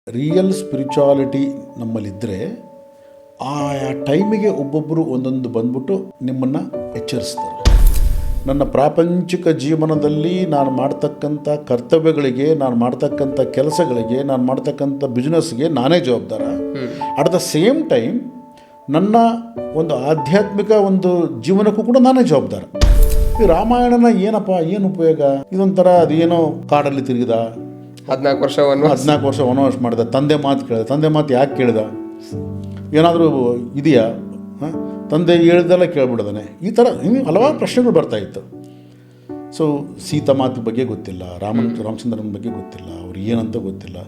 Real spirituality ನಮ್ಮಲ್ಲಿದ್ದರೆ ಆಯಾ ಟೈಮಿಗೆ ಒಬ್ಬೊಬ್ಬರು ಒಂದೊಂದು ಬಂದ್ಬಿಟ್ಟು ನಿಮ್ಮನ್ನು ಎಚ್ಚರಿಸ್ತಾರೆ. ನನ್ನ ಪ್ರಾಪಂಚಿಕ ಜೀವನದಲ್ಲಿ ನಾನು ಮಾಡ್ತಕ್ಕಂಥ ಕರ್ತವ್ಯಗಳಿಗೆ, ನಾನು ಮಾಡ್ತಕ್ಕಂಥ ಕೆಲಸಗಳಿಗೆ, ನಾನು ಮಾಡ್ತಕ್ಕಂಥ ಬಿಸ್ನೆಸ್ಗೆ ನಾನೇ ಜವಾಬ್ದಾರ. ಅಟ್ ದ ಸೇಮ್ ಟೈಮ್ ನನ್ನ ಒಂದು ಆಧ್ಯಾತ್ಮಿಕ ಒಂದು ಜೀವನಕ್ಕೂ ಕೂಡ ನಾನೇ ಜವಾಬ್ದಾರ. ಈ ರಾಮಾಯಣನ ಏನಪ್ಪ, ಏನು ಉಪಯೋಗ? ಇದೊಂಥರ ಅದೇನೋ ಕಾಡಲ್ಲಿ ತಿರುಗಿದ 14 ವರ್ಷ ವನವಾಸ ಮಾಡಿದ, ತಂದೆ ಮಾತು ಕೇಳಿದ. ತಂದೆ ಮಾತು ಯಾಕೆ ಕೇಳಿದ? ಏನಾದರೂ ಇದೆಯಾ? ತಂದೆ ಹೇಳಿದೆಲ್ಲ ಕೇಳ್ಬಿಡೋದಾನೆ. ಈ ಥರ ಹಲವಾರು ಪ್ರಶ್ನೆಗಳು ಬರ್ತಾಯಿತ್ತು. ಸೊ ಸೀತಾ ಮಾತು ಬಗ್ಗೆ ಗೊತ್ತಿಲ್ಲ, ರಾಮಚಂದ್ರನ ಬಗ್ಗೆ ಗೊತ್ತಿಲ್ಲ, ಅವ್ರು ಏನಂತ ಗೊತ್ತಿಲ್ಲ.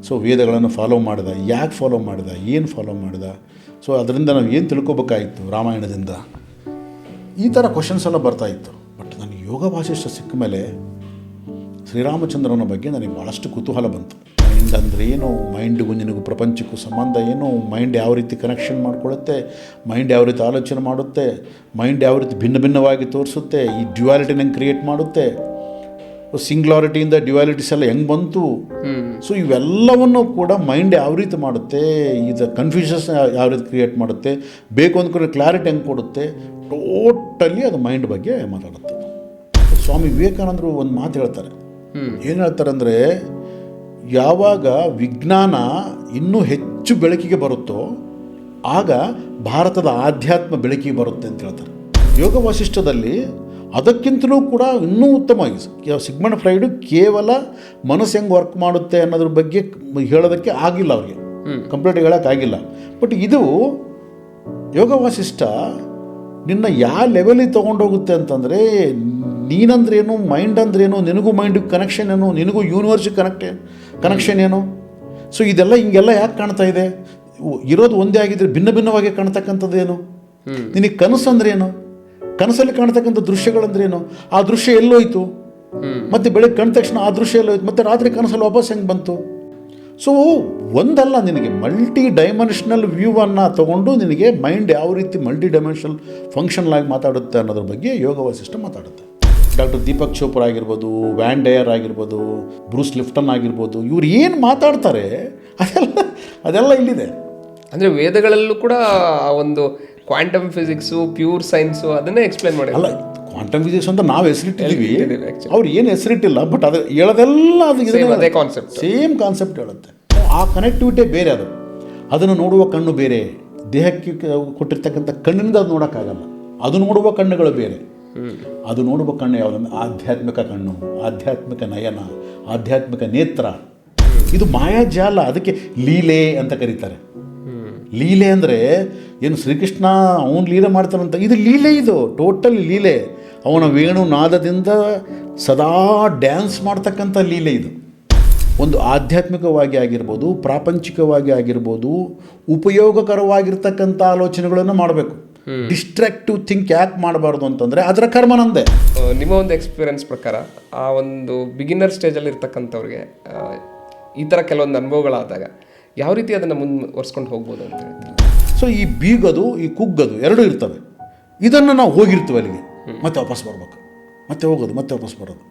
ಸೊ ವೇದಗಳನ್ನು ಫಾಲೋ ಮಾಡಿದ, ಯಾಕೆ ಫಾಲೋ ಮಾಡಿದ, ಏನು ಫಾಲೋ ಮಾಡಿದ, ಸೊ ಅದರಿಂದ ನಾವು ಏನು ತಿಳ್ಕೊಬೇಕಾಯಿತು ರಾಮಾಯಣದಿಂದ? ಈ ಥರ ಕ್ವಶನ್ಸ್ ಎಲ್ಲ ಬರ್ತಾಯಿತ್ತು. ಬಟ್ ನನಗೆ ಯೋಗ ವಾಸಿಷ್ಠ ಸಿಕ್ಕ ಮೇಲೆ ಶ್ರೀರಾಮಚಂದ್ರನ ಬಗ್ಗೆ ನನಗೆ ಭಾಳಷ್ಟು ಕುತೂಹಲ ಬಂತು. ಮೈಂಡ್ ಅಂದರೆ ಏನು, ಮೈಂಡಿಗೂ ನಿನಗೂ ಪ್ರಪಂಚಕ್ಕೂ ಸಂಬಂಧ ಏನು, ಮೈಂಡ್ ಯಾವ ರೀತಿ ಕನೆಕ್ಷನ್ ಮಾಡ್ಕೊಳ್ಳುತ್ತೆ, ಮೈಂಡ್ ಯಾವ ರೀತಿ ಆಲೋಚನೆ ಮಾಡುತ್ತೆ, ಮೈಂಡ್ ಯಾವ ರೀತಿ ಭಿನ್ನ ಭಿನ್ನವಾಗಿ ತೋರಿಸುತ್ತೆ, ಈ ಡ್ಯುಯಾಲಿಟಿನ ಹೆಂಗೆ ಕ್ರಿಯೇಟ್ ಮಾಡುತ್ತೆ, ಸಿಂಗ್ಯುಲಾರಿಟಿಯಿಂದ ಡ್ಯುಯಾಲಿಟೀಸ್ ಎಲ್ಲ ಹೆಂಗೆ ಬಂತು. ಸೊ ಇವೆಲ್ಲವನ್ನು ಕೂಡ ಮೈಂಡ್ ಯಾವ ರೀತಿ ಮಾಡುತ್ತೆ, ಇದು ಕನ್ಫ್ಯೂಷನ್ಸ್ ಯಾವ ರೀತಿ ಕ್ರಿಯೇಟ್ ಮಾಡುತ್ತೆ, ಬೇಕು ಅಂದ್ಕೊಂಡ್ರೆ ಕ್ಲಾರಿಟಿ ಹೆಂಗೆ ಕೊಡುತ್ತೆ, ಟೋಟಲಿ ಅದು ಮೈಂಡ್ ಬಗ್ಗೆ ಮಾತಾಡುತ್ತೆ. ಸ್ವಾಮಿ ವಿವೇಕಾನಂದರು ಒಂದು ಮಾತು ಹೇಳ್ತಾರೆ. ಏನು ಹೇಳ್ತಾರೆ ಅಂದರೆ, ಯಾವಾಗ ವಿಜ್ಞಾನ ಇನ್ನೂ ಹೆಚ್ಚು ಬೆಳಕಿಗೆ ಬರುತ್ತೋ ಆಗ ಭಾರತದ ಆಧ್ಯಾತ್ಮ ಬೆಳಕಿಗೆ ಬರುತ್ತೆ ಅಂತ ಹೇಳ್ತಾರೆ. ಯೋಗ ವಾಸಿಷ್ಠದಲ್ಲಿ ಅದಕ್ಕಿಂತಲೂ ಕೂಡ ಇನ್ನೂ ಉತ್ತಮವಾಗಿ ಸಿಗ್ಮಂಡ್ ಫ್ರೈಡು ಕೇವಲ ಮನಸ್ಸು ಹೆಂಗೆ ವರ್ಕ್ ಮಾಡುತ್ತೆ ಅನ್ನೋದ್ರ ಬಗ್ಗೆ ಹೇಳೋದಕ್ಕೆ ಆಗಿಲ್ಲ, ಅವ್ರಿಗೆ ಕಂಪ್ಲೀಟಾಗಿ ಹೇಳೋಕ್ಕಾಗಿಲ್ಲ. ಬಟ್ ಇದು ಯೋಗ ವಾಸಿಷ್ಠ ನಿನ್ನ ಯಾವ ಲೆವೆಲಿಗೆ ತೊಗೊಂಡೋಗುತ್ತೆ ಅಂತಂದರೆ, ನೀನಂದ್ರೇನು, ಮೈಂಡ್ ಅಂದ್ರೇನು, ನಿನಗೂ ಮೈಂಡಿಗೆ ಕನೆಕ್ಷನ್ ಏನು, ನಿನಗೂ ಯೂನಿವರ್ಸಿಗೆ ಕನೆಕ್ಷನ್ ಏನು. ಸೊ ಇದೆಲ್ಲ ಹಿಂಗೆಲ್ಲ ಯಾಕೆ ಕಾಣ್ತಾ ಇದೆ? ಇರೋದು ಒಂದೇ ಆಗಿದ್ರೆ ಭಿನ್ನ ಭಿನ್ನವಾಗಿ ಕಾಣ್ತಕ್ಕಂಥದ್ದೇನು? ನಿನಗೆ ಕನಸು ಅಂದ್ರೇನು, ಕನಸಲ್ಲಿ ಕಾಣ್ತಕ್ಕಂಥ ದೃಶ್ಯಗಳಂದ್ರೇನು, ಆ ದೃಶ್ಯ ಎಲ್ಲೋಯ್ತು, ಮತ್ತು ಬೆಳಗ್ಗೆ ಕಂಡ ತಕ್ಷಣ ಆ ದೃಶ್ಯ ಎಲ್ಲೋಯ್ತು, ಮತ್ತು ರಾತ್ರಿ ಕನಸಲ್ಲಿ ವಾಪಸ್ ಹೆಂಗೆ ಬಂತು? ಸೊ ಒಂದಲ್ಲ, ನಿನಗೆ ಮಲ್ಟಿ ಡೈಮೆನ್ಷನಲ್ ವ್ಯೂವನ್ನು ತೊಗೊಂಡು ನಿನಗೆ ಮೈಂಡ್ ಯಾವ ರೀತಿ ಮಲ್ಟಿ ಡೈಮೆನ್ಷನಲ್ ಫಂಕ್ಷನಲ್ ಆಗಿ ಮಾತಾಡುತ್ತೆ ಅನ್ನೋದ್ರ ಬಗ್ಗೆ ಯೋಗ ವಾಸಿಷ್ಠ ಮಾತಾಡುತ್ತೆ. ಡಾಕ್ಟರ್ ದೀಪಕ್ ಚೋಪ್ರಾ ಆಗಿರ್ಬೋದು, ವ್ಯಾನ್ ಡಯರ್ ಆಗಿರ್ಬೋದು, ಬ್ರೂಸ್ ಲಿಫ್ಟನ್ ಆಗಿರ್ಬೋದು, ಇವ್ರು ಏನು ಮಾತಾಡ್ತಾರೆ ಅದೆಲ್ಲ ಇಲ್ಲಿದೆ. ಅಂದರೆ ವೇದಗಳಲ್ಲೂ ಕೂಡ ಒಂದು ಕ್ವಾಂಟಮ್ ಫಿಸಿಕ್ಸು, ಪ್ಯೂರ್ ಸೈನ್ಸು ಅದನ್ನೇ ಎಕ್ಸ್ಪ್ಲೇನ್ ಮಾಡಿ. ಅಲ್ಲ, ಕ್ವಾಂಟಮ್ ಫಿಸಿಕ್ಸ್ ಅಂತ ನಾವು ಹೆಸರಿಟ್ಟಿದ್ದೀವಿ, ಅವ್ರು ಏನು ಹೆಸರಿಟ್ಟಿಲ್ಲ. ಬಟ್ ಅದು ಹೇಳೋದೆಲ್ಲ ಅದು ಕಾನ್ಸೆಪ್ಟ್, ಸೇಮ್ ಕಾನ್ಸೆಪ್ಟ್ ಹೇಳುತ್ತೆ. ಆ ಕನೆಕ್ಟಿವಿಟಿ ಬೇರೆ, ಅದನ್ನು ನೋಡುವ ಕಣ್ಣು ಬೇರೆ, ದೇಹಕ್ಕೆ ಕೊಟ್ಟಿರ್ತಕ್ಕಂಥ ಕಣ್ಣಿನಿಂದ ಅದು ನೋಡೋಕ್ಕಾಗಲ್ಲ. ಅದು ನೋಡುವ ಕಣ್ಣುಗಳು ಬೇರೆ. ಅದು ನೋಡುವ ಕಣ್ಣು ಯಾವುದಂದ್ರೆ ಆಧ್ಯಾತ್ಮಿಕ ಕಣ್ಣು, ಆಧ್ಯಾತ್ಮಿಕ ನಯನ, ಆಧ್ಯಾತ್ಮಿಕ ನೇತ್ರ. ಇದು ಮಾಯಾಜಾಲ, ಅದಕ್ಕೆ ಲೀಲೆ ಅಂತ ಕರೀತಾರೆ. ಲೀಲೆ ಅಂದರೆ ಏನು, ಶ್ರೀಕೃಷ್ಣ ಅವನು ಲೀಲೆ ಮಾಡ್ತಾನಂತ, ಇದು ಲೀಲೆ, ಇದು ಟೋಟಲ್ ಲೀಲೆ. ಅವನ ವೇಣುನಾದದಿಂದ ಸದಾ ಡ್ಯಾನ್ಸ್ ಮಾಡ್ತಕ್ಕಂಥ ಲೀಲೆ ಇದು. ಒಂದು ಆಧ್ಯಾತ್ಮಿಕವಾಗಿ ಆಗಿರ್ಬೋದು, ಪ್ರಾಪಂಚಿಕವಾಗಿ ಆಗಿರ್ಬೋದು, ಉಪಯೋಗಕರವಾಗಿರ್ತಕ್ಕಂಥ ಆಲೋಚನೆಗಳನ್ನು ಮಾಡಬೇಕು. ಡಿಸ್ಟ್ರಾಕ್ಟಿವ್ ಥಿಂಕ್ ಯಾಕೆ ಮಾಡಬಾರ್ದು ಅಂತಂದರೆ ಅದರ ಕರ್ಮ ನಂದೆ. ನಿಮ್ಮ ಒಂದು ಎಕ್ಸ್ಪೀರಿಯನ್ಸ್ ಪ್ರಕಾರ ಆ ಒಂದು ಬಿಗಿನರ್ ಸ್ಟೇಜಲ್ಲಿ ಇರ್ತಕ್ಕಂಥವ್ರಿಗೆ ಈ ಥರ ಕೆಲವೊಂದು ಅನುಭವಗಳಾದಾಗ ಯಾವ ರೀತಿ ಅದನ್ನು ಮುಂದುವರ್ಸ್ಕೊಂಡು ಹೋಗ್ಬೋದು ಅಂತ ಹೇಳ್ತಾರೆ? ಸೊ ಈ ಬೀಗೋದು, ಈ ಕುಗ್ಗೋದು ಎರಡೂ ಇರ್ತವೆ. ಇದನ್ನು ನಾವು ಹೋಗಿರ್ತೀವಿ ಅಲ್ಲಿಗೆ, ಮತ್ತೆ ವಾಪಸ್ ಬರ್ಬೇಕು, ಮತ್ತೆ ಹೋಗೋದು, ಮತ್ತೆ ವಾಪಸ್ ಬರೋದು.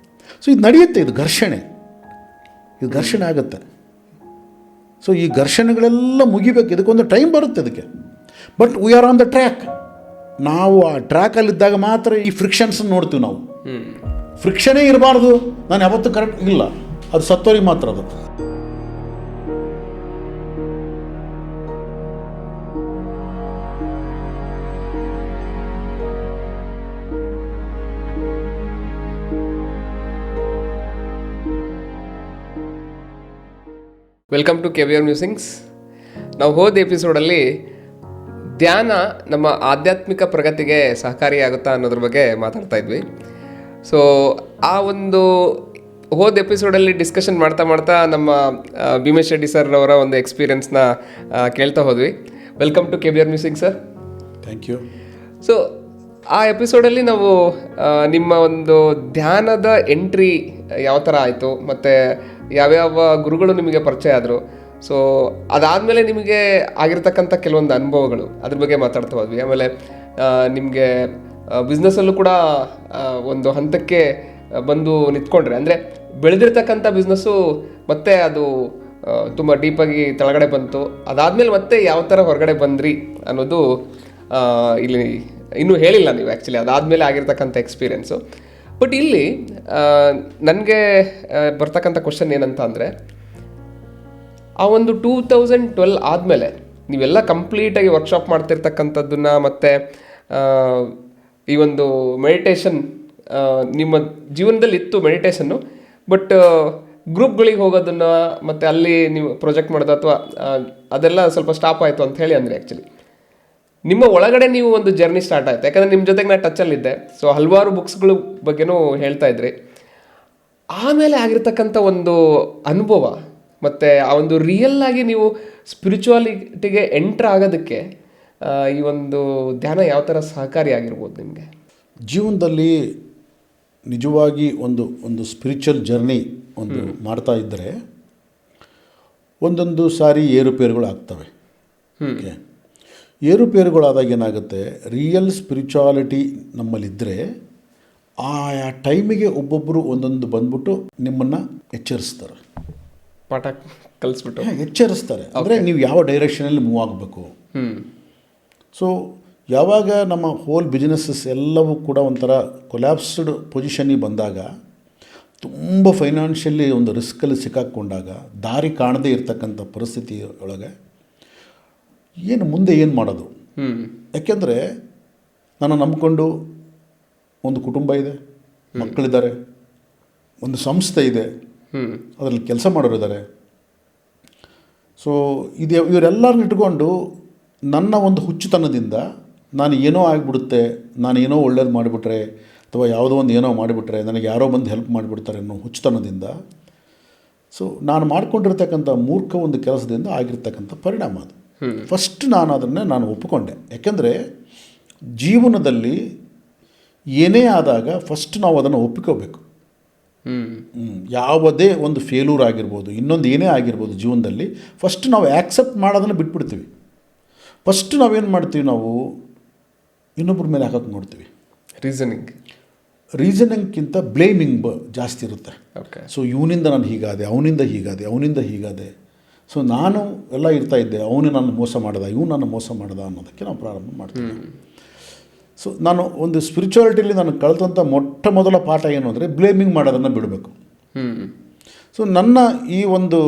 ಸೊ ಇದು ನಡೆಯುತ್ತೆ, ಇದು ಘರ್ಷಣೆ ಆಗುತ್ತೆ. ಸೊ ಈ ಘರ್ಷಣೆಗಳೆಲ್ಲ ಮುಗಿಬೇಕು, ಇದಕ್ಕೊಂದು ಟೈಮ್ ಬರುತ್ತೆ ಅದಕ್ಕೆ. But we are on the track. ನಾವು ಆ ಟ್ರ್ಯಾಕಲ್ಲಿದ್ದಾಗ ಮಾತ್ರ ಈ ಫ್ರಿಕ್ಷನ್ಸ್ ನೋಡ್ತೀವಿ ನಾವು. ಫ್ರಿಕ್ಷನೇ ಇರಬಾರ್ದು, ನಾನು ಯಾವತ್ತೂ ಕರೆಕ್ಟ್ ಇಲ್ಲ, ಅದು ಸತ್ತೋರಿಗೆ ಮಾತ್ರ ಅದು. Welcome to KVR musings. ನಾವು ಹೋದ ಎಪಿಸೋಡಲ್ಲಿ ಧ್ಯಾನ ನಮ್ಮ ಆಧ್ಯಾತ್ಮಿಕ ಪ್ರಗತಿಗೆ ಸಹಕಾರಿಯಾಗುತ್ತಾ ಅನ್ನೋದ್ರ ಬಗ್ಗೆ ಮಾತಾಡ್ತಾ ಇದ್ವಿ. ಸೊ ಆ ಒಂದು ಹೋದ ಎಪಿಸೋಡಲ್ಲಿ ಡಿಸ್ಕಷನ್ ಮಾಡ್ತಾ ನಮ್ಮ ಭೀಮೇಶ್ ರೆಡ್ಡಿ ಸರ್ ಅವರ ಒಂದು ಎಕ್ಸ್ಪೀರಿಯನ್ಸ್ನ ಕೇಳ್ತಾ ಹೋದ್ವಿ. Welcome to KVR musing sir. Thank you. So ಆ ಎಪಿಸೋಡಲ್ಲಿ ನಾವು ನಿಮ್ಮ ಒಂದು ಧ್ಯಾನದ ಎಂಟ್ರಿ ಯಾವ ಥರ ಆಯಿತು, ಮತ್ತು ಯಾವ್ಯಾವ ಗುರುಗಳು ನಿಮಗೆ ಪರಿಚಯ ಆದರು, ಸೊ ಅದಾದಮೇಲೆ ನಿಮಗೆ ಆಗಿರ್ತಕ್ಕಂಥ ಕೆಲವೊಂದು ಅನುಭವಗಳು ಅದ್ರ ಬಗ್ಗೆ ಮಾತಾಡ್ತಾ ಹೋದ್ವಿ. ಆಮೇಲೆ ನಿಮಗೆ ಬಿಸ್ನೆಸ್ಸಲ್ಲೂ ಕೂಡ ಒಂದು ಹಂತಕ್ಕೆ ಬಂದು ನಿಂತ್ಕೊಂಡ್ರೆ, ಅಂದರೆ ಬೆಳೆದಿರ್ತಕ್ಕಂಥ ಬಿಸ್ನೆಸ್ಸು ಮತ್ತೆ ಅದು ತುಂಬ ಡೀಪಾಗಿ ಕೆಳಗಡೆ ಬಂತು. ಅದಾದಮೇಲೆ ಮತ್ತೆ ಯಾವ ಥರ ಹೊರಗಡೆ ಬಂದ್ರಿ ಅನ್ನೋದು ಇಲ್ಲಿ ಇನ್ನೂ ಹೇಳಿಲ್ಲ ನೀವು ಆ್ಯಕ್ಚುಲಿ, ಅದಾದಮೇಲೆ ಆಗಿರ್ತಕ್ಕಂಥ ಎಕ್ಸ್ಪೀರಿಯೆನ್ಸು. ಬಟ್ ಇಲ್ಲಿ ನನಗೆ ಬರ್ತಕ್ಕಂಥ ಕ್ವಶನ್ ಏನಂತ ಅಂದರೆ, ಆ ಒಂದು 2012 ಆದಮೇಲೆ ನೀವೆಲ್ಲ ಕಂಪ್ಲೀಟಾಗಿ ವರ್ಕ್ಶಾಪ್ ಮಾಡ್ತಿರ್ತಕ್ಕಂಥದ್ದನ್ನು ಮತ್ತು ಈ ಒಂದು ಮೆಡಿಟೇಷನ್ ನಿಮ್ಮ ಜೀವನದಲ್ಲಿ ಇತ್ತು ಮೆಡಿಟೇಷನ್ನು, ಬಟ್ ಗ್ರೂಪ್ಗಳಿಗೆ ಹೋಗೋದನ್ನು ಮತ್ತು ಅಲ್ಲಿ ನೀವು ಪ್ರಾಜೆಕ್ಟ್ ಮಾಡೋದು ಅಥವಾ ಅದೆಲ್ಲ ಸ್ವಲ್ಪ ಸ್ಟಾಪ್ ಆಯಿತು ಅಂತ ಹೇಳಿ ಅಂದರೆ ಆ್ಯಕ್ಚುಲಿ ನಿಮ್ಮ ಒಳಗಡೆ ನೀವು ಒಂದು ಜರ್ನಿ ಸ್ಟಾರ್ಟ್ ಆಯಿತು. ಯಾಕಂದರೆ ನಿಮ್ಮ ಜೊತೆಗೆ ನಾನು ಟಚಲ್ಲಿದ್ದೆ, ಸೊ ಹಲವಾರು ಬುಕ್ಸ್ಗಳ ಬಗ್ಗೆನೂ ಹೇಳ್ತಾ ಇದ್ರಿ. ಆಮೇಲೆ ಆಗಿರ್ತಕ್ಕಂಥ ಒಂದು ಅನುಭವ ಮತ್ತು ಆ ಒಂದು ರಿಯಲ್ ಆಗಿ ನೀವು ಸ್ಪಿರಿಚುವಾಲಿಟಿಗೆ ಎಂಟ್ರ್ ಆಗೋದಕ್ಕೆ ಈ ಒಂದು ಧ್ಯಾನ ಯಾವ ಥರ ಸಹಕಾರಿಯಾಗಿರ್ಬೋದು ನಿಮಗೆ? ಜೀವನದಲ್ಲಿ ನಿಜವಾಗಿ ಒಂದು ಸ್ಪಿರಿಚುವಲ್ ಜರ್ನಿ ಒಂದು ಮಾಡ್ತಾ ಇದ್ದರೆ ಒಂದೊಂದು ಸಾರಿ ಏರುಪೇರುಗಳು ಆಗ್ತವೆ. ಓಕೆ, ಏರುಪೇರುಗಳಾದಾಗ ಏನಾಗುತ್ತೆ, ರಿಯಲ್ ಸ್ಪಿರಿಚುವಾಲಿಟಿ ನಮ್ಮಲ್ಲಿದ್ದರೆ ಆಯಾ ಟೈಮಿಗೆ ಒಬ್ಬೊಬ್ಬರು ಒಂದೊಂದು ಬಂದ್ಬಿಟ್ಟು ನಿಮ್ಮನ್ನು ಎಚ್ಚರಿಸ್ತಾರೆ, ಪಾಠ ಕಲಿಸ್ಬಿಟ್ಟು ಎಚ್ಚರಿಸ್ತಾರೆ. ಅಂದರೆ ನೀವು ಯಾವ ಡೈರೆಕ್ಷನಲ್ಲಿ ಮೂವ್ ಆಗಬೇಕು. ಸೊ ಯಾವಾಗ ನಮ್ಮ ಹೋಲ್ ಬಿಸ್ನೆಸ್ಸಸ್ ಎಲ್ಲವೂ ಕೂಡ ಒಂಥರ ಕೊಲ್ಯಾಪ್ಸ್ಡ್ ಪೊಸಿಷನ್ನಿಗೆ ಬಂದಾಗ, ತುಂಬ ಫೈನಾನ್ಷಿಯಲಿ ಒಂದು ರಿಸ್ಕಲ್ಲಿ ಸಿಕ್ಕಾಕ್ಕೊಂಡಾಗ, ದಾರಿ ಕಾಣದೇ ಇರತಕ್ಕಂಥ ಪರಿಸ್ಥಿತಿ ಒಳಗೆ ಮುಂದೆ ಏನು ಮಾಡೋದು? ಯಾಕೆಂದರೆ ನಾನು ನಂಬಿಕೊಂಡು ಒಂದು ಕುಟುಂಬ ಇದೆ, ಮಕ್ಕಳಿದ್ದಾರೆ, ಒಂದು ಸಂಸ್ಥೆ ಇದೆ, ಅದರಲ್ಲಿ ಕೆಲಸ ಮಾಡೋರಿದ್ದಾರೆ. ಸೊ ಇವರೆಲ್ಲರನ್ನ ಇಟ್ಕೊಂಡು ನನ್ನ ಒಂದು ಹುಚ್ಚುತನದಿಂದ ನಾನು ಏನೋ ಆಗಿಬಿಡುತ್ತೆ, ನಾನು ಏನೋ ಒಳ್ಳೇದು ಮಾಡಿಬಿಟ್ರೆ ಅಥವಾ ಯಾವುದೋ ಒಂದು ಏನೋ ಮಾಡಿಬಿಟ್ರೆ ನನಗೆ ಯಾರೋ ಬಂದು ಹೆಲ್ಪ್ ಮಾಡಿಬಿಡ್ತಾರೆ ಅನ್ನೋ ಹುಚ್ಚುತನದಿಂದ, ಸೊ ನಾನು ಮಾಡ್ಕೊಂಡಿರ್ತಕ್ಕಂಥ ಮೂರ್ಖ ಒಂದು ಕೆಲಸದಿಂದ ಆಗಿರ್ತಕ್ಕಂಥ ಪರಿಣಾಮ ಅದು. ಫಸ್ಟ್ ನಾನು ಒಪ್ಪಿಕೊಂಡೆ. ಯಾಕೆಂದರೆ ಜೀವನದಲ್ಲಿ ಏನೇ ಆದಾಗ ಫಸ್ಟ್ ನಾವು ಅದನ್ನು ಒಪ್ಪಿಕೋಬೇಕು. ಯಾವುದೇ ಒಂದು ಫೇಲ್ಯೂರ್ ಆಗಿರ್ಬೋದು, ಇನ್ನೊಂದು ಏನೇ ಆಗಿರ್ಬೋದು ಜೀವನದಲ್ಲಿ, ಫಸ್ಟ್ ನಾವು ಆ್ಯಕ್ಸೆಪ್ಟ್ ಮಾಡೋದನ್ನು ಬಿಟ್ಬಿಡ್ತೀವಿ. ಫಸ್ಟ್ ನಾವೇನು ಮಾಡ್ತೀವಿ, ನಾವು ಇನ್ನೊಬ್ಬರ ಮೇಲೆ ಹಾಕೋಕ್ಕೆ ನೋಡ್ತೀವಿ. ರೀಸನಿಂಗ್ಗಿಂತ ಬ್ಲೇಮಿಂಗ್ ಜಾಸ್ತಿ ಇರುತ್ತೆ. ಸೊ ಇವನಿಂದ ನಾನು ಹೀಗಾದೆ, ಅವನಿಂದ ಹೀಗಾದೆ, ಸೊ ನಾನು ಎಲ್ಲ ಇರ್ತಾಯಿದ್ದೆ, ಅವನು ನನ್ನ ಮೋಸ ಮಾಡ್ದ, ಇವನು ನನ್ನ ಮೋಸ ಮಾಡ್ದ ಅನ್ನೋದಕ್ಕೆ ನಾವು ಪ್ರಾರಂಭ ಮಾಡ್ತೀವಿ. ಸೊ ನಾನು ಒಂದು ಸ್ಪಿರಿಚುವಾಲಿಟಿಲಿ ನಾನು ಕಳೆದಂಥ ಮೊಟ್ಟ ಮೊದಲ ಪಾಠ ಏನು ಅಂದರೆ ಬ್ಲೇಮಿಂಗ್ ಮಾಡೋದನ್ನು ಬಿಡಬೇಕು. ಸೊ ನನ್ನ ಈ ಒಂದು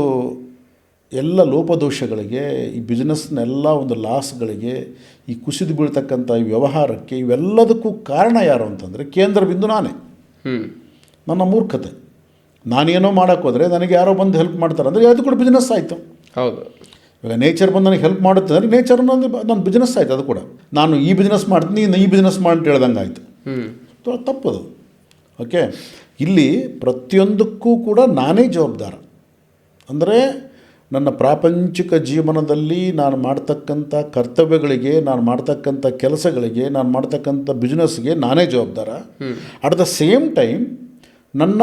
ಎಲ್ಲ ಲೋಪದೋಷಗಳಿಗೆ, ಈ ಬಿಸ್ನೆಸ್ನೆಲ್ಲ ಒಂದು ಲಾಸ್ಗಳಿಗೆ, ಈ ಕುಸಿದು ಬೀಳ್ತಕ್ಕಂಥ ಈ ವ್ಯವಹಾರಕ್ಕೆ, ಇವೆಲ್ಲದಕ್ಕೂ ಕಾರಣ ಯಾರು ಅಂತಂದರೆ ಕೇಂದ್ರ ಬಿಂದು ನಾನೇ. ನನ್ನ ಮೂರ್ಖತೆ. ನಾನೇನೋ ಮಾಡೋಕ್ಕೋದ್ರೆ ನನಗೆ ಯಾರೋ ಬಂದು ಹೆಲ್ಪ್ ಮಾಡ್ತಾರೆ ಅಂದರೆ ಅದು ಕೂಡ ಬಿಸ್ನೆಸ್ ಆಯಿತು. ಹೌದು. ಇವಾಗ ನೇಚರ್ ಬಂದು ನನಗೆ ಹೆಲ್ಪ್ ಮಾಡುತ್ತೆ ಅಂದರೆ ನೇಚರ್ ನನ್ನ ಬಿಸ್ನೆಸ್ ಆಯಿತು. ಅದು ಕೂಡ ನಾನು ಈ ಬಿಸ್ನೆಸ್ ಮಾಡ್ತೀನಿ, ಈ ಬಿಸ್ನೆಸ್ ಮಾಡಿ ಅಂತ ಹೇಳ್ದಂಗೆ ಆಯಿತು. ತಪ್ಪದು. ಓಕೆ, ಇಲ್ಲಿ ಪ್ರತಿಯೊಂದಕ್ಕೂ ಕೂಡ ನಾನೇ ಜವಾಬ್ದಾರ. ಅಂದರೆ ನನ್ನ ಪ್ರಾಪಂಚಿಕ ಜೀವನದಲ್ಲಿ ನಾನು ಮಾಡ್ತಕ್ಕಂಥ ಕರ್ತವ್ಯಗಳಿಗೆ, ನಾನು ಮಾಡ್ತಕ್ಕಂಥ ಕೆಲಸಗಳಿಗೆ, ನಾನು ಮಾಡ್ತಕ್ಕಂಥ ಬಿಸ್ನೆಸ್ಗೆ ನಾನೇ ಜವಾಬ್ದಾರ. ಅಟ್ ದ ಸೇಮ್ ಟೈಮ್ ನನ್ನ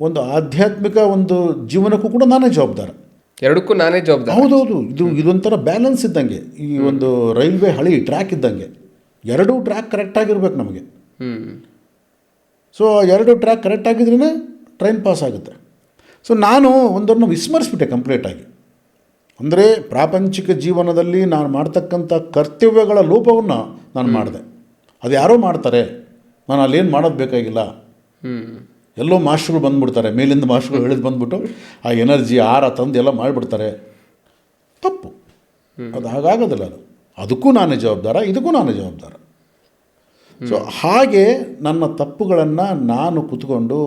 ಒಂದು ಆಧ್ಯಾತ್ಮಿಕ ಒಂದು ಜೀವನಕ್ಕೂ ಕೂಡ ನಾನೇ ಜವಾಬ್ದಾರ. ಎರಡಕ್ಕೂ ನಾನೇ ಜವಾಬ್ದಾರ. ಹೌದೌದು. ಇದೊಂಥರ ಬ್ಯಾಲೆನ್ಸ್ ಇದ್ದಂಗೆ, ಈ ಒಂದು ರೈಲ್ವೆ ಹಳಿ ಟ್ರ್ಯಾಕ್ ಇದ್ದಂಗೆ, ಎರಡೂ ಟ್ರ್ಯಾಕ್ ಕರೆಕ್ಟಾಗಿರ್ಬೇಕು ನಮಗೆ. ಸೊ ಎರಡು ಟ್ರ್ಯಾಕ್ ಕರೆಕ್ಟಾಗಿದ್ರೇ ಟ್ರೈನ್ ಪಾಸ್ ಆಗುತ್ತೆ. ಸೊ ನಾನು ಒಂದನ್ನು ವಿಸ್ಮರಿಸ್ಬಿಟ್ಟೆ ಕಂಪ್ಲೀಟಾಗಿ. ಅಂದರೆ ಪ್ರಾಪಂಚಿಕ ಜೀವನದಲ್ಲಿ ನಾನು ಮಾಡ್ತಕ್ಕಂಥ ಕರ್ತವ್ಯಗಳ ಲೋಪವನ್ನು ನಾನು ಮಾಡಿದೆ. ಅದು ಯಾರೋ ಮಾಡ್ತಾರೆ, ನಾನು ಅಲ್ಲೇನು ಮಾಡೋದು ಬೇಕಾಗಿಲ್ಲ. ಎಲ್ಲೋ ಮಾಸ್ಟ್ರುಗಳು ಬಂದುಬಿಡ್ತಾರೆ, ಮೇಲಿಂದ ಮಾಸ್ಟ್ರುಗಳು ಹೇಳಿದು ಬಂದುಬಿಟ್ಟು ಆ ಎನರ್ಜಿ ಆರ ತಂದು ಎಲ್ಲ ಮಾಡಿಬಿಡ್ತಾರೆ. ತಪ್ಪು. ಅದು ಹಾಗಾಗೋದಿಲ್ಲ. ಅದಕ್ಕೂ ನಾನೇ ಜವಾಬ್ದಾರ, ಇದಕ್ಕೂ ನಾನೇ ಜವಾಬ್ದಾರ. ಸೊ ಹಾಗೆ ನನ್ನ ತಪ್ಪುಗಳನ್ನು ನಾನು ಕೂತ್ಕೊಂಡು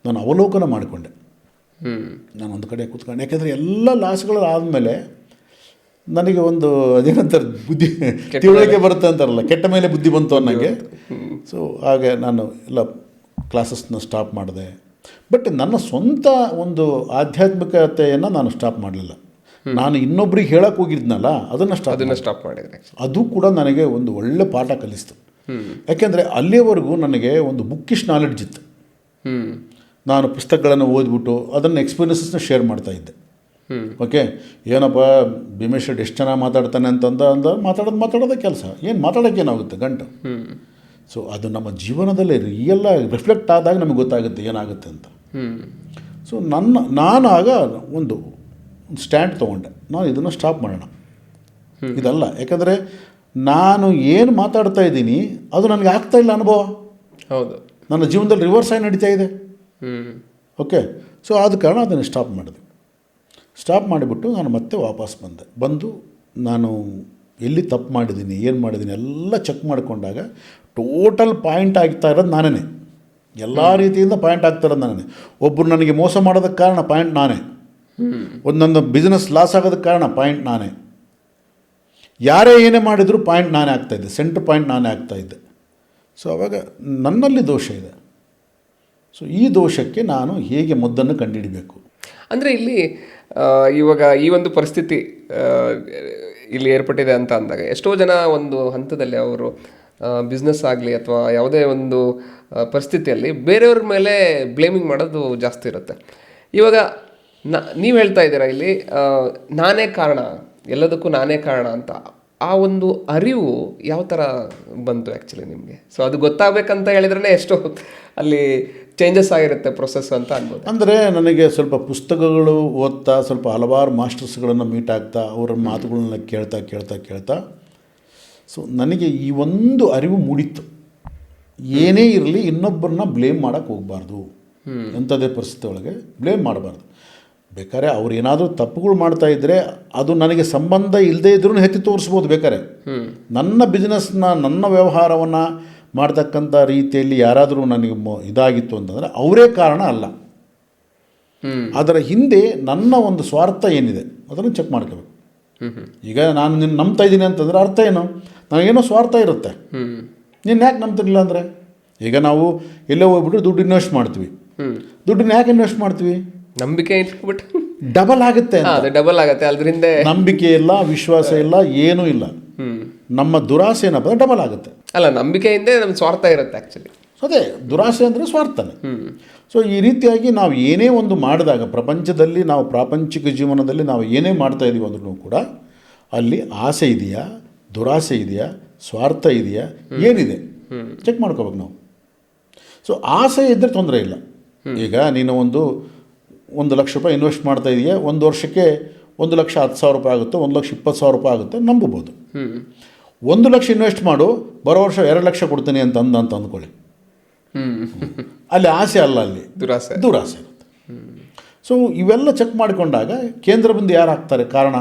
ನಾನು ಅವಲೋಕನ ಮಾಡಿಕೊಂಡೆ. ನಾನು ಒಂದು ಕಡೆ ಕೂತ್ಕೊಂಡು, ಯಾಕೆಂದರೆ ಎಲ್ಲ ಲಾಸ್ಗಳು ಆದಮೇಲೆ ನನಗೆ ಒಂದು ಅದೇನಂತಾರೆ ಬುದ್ಧಿ ತಿಳುವಳಿಕೆ ಬರುತ್ತೆ ಅಂತಾರಲ್ಲ, ಕೆಟ್ಟ ಮೇಲೆ ಬುದ್ಧಿ ಬಂತು ಅನ್ನೋಂಗೆ. ಸೊ ಹಾಗೆ ನಾನು ಎಲ್ಲ ಕ್ಲಾಸಸ್ನ ಸ್ಟಾಪ್ ಮಾಡಿದೆ. ಬಟ್ ನನ್ನ ಸ್ವಂತ ಒಂದು ಆಧ್ಯಾತ್ಮಿಕತೆಯನ್ನು ನಾನು ಸ್ಟಾಪ್ ಮಾಡಲಿಲ್ಲ. ನಾನು ಇನ್ನೊಬ್ರಿಗೆ ಹೇಳಕ್ಕೆ ಹೋಗಿದ್ನಲ್ಲ ಅದನ್ನು ಸ್ಟಾಪ್ ಮಾಡಿದೆ. ಅದು ಕೂಡ ನನಗೆ ಒಂದು ಒಳ್ಳೆ ಪಾಠ ಕಲಿಸ್ತು. ಯಾಕೆಂದರೆ ಅಲ್ಲಿಯವರೆಗೂ ನನಗೆ ಒಂದು ಬುಕ್ಕಿಶ್ ನಾಲೆಡ್ಜ್ ಇತ್ತು. ನಾನು ಪುಸ್ತಕಗಳನ್ನು ಓದ್ಬಿಟ್ಟು ಅದನ್ನು ಎಕ್ಸ್ಪೀರಿಯನ್ಸಸ್ನ ಶೇರ್ ಮಾಡ್ತಾಯಿದ್ದೆ. ಓಕೆ, ಏನಪ್ಪ ಭೀಮೇಶ್ ರೆಡ್ಡಿ ಎಷ್ಟು ಚೆನ್ನಾಗಿ ಮಾತಾಡ್ತಾನೆ ಮಾತಾಡೋದೇ ಕೆಲಸ, ಏನು ಮಾತಾಡೋಕ್ಕೇನಾಗುತ್ತೆ ಗಂಟು. ಸೊ ಅದು ನಮ್ಮ ಜೀವನದಲ್ಲಿ ರಿಯಲ್ಲಾಗಿ ರಿಫ್ಲೆಕ್ಟ್ ಆದಾಗ ನಮಗೆ ಗೊತ್ತಾಗುತ್ತೆ ಏನಾಗುತ್ತೆ ಅಂತ. ಸೊ ನಾನು ಆಗ ಒಂದು ಸ್ಟ್ಯಾಂಡ್ ತೊಗೊಂಡೆ, ನಾನು ಇದನ್ನು ಸ್ಟಾಪ್ ಮಾಡೋಣ, ಇದಲ್ಲ. ಯಾಕಂದರೆ ನಾನು ಏನು ಮಾತಾಡ್ತಾ ಇದ್ದೀನಿ ಅದು ನನಗೆ ಆಗ್ತಾಯಿಲ್ಲ ಅನುಭವ. ಹೌದು, ನನ್ನ ಜೀವನದಲ್ಲಿ ರಿವರ್ಸ್ ಆಗಿ ನಡೀತಾ ಇದೆ. ಓಕೆ, ಸೊ ಆದ ಕಾರಣ ಅದನ್ನು ಸ್ಟಾಪ್ ಮಾಡಿದೆ. ಸ್ಟಾಪ್ ಮಾಡಿಬಿಟ್ಟು ನಾನು ಮತ್ತೆ ವಾಪಸ್ ಬಂದು ನಾನು ಎಲ್ಲಿ ತಪ್ಪು ಮಾಡಿದ್ದೀನಿ, ಏನು ಮಾಡಿದ್ದೀನಿ ಎಲ್ಲ ಚೆಕ್ ಮಾಡಿಕೊಂಡಾಗ ಟೋಟಲ್ ಪಾಯಿಂಟ್ ಆಗ್ತಾ ಇರೋದು ನಾನೇ, ಎಲ್ಲ ರೀತಿಯಿಂದ ಪಾಯಿಂಟ್ ಆಗ್ತಾ ಇರೋದು ನಾನೇ. ಒಬ್ಬರು ನನಗೆ ಮೋಸ ಮಾಡೋದಕ್ಕೆ ಕಾರಣ ಪಾಯಿಂಟ್ ನಾನೇ, ಒಂದು ನನ್ನ ಬಿಸ್ನೆಸ್ ಲಾಸ್ ಆಗೋದಕ್ಕೆ ಕಾರಣ ಪಾಯಿಂಟ್ ನಾನೇ, ಯಾರೇ ಏನೇ ಮಾಡಿದರೂ ಪಾಯಿಂಟ್ ನಾನೇ ಆಗ್ತಾಯಿದ್ದೆ, ಸೆಂಟ್ರ್ ಪಾಯಿಂಟ್ ನಾನೇ ಆಗ್ತಾಯಿದ್ದೆ. ಸೊ ಆವಾಗ ನನ್ನಲ್ಲಿ ದೋಷ ಇದೆ. ಸೊ ಈ ದೋಷಕ್ಕೆ ನಾನು ಹೇಗೆ ಮದ್ದನ್ನು ಕಂಡುಹಿಡಬೇಕು? ಅಂದರೆ ಇಲ್ಲಿ ಇವಾಗ ಈ ಒಂದು ಪರಿಸ್ಥಿತಿ ಇಲ್ಲಿ ಏರ್ಪಟ್ಟಿದೆ ಅಂತ ಅಂದಾಗ ಎಷ್ಟೋ ಜನ ಒಂದು ಹಂತದಲ್ಲಿ ಅವರು ಬಿಸ್ನೆಸ್ ಆಗಲಿ ಅಥವಾ ಯಾವುದೇ ಒಂದು ಪರಿಸ್ಥಿತಿಯಲ್ಲಿ ಬೇರೆಯವ್ರ ಮೇಲೆ ಬ್ಲೇಮಿಂಗ್ ಮಾಡೋದು ಜಾಸ್ತಿ ಇರುತ್ತೆ. ಇವಾಗ ನೀವು ಹೇಳ್ತಾ ಇದ್ದೀರಾ ಇಲ್ಲಿ ನಾನೇ ಕಾರಣ, ಎಲ್ಲದಕ್ಕೂ ನಾನೇ ಕಾರಣ ಅಂತ. ಆ ಒಂದು ಅರಿವು ಯಾವ ಥರ ಬಂತು ಆ್ಯಕ್ಚುಲಿ ನಿಮಗೆ? ಸೊ ಅದು ಗೊತ್ತಾಗಬೇಕಂತ ಹೇಳಿದ್ರೇ ಎಷ್ಟೋ ಅಲ್ಲಿ ಚೇಂಜಸ್ ಆಗಿರುತ್ತೆ ಪ್ರೊಸೆಸ್ ಅಂತ ಅನ್ಬೋದು. ಅಂದರೆ ನನಗೆ ಸ್ವಲ್ಪ ಪುಸ್ತಕಗಳು ಓದ್ತಾ, ಸ್ವಲ್ಪ ಹಲವಾರು ಮಾಸ್ಟರ್ಸ್ಗಳನ್ನು ಮೀಟ್ ಆಗ್ತಾ, ಅವರ ಮಾತುಗಳನ್ನ ಕೇಳ್ತಾ ಸೊ ನನಗೆ ಈ ಒಂದು ಅರಿವು ಮೂಡಿತ್ತು, ಏನೇ ಇರಲಿ ಇನ್ನೊಬ್ಬರನ್ನ ಬ್ಲೇಮ್ ಮಾಡೋಕ್ಕೆ ಹೋಗಬಾರ್ದು. ಎಂಥದೇ ಪರಿಸ್ಥಿತಿ ಒಳಗೆ ಬ್ಲೇಮ್ ಮಾಡಬಾರ್ದು. ಬೇಕಾದ್ರೆ ಅವ್ರು ಏನಾದರೂ ತಪ್ಪುಗಳು ಮಾಡ್ತಾಯಿದ್ರೆ ಅದು ನನಗೆ ಸಂಬಂಧ ಇಲ್ಲದೇ ಇದ್ರೂ ಎತ್ತಿ ತೋರಿಸ್ಬೋದು. ಬೇಕಾದ್ರೆ ನನ್ನ ಬಿಸ್ನೆಸ್ನ, ನನ್ನ ವ್ಯವಹಾರವನ್ನು ಮಾಡ್ತಕ್ಕಂಥ ರೀತಿಯಲ್ಲಿ ಯಾರಾದರೂ ನನಗೆ ಇದಾಗಿತ್ತು ಅಂತಂದರೆ ಅವರೇ ಕಾರಣ ಅಲ್ಲ. ಅದರ ಹಿಂದೆ ನನ್ನ ಒಂದು ಸ್ವಾರ್ಥ ಏನಿದೆ ಅದನ್ನು ಚೆಕ್ ಮಾಡ್ಕೋಬೇಕು. ಈಗ ನಾನು ನಿನ್ನ ನಂಬ್ತಾ ಇದ್ದೀನಿ ಅಂತಂದರೆ ಅರ್ಥ ಏನು? ನನಗೇನೋ ಸ್ವಾರ್ಥ ಇರುತ್ತೆ. ನೀನು ಯಾಕೆ ನಂಬ್ತಿರಲಿಲ್ಲ ಅಂದರೆ, ಈಗ ನಾವು ಎಲ್ಲೇ ಹೋಗ್ಬಿಟ್ಟು ದುಡ್ಡು ಇನ್ವೆಸ್ಟ್ ಮಾಡ್ತೀವಿ. ದುಡ್ಡನ್ನ ಯಾಕೆ ಇನ್ವೆಸ್ಟ್ ಮಾಡ್ತೀವಿ? ನಂಬಿಕೆ ಇಟ್ಬಿಟ್ಟು ಡಬಲ್ ಆಗುತ್ತೆ, ಡಬಲ್ ಆಗುತ್ತೆ. ಅದರಿಂದ ನಂಬಿಕೆ ಇಲ್ಲ, ವಿಶ್ವಾಸ ಇಲ್ಲ, ಏನೂ ಇಲ್ಲ. ನಮ್ಮ ದುರಾಸೆ ಏನಪ್ಪ ಡಬಲ್ ಆಗುತ್ತೆ. ಅಲ್ಲ, ನಂಬಿಕೆಯಿಂದ ನಮ್ಮ ಸ್ವಾರ್ಥ ಇರುತ್ತೆ ಆ್ಯಕ್ಚುಲಿ. ಅದೇ ದುರಾಸೆ ಅಂದರೆ ಸ್ವಾರ್ಥನೇ. ಸೊ ಈ ರೀತಿಯಾಗಿ ನಾವು ಏನೇ ಒಂದು ಮಾಡಿದಾಗ ಪ್ರಪಂಚದಲ್ಲಿ, ನಾವು ಪ್ರಾಪಂಚಿಕ ಜೀವನದಲ್ಲಿ ನಾವು ಏನೇ ಮಾಡ್ತಾ ಇದ್ದೀವಿ ಅಂದ್ರೂ ಕೂಡ ಅಲ್ಲಿ ಆಸೆ ಇದೆಯಾ, ದುರಾಸೆ ಇದೆಯಾ, ಸ್ವಾರ್ಥ ಇದೆಯಾ, ಏನಿದೆ ಚೆಕ್ ಮಾಡ್ಕೋಬೇಕು ನಾವು. ಸೊ ಆಸೆ ಇದ್ದರೆ ತೊಂದರೆ ಇಲ್ಲ. ಈಗ ನೀನು ಒಂದು ಲಕ್ಷ ರೂಪಾಯಿ ಇನ್ವೆಸ್ಟ್ ಮಾಡ್ತಾ ಇದೆಯಾ, ಒಂದು ವರ್ಷಕ್ಕೆ 1,10,000 ರೂಪಾಯಿ ಆಗುತ್ತೆ, 1,20,000 ರೂಪಾಯಿ ಆಗುತ್ತೆ, ನಂಬಬಹುದು. 1 ಲಕ್ಷ ಇನ್ವೆಸ್ಟ್ ಮಾಡು, ಬರೋ ವರ್ಷ 2 ಲಕ್ಷ ಕೊಡ್ತೀನಿ ಅಂತ ಅಂದ್ಕೊಳ್ಳಿ. ಅಲ್ಲಿ ಆಸೆ ಅಲ್ಲ, ಅಲ್ಲಿ ದುರಾಸೆ ಇರುತ್ತೆ. ಸೊ ಇವೆಲ್ಲ ಚೆಕ್ ಮಾಡಿಕೊಂಡಾಗ ಕೇಂದ್ರ ಬಿಂದು ಯಾರು ಆಗ್ತಾರೆ ಕಾರಣ?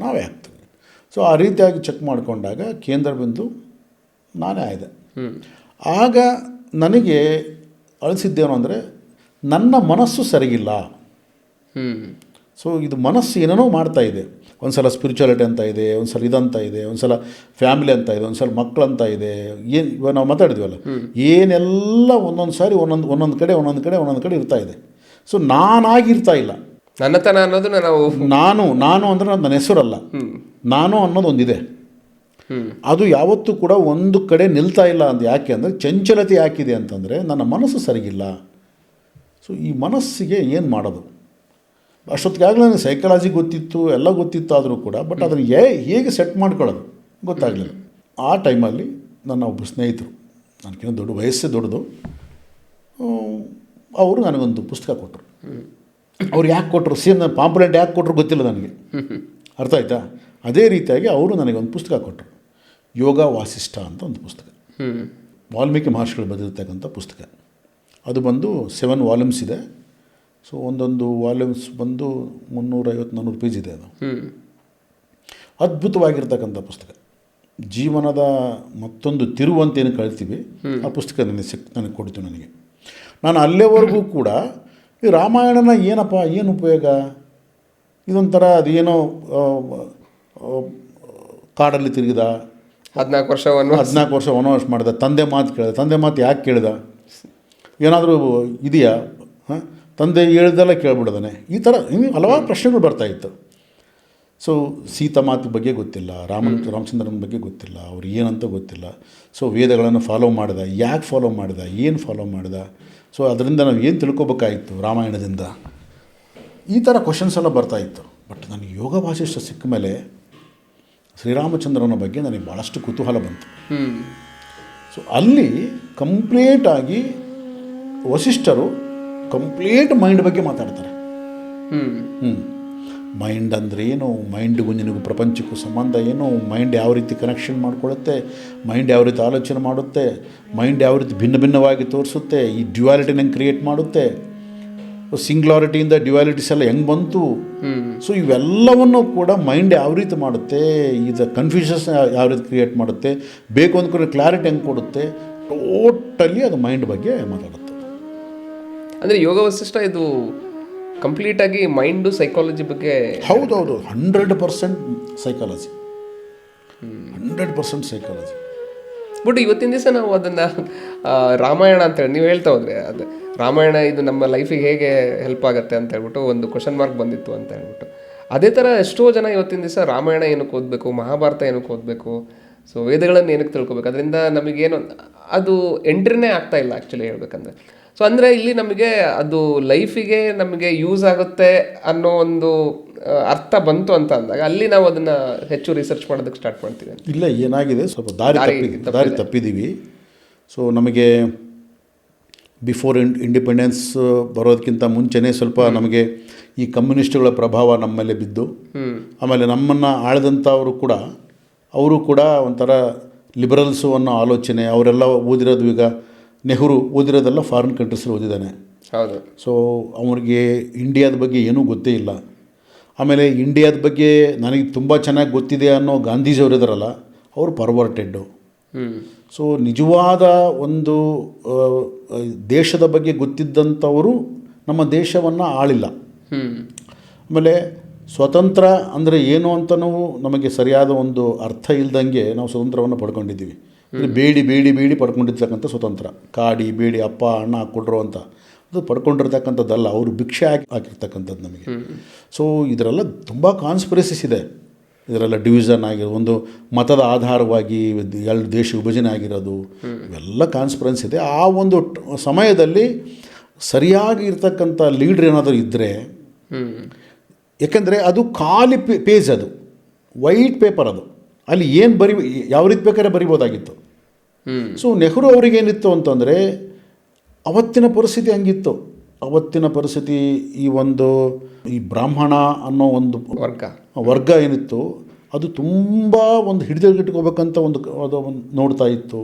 ನಾವೇ ಆಗ್ತೀವಿ. ಸೊ ಆ ರೀತಿಯಾಗಿ ಚೆಕ್ ಮಾಡಿಕೊಂಡಾಗ ಕೇಂದ್ರ ಬಿಂದು ನಾನೇ ಆಗಿದೆ. ಆಗ ನನಗೆ ಅಳಿಸಿದ್ದೇನು ಅಂದರೆ ನನ್ನ ಮನಸ್ಸು ಸರಿಗಿಲ್ಲ. ಸೊ ಇದು ಮನಸ್ಸು ಏನೇನೋ ಮಾಡ್ತಾ ಇದೆ. ಒಂದು ಸಲ ಸ್ಪಿರಿಚುಯಾಲಿಟಿ ಅಂತ ಇದೆ, ಒಂದು ಸಲ ಇದಂತ ಇದೆ, ಒಂದು ಸಲ ಫ್ಯಾಮಿಲಿ ಅಂತ ಇದೆ, ಒಂದು ಸಲ ಮಕ್ಕಳು ಅಂತ ಇದೆ. ಏನು ಇವಾಗ ನಾವು ಮಾತಾಡಿದ್ವಲ್ಲ, ಏನೆಲ್ಲ ಒಂದೊಂದು ಸಾರಿ ಒಂದೊಂದು ಕಡೆ ಇರ್ತಾ ಇದೆ. ಸೊ ನಾನಾಗಿರ್ತಾ ಇಲ್ಲ. ನನ್ನತನ ಅನ್ನೋದು ನಾನು ಅಂದರೆ ನನ್ನ ಹೆಸರಲ್ಲ, ನಾನು ಅನ್ನೋದು ಒಂದಿದೆ. ಅದು ಯಾವತ್ತೂ ಕೂಡ ಒಂದು ಕಡೆ ನಿಲ್ತಾ ಇಲ್ಲ. ಅಂತ ಯಾಕೆ ಅಂದರೆ ಚಂಚಲತೆ ಯಾಕಿದೆ ಅಂತಂದರೆ ನನ್ನ ಮನಸ್ಸು ಸರಿಗಿಲ್ಲ. ಸೊ ಈ ಮನಸ್ಸಿಗೆ ಏನು ಮಾಡೋದು? ಅಷ್ಟೊತ್ತಿಗಾಗಲೇ ನನಗೆ ಸೈಕಾಲಜಿ ಗೊತ್ತಿತ್ತು, ಎಲ್ಲ ಗೊತ್ತಿತ್ತು ಆದರೂ ಕೂಡ, ಬಟ್ ಅದನ್ನು ಹೇಗೆ ಸೆಟ್ ಮಾಡ್ಕೊಳ್ಳೋದು ಗೊತ್ತಾಗಲಿಲ್ಲ. ಆ ಟೈಮಲ್ಲಿ ನನ್ನ ಒಬ್ಬ ಸ್ನೇಹಿತರು, ನನಗೇನೋ ವಯಸ್ಸೇ ದೊಡ್ಡದು, ಅವರು ನನಗೊಂದು ಪುಸ್ತಕ ಕೊಟ್ಟರು. ಅವ್ರು ಯಾಕೆ ಕೊಟ್ಟರು, ಪಾಂಪ್ಲೆಂಟ್ ಯಾಕೆ ಕೊಟ್ಟರು ಗೊತ್ತಿಲ್ಲ ನನಗೆ, ಅರ್ಥ ಆಯ್ತಾ? ಅದೇ ರೀತಿಯಾಗಿ ಅವರು ನನಗೊಂದು ಪುಸ್ತಕ ಕೊಟ್ಟರು, ಯೋಗ ವಾಸಿಷ್ಠ ಅಂತ ಒಂದು ಪುಸ್ತಕ. ವಾಲ್ಮೀಕಿ ಮಹರ್ಷಿಗಳು ಬರೆದಿರ್ತಕ್ಕಂಥ ಪುಸ್ತಕ. ಅದು ಬಂದು 7 ವಾಲ್ಯೂಮ್ಸ್ ಇದೆ. ಸೊ ಒಂದೊಂದು ವಾಲ್ಯೂಮ್ಸ್ ಬಂದು 350-400 ಪೇಜ್ ಇದೆ. ಅದು ಅದ್ಭುತವಾಗಿರ್ತಕ್ಕಂಥ ಪುಸ್ತಕ. ಜೀವನದ ಮತ್ತೊಂದು ತಿರುವಂತೇನು ಕಳ್ತೀವಿ, ಆ ಪುಸ್ತಕ ನನಗೆ ಕೊಡ್ತೀವಿ. ನನಗೆ ನಾನು ಅಲ್ಲೇವರೆಗೂ ಕೂಡ ಈ ರಾಮಾಯಣನ ಏನಪ್ಪ, ಏನು ಉಪಯೋಗ, ಇದೊಂಥರ ಅದೇನೋ ಕಾಡಲ್ಲಿ ತಿರುಗಿದ, 14 ವರ್ಷ ವನವಾಸ ಮಾಡಿದ, ತಂದೆ ಮಾತು ಕೇಳಿದ. ತಂದೆ ಮಾತು ಯಾಕೆ ಕೇಳಿದ? ಏನಾದರೂ ಇದೆಯಾ? ತಂದೆ ಹೇಳ್ದೆಲ್ಲ ಕೇಳ್ಬಿಡೋದಾನೆ. ಈ ಥರ ಹಲವಾರು ಪ್ರಶ್ನೆಗಳು ಬರ್ತಾಯಿತ್ತು. ಸೊ ಸೀತಾ ಮಾತು ಬಗ್ಗೆ ಗೊತ್ತಿಲ್ಲ, ರಾಮಚಂದ್ರನ ಬಗ್ಗೆ ಗೊತ್ತಿಲ್ಲ, ಅವ್ರು ಏನಂತ ಗೊತ್ತಿಲ್ಲ. ಸೊ ವೇದಗಳನ್ನು ಫಾಲೋ ಮಾಡಿದ, ಯಾಕೆ ಫಾಲೋ ಮಾಡಿದ, ಏನು ಫಾಲೋ ಮಾಡಿದ, ಸೊ ಅದರಿಂದ ನಾವು ಏನು ತಿಳ್ಕೊಬೇಕಾಗಿತ್ತು ರಾಮಾಯಣದಿಂದ, ಈ ಥರ ಕ್ವಶನ್ಸ್ ಎಲ್ಲ ಬರ್ತಾಯಿತ್ತು. ಬಟ್ ನನಗೆ ಯೋಗ ವಾಸಿಷ್ಠ ಸಿಕ್ಕ ಮೇಲೆ ಶ್ರೀರಾಮಚಂದ್ರನ ಬಗ್ಗೆ ನನಗೆ ಭಾಳಷ್ಟು ಕುತೂಹಲ ಬಂತು. ಸೊ ಅಲ್ಲಿ ಕಂಪ್ಲೀಟಾಗಿ ವಸಿಷ್ಠರು ಕಂಪ್ಲೀಟ್ ಮೈಂಡ್ ಬಗ್ಗೆ ಮಾತಾಡ್ತಾರೆ. ಮೈಂಡ್ ಅಂದರೆ ಏನು, ಮೈಂಡ್ಗೂ ನಿನಗೂ ಪ್ರಪಂಚಕ್ಕೂ ಸಂಬಂಧ ಏನು, ಮೈಂಡ್ ಯಾವ ರೀತಿ ಕನೆಕ್ಷನ್ ಮಾಡ್ಕೊಳ್ಳುತ್ತೆ, ಮೈಂಡ್ ಯಾವ ರೀತಿ ಆಲೋಚನೆ ಮಾಡುತ್ತೆ, ಮೈಂಡ್ ಯಾವ ರೀತಿ ಭಿನ್ನ ಭಿನ್ನವಾಗಿ ತೋರಿಸುತ್ತೆ, ಈ ಡ್ಯುಯಾಲಿಟಿನ ಹೆಂಗೆ ಕ್ರಿಯೇಟ್ ಮಾಡುತ್ತೆ, ಸಿಂಗ್ಯುಲಾರಿಟಿಯಿಂದ ಡ್ಯುಯಾಲಿಟೀಸ್ ಎಲ್ಲ ಹೆಂಗೆ ಬಂತು. ಸೊ ಇವೆಲ್ಲವನ್ನು ಕೂಡ ಮೈಂಡ್ ಯಾವ ರೀತಿ ಮಾಡುತ್ತೆ, ಇದು ಕನ್ಫ್ಯೂಷನ್ಸ್ ಯಾವ ರೀತಿ ಕ್ರಿಯೇಟ್ ಮಾಡುತ್ತೆ, ಬೇಕು ಅಂದ್ಕೊಂಡ್ರೆ ಕ್ಲಾರಿಟಿ ಹೆಂಗೆ ಕೊಡುತ್ತೆ, ಟೋಟಲಿ ಅದು ಮೈಂಡ್ ಬಗ್ಗೆ ಮಾತಾಡುತ್ತೆ. ಅಂದರೆ ಯೋಗ ವಸಿಷ್ಠ ಇದು ಕಂಪ್ಲೀಟಾಗಿ ಮೈಂಡು ಸೈಕಾಲಜಿ ಬಗ್ಗೆ. ಹೌದೌದು, 100% ಸೈಕಾಲಜಿ, 100% ಸೈಕಾಲಜಿ. ಬಟ್ ಇವತ್ತಿನ ದಿವಸ ನಾವು ಅದನ್ನು ರಾಮಾಯಣ ಅಂತೇಳಿ ನೀವು ಹೇಳ್ತಾ ಹೋದರೆ, ಅದು ರಾಮಾಯಣ ಇದು ನಮ್ಮ ಲೈಫಿಗೆ ಹೇಗೆ ಹೆಲ್ಪ್ ಆಗುತ್ತೆ ಅಂತ ಹೇಳ್ಬಿಟ್ಟು ಒಂದು ಕ್ವಶನ್ ಮಾರ್ಕ್ ಬಂದಿತ್ತು ಅಂತ ಹೇಳ್ಬಿಟ್ಟು, ಅದೇ ಥರ ಎಷ್ಟೋ ಜನ ಇವತ್ತಿನ ದಿವಸ ರಾಮಾಯಣ ಏನಕ್ಕೆ ಓದಬೇಕು, ಮಹಾಭಾರತ ಏನಕ್ಕೆ ಓದಬೇಕು, ಸೊ ವೇದಗಳನ್ನು ಏನಕ್ಕೆ ತಿಳ್ಕೊಬೇಕು, ಅದರಿಂದ ನಮಗೇನು ಅದು ಎಂಟ್ರಿನೇ ಆಗ್ತಾ ಇಲ್ಲ ಆ್ಯಕ್ಚುಲಿ ಹೇಳ್ಬೇಕಂದ್ರೆ. ಸೊ ಅಂದರೆ ಇಲ್ಲಿ ನಮಗೆ ಅದು ಲೈಫಿಗೆ ನಮಗೆ ಯೂಸ್ ಆಗುತ್ತೆ ಅನ್ನೋ ಒಂದು ಅರ್ಥ ಬಂತು ಅಂತ ಅಂದಾಗ ಅಲ್ಲಿ ನಾವು ಅದನ್ನು ಹೆಚ್ಚು ರಿಸರ್ಚ್ ಮಾಡೋದಕ್ಕೆ ಸ್ಟಾರ್ಟ್ ಮಾಡ್ತೀವಿ. ಇಲ್ಲ, ಏನಾಗಿದೆ, ಸ್ವಲ್ಪ ದಾರಿ ತಪ್ಪಿದ್ದೀವಿ. ಸೊ ನಮಗೆ ಬಿಫೋರ್ ಇಂಡಿಪೆಂಡೆನ್ಸ್ ಬರೋದಕ್ಕಿಂತ ಮುಂಚೆನೇ ಸ್ವಲ್ಪ ನಮಗೆ ಈ ಕಮ್ಯುನಿಸ್ಟ್ಗಳ ಪ್ರಭಾವ ನಮ್ಮ ಮೇಲೆ ಬಿದ್ದು, ಆಮೇಲೆ ನಮ್ಮನ್ನು ಆಳಿದಂಥವರು ಕೂಡ ಅವರು ಕೂಡ ಒಂಥರ ಲಿಬರಲ್ಸು ಅನ್ನೋ ಆಲೋಚನೆ, ಅವರೆಲ್ಲ ಓದಿರೋದು, ಈಗ ನೆಹರು ಓದಿರೋದೆಲ್ಲ ಫಾರಿನ್ ಕಂಟ್ರೀಸಲ್ಲಿ ಓದಿದ್ದಾನೆ. ಹೌದು. ಸೊ ಅವ್ರಿಗೆ ಇಂಡಿಯಾದ ಬಗ್ಗೆ ಏನೂ ಗೊತ್ತೇ ಇಲ್ಲ. ಆಮೇಲೆ ಇಂಡಿಯಾದ ಬಗ್ಗೆ ನನಗೆ ತುಂಬ ಚೆನ್ನಾಗಿ ಗೊತ್ತಿದೆ ಅನ್ನೋ ಗಾಂಧೀಜಿಯವರು ಇದ್ದಾರಲ್ಲ, ಅವರು ಪರ್ವರ್ಟೆಡ್ಡು. ಸೊ ನಿಜವಾದ ಒಂದು ದೇಶದ ಬಗ್ಗೆ ಗೊತ್ತಿದ್ದಂಥವರು ನಮ್ಮ ದೇಶವನ್ನು ಆಳಿಲ್ಲ. ಆಮೇಲೆ ಸ್ವತಂತ್ರ ಅಂದರೆ ಏನು ಅಂತಲೂ ನಮಗೆ ಸರಿಯಾದ ಒಂದು ಅರ್ಥ ಇಲ್ದಂಗೆ ನಾವು ಸ್ವತಂತ್ರವನ್ನು ಪಡ್ಕೊಂಡಿದ್ದೀವಿ. ಬೇಡಿ ಬೇಡಿ ಬೇಡಿ ಪಡ್ಕೊಂಡಿರ್ತಕ್ಕಂಥ ಸ್ವತಂತ್ರ, ಕಾಡಿ ಬೇಡಿ ಅಪ್ಪ ಅಣ್ಣ ಕೊಟ್ಟರು ಅಂತ ಅದು ಪಡ್ಕೊಂಡಿರ್ತಕ್ಕಂಥದ್ದಲ್ಲ, ಅವರು ಭಿಕ್ಷೆ ಹಾಕಿರ್ತಕ್ಕಂಥದ್ದು ನಮಗೆ. ಸೊ ಇದರೆಲ್ಲ ತುಂಬ ಕಾನ್ಸ್ಪಿರಸಿಸ್ ಇದೆ, ಇದರೆಲ್ಲ ಡಿವಿಷನ್ ಆಗಿರೋದು, ಒಂದು ಮತದ ಆಧಾರವಾಗಿ ಎರಡು ದೇಶ ವಿಭಜನೆ ಆಗಿರೋದು, ಇವೆಲ್ಲ ಕಾನ್ಸ್ಪಿರೆನ್ಸ್ ಇದೆ. ಆ ಒಂದು ಸಮಯದಲ್ಲಿ ಸರಿಯಾಗಿ ಇರ್ತಕ್ಕಂಥ ಲೀಡ್ರ್ ಏನಾದರೂ ಇದ್ದರೆ, ಯಾಕೆಂದರೆ ಅದು ಖಾಲಿ ಪೇಜ್, ಅದು ವೈಟ್ ಪೇಪರ್, ಅದು ಅಲ್ಲಿ ಏನು ಯಾವ ರೀತಿ ಬೇಕಾದ್ರೆ ಬರಿಬೋದಾಗಿತ್ತು. ಸೊ ನೆಹರು ಅವ್ರಿಗೇನಿತ್ತು ಅಂತಂದರೆ ಅವತ್ತಿನ ಪರಿಸ್ಥಿತಿ ಹಂಗಿತ್ತು. ಅವತ್ತಿನ ಪರಿಸ್ಥಿತಿ ಈ ಬ್ರಾಹ್ಮಣ ಅನ್ನೋ ಒಂದು ವರ್ಗ ಏನಿತ್ತು ಅದು ತುಂಬ ಒಂದು ಹಿಡಿದಿಟ್ಕೋಬೇಕಂತ ಅದು ನೋಡ್ತಾ ಇತ್ತು.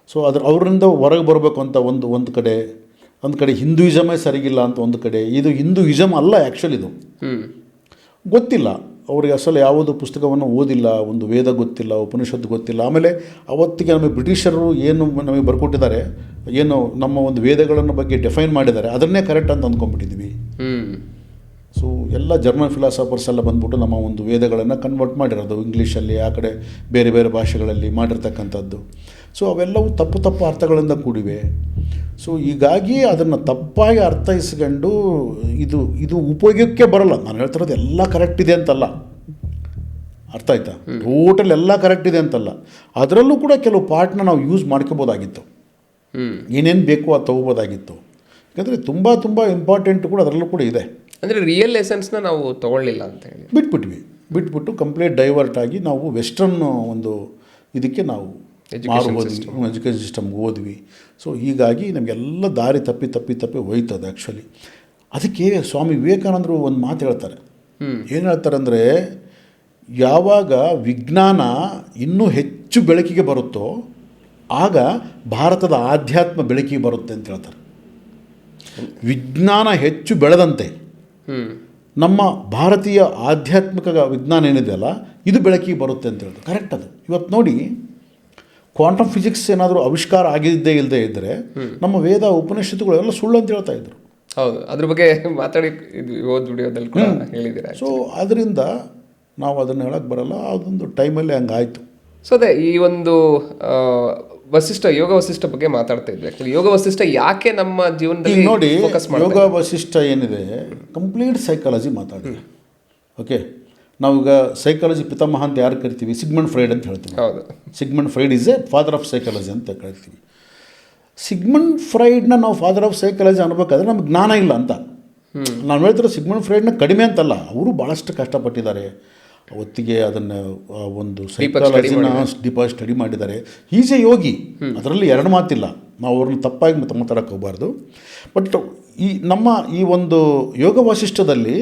ಸೊ ಅವರಿಂದ ಹೊರಗೆ ಬರಬೇಕು ಅಂತ ಒಂದು ಕಡೆ ಹಿಂದೂಯಿಸಮೇ ಸರಿಗಿಲ್ಲ ಅಂತ ಒಂದು ಕಡೆ. ಇದು ಹಿಂದೂಯಿಸಮ್ ಅಲ್ಲ ಆ್ಯಕ್ಚುಲಿ, ಇದು ಗೊತ್ತಿಲ್ಲ ಅವರಿಗೆ, ಅಸಲು ಯಾವುದೋ ಪುಸ್ತಕವನ್ನು ಓದಿಲ್ಲ, ಒಂದು ವೇದ ಗೊತ್ತಿಲ್ಲ, ಉಪನಿಷತ್ತು ಗೊತ್ತಿಲ್ಲ. ಆಮೇಲೆ ಅವತ್ತಿಗೆ ನಮಗೆ ಬ್ರಿಟಿಷರು ಏನು ನಮಗೆ ಬರ್ಕೊಟ್ಟಿದ್ದಾರೆ, ಏನು ನಮ್ಮ ಒಂದು ವೇದಗಳನ್ನು ಬಗ್ಗೆ ಡಿಫೈನ್ ಮಾಡಿದ್ದಾರೆ, ಅದನ್ನೇ ಕರೆಕ್ಟ್ ಅಂತ ಅಂದ್ಕೊಂಡ್ಬಿಟ್ಟಿದ್ವಿ. ಸೊ ಎಲ್ಲ ಜರ್ಮನ್ ಫಿಲಾಸಫರ್ಸ್ ಎಲ್ಲ ಬಂದ್ಬಿಟ್ಟು ನಮ್ಮ ಒಂದು ವೇದಗಳನ್ನು ಕನ್ವರ್ಟ್ ಮಾಡಿರೋದು ಇಂಗ್ಲೀಷಲ್ಲಿ, ಆ ಕಡೆ ಬೇರೆ ಬೇರೆ ಭಾಷೆಗಳಲ್ಲಿ ಮಾಡಿರ್ತಕ್ಕಂಥದ್ದು. ಸೊ ಅವೆಲ್ಲವೂ ತಪ್ಪು ಅರ್ಥಗಳಿಂದ ಕೂಡಿವೆ. ಸೊ ಹೀಗಾಗಿ ಅದನ್ನು ತಪ್ಪಾಗಿ ಅರ್ಥೈಸ್ಕೊಂಡು ಇದು ಉಪಯೋಗಕ್ಕೆ ಬರಲ್ಲ. ನಾನು ಹೇಳ್ತಿರೋದು ಎಲ್ಲ ಕರೆಕ್ಟ್ ಇದೆ ಅಂತಲ್ಲ, ಅರ್ಥ ಆಯ್ತಾ, ಟೋಟಲ್ ಎಲ್ಲ ಕರೆಕ್ಟ್ ಇದೆ ಅಂತಲ್ಲ. ಅದರಲ್ಲೂ ಕೂಡ ಕೆಲವು ಪಾರ್ಟ್ನ ನಾವು ಯೂಸ್ ಮಾಡ್ಕೋಬೋದಾಗಿತ್ತು, ಏನೇನು ಬೇಕೋ ಅದು ತೊಗೋಬೋದಾಗಿತ್ತು. ಯಾಕಂದರೆ ತುಂಬ ಇಂಪಾರ್ಟೆಂಟ್ ಕೂಡ ಅದರಲ್ಲೂ ಕೂಡ ಇದೆ. ಅಂದರೆ ರಿಯಲ್ ಎಸೆನ್ಸ್ನ ನಾವು ತೊಗೊಳ್ಳಿಲ್ಲ ಅಂತ ಹೇಳಿ ಬಿಟ್ಬಿಟ್ಟು ಕಂಪ್ಲೀಟ್ ಡೈವರ್ಟ್ ಆಗಿ ನಾವು ವೆಸ್ಟರ್ನ್ ಒಂದು ಇದಕ್ಕೆ ನಾವು ಎಜುಕೇಷನ್ ಸಿಸ್ಟಮ್ಗೆ ಹೋದ್ವಿ. ಸೊ ಹೀಗಾಗಿ ನಮಗೆಲ್ಲ ದಾರಿ ತಪ್ಪಿ ಹೋಯ್ತದೆ ಆ್ಯಕ್ಚುಲಿ. ಅದಕ್ಕೆ ಸ್ವಾಮಿ ವಿವೇಕಾನಂದರು ಒಂದು ಮಾತು ಹೇಳ್ತಾರೆ. ಏನು ಹೇಳ್ತಾರೆ ಅಂದರೆ, ಯಾವಾಗ ವಿಜ್ಞಾನ ಇನ್ನೂ ಹೆಚ್ಚು ಬೆಳಕಿಗೆ ಬರುತ್ತೋ ಆಗ ಭಾರತದ ಆಧ್ಯಾತ್ಮ ಬೆಳಕಿಗೆ ಬರುತ್ತೆ ಅಂತ ಹೇಳ್ತಾರೆ. ವಿಜ್ಞಾನ ಹೆಚ್ಚು ಬೆಳೆದಂತೆ ನಮ್ಮ ಭಾರತೀಯ ಆಧ್ಯಾತ್ಮಿಕ ವಿಜ್ಞಾನ ಏನಿದೆಯಲ್ಲ ಇದು ಬೆಳಕಿಗೆ ಬರುತ್ತೆ ಅಂತ ಹೇಳ್ತಾರೆ. ಕರೆಕ್ಟ್ ಅದು. ಇವತ್ತು ನೋಡಿ, ಕ್ವಾಂಟಮ್ ಫಿಸಿಕ್ಸ್ ಏನಾದರೂ ಆವಿಷ್ಕಾರ ಆಗಿದ್ದೇ ಇಲ್ಲದೆ ಇದ್ದರೆ ನಮ್ಮ ವೇದ ಉಪನಿಷತ್ತುಗಳೆಲ್ಲ ಸುಳ್ಳು ಅಂತ ಹೇಳ್ತಾ ಇದ್ರು. ಹೌದು, ಅದ್ರ ಬಗ್ಗೆ ಮಾತಾಡಿ ವಿಡಿಯೋದಲ್ಲಿ ಕೂಡ ಹೇಳಿದ್ದೀರಾ. ಸೊ ಅದರಿಂದ ನಾವು ಅದನ್ನು ಹೇಳಕ್ಕೆ ಬರಲ್ಲ, ಅದೊಂದು ಟೈಮಲ್ಲಿ ಹಂಗಾಯಿತು. ಸೊ ಅದೇ ಈ ಒಂದು ಯೋಗ ವಸಿಷ್ಠ ಬಗ್ಗೆ ಮಾತಾಡ್ತಾ ಇದ್ವಿ. ಆ್ಯಕ್ಚುಲಿ ಯೋಗ ವಸಿಷ್ಠ ಯಾಕೆ ನಮ್ಮ ಜೀವನದಲ್ಲಿ ನೋಡಿ, ಯೋಗ ವಸಿಷ್ಠ ಏನಿದೆ ಕಂಪ್ಲೀಟ್ ಸೈಕಾಲಜಿ ಮಾತಾಡಿದೆ. ಓಕೆ, ನಾವೀಗ ಸೈಕಾಲಜಿ ಪಿತಾಮಹ ಅಂತ ಯಾರು ಕರಿತೀವಿ? ಸಿಗ್ಮಂಡ್ ಫ್ರೈಡ್ ಅಂತ ಹೇಳ್ತೀವಿ. ಹೌದು, Sigmund fried is A father of psychology ಅಂತ ಕರಿತೀವಿ. ಸಿಗ್ಮಂಡ್ ಫ್ರೈಡ್ನ ನಾವು ಫಾದರ್ ಆಫ್ ಸೈಕಾಲಜಿ ಅನ್ಬೇಕಾದ್ರೆ ನಮ್ಗೆ ಜ್ಞಾನ ಇಲ್ಲ ಅಂತ. ನಾನು ಹೇಳ್ತಿರೋ ಸಿಗ್ಮಂಡ್ ಫ್ರೈಡ್ನ ಕಡಿಮೆ ಅಂತಲ್ಲ, ಅವರು ಭಾಳಷ್ಟು ಕಷ್ಟಪಟ್ಟಿದ್ದಾರೆ. ಅವತ್ತಿಗೆ ಅದನ್ನು ಒಂದು ಸೈಕಾಲಜಿನ ಡೀಪಾಗಿ ಸ್ಟಡಿ ಮಾಡಿದ್ದಾರೆ. ಈಸ್ ಎ ಯೋಗಿ, ಅದರಲ್ಲಿ ಎರಡು ಮಾತಿಲ್ಲ. ನಾವು ಅವ್ರನ್ನ ತಪ್ಪಾಗಿ ಮಾತಾಡಕ್ಕೆ ಹೋಗಬಾರ್ದು. ಬಟ್ ಈ ಒಂದು ಯೋಗ ವಾಸಿಷ್ಠದಲ್ಲಿ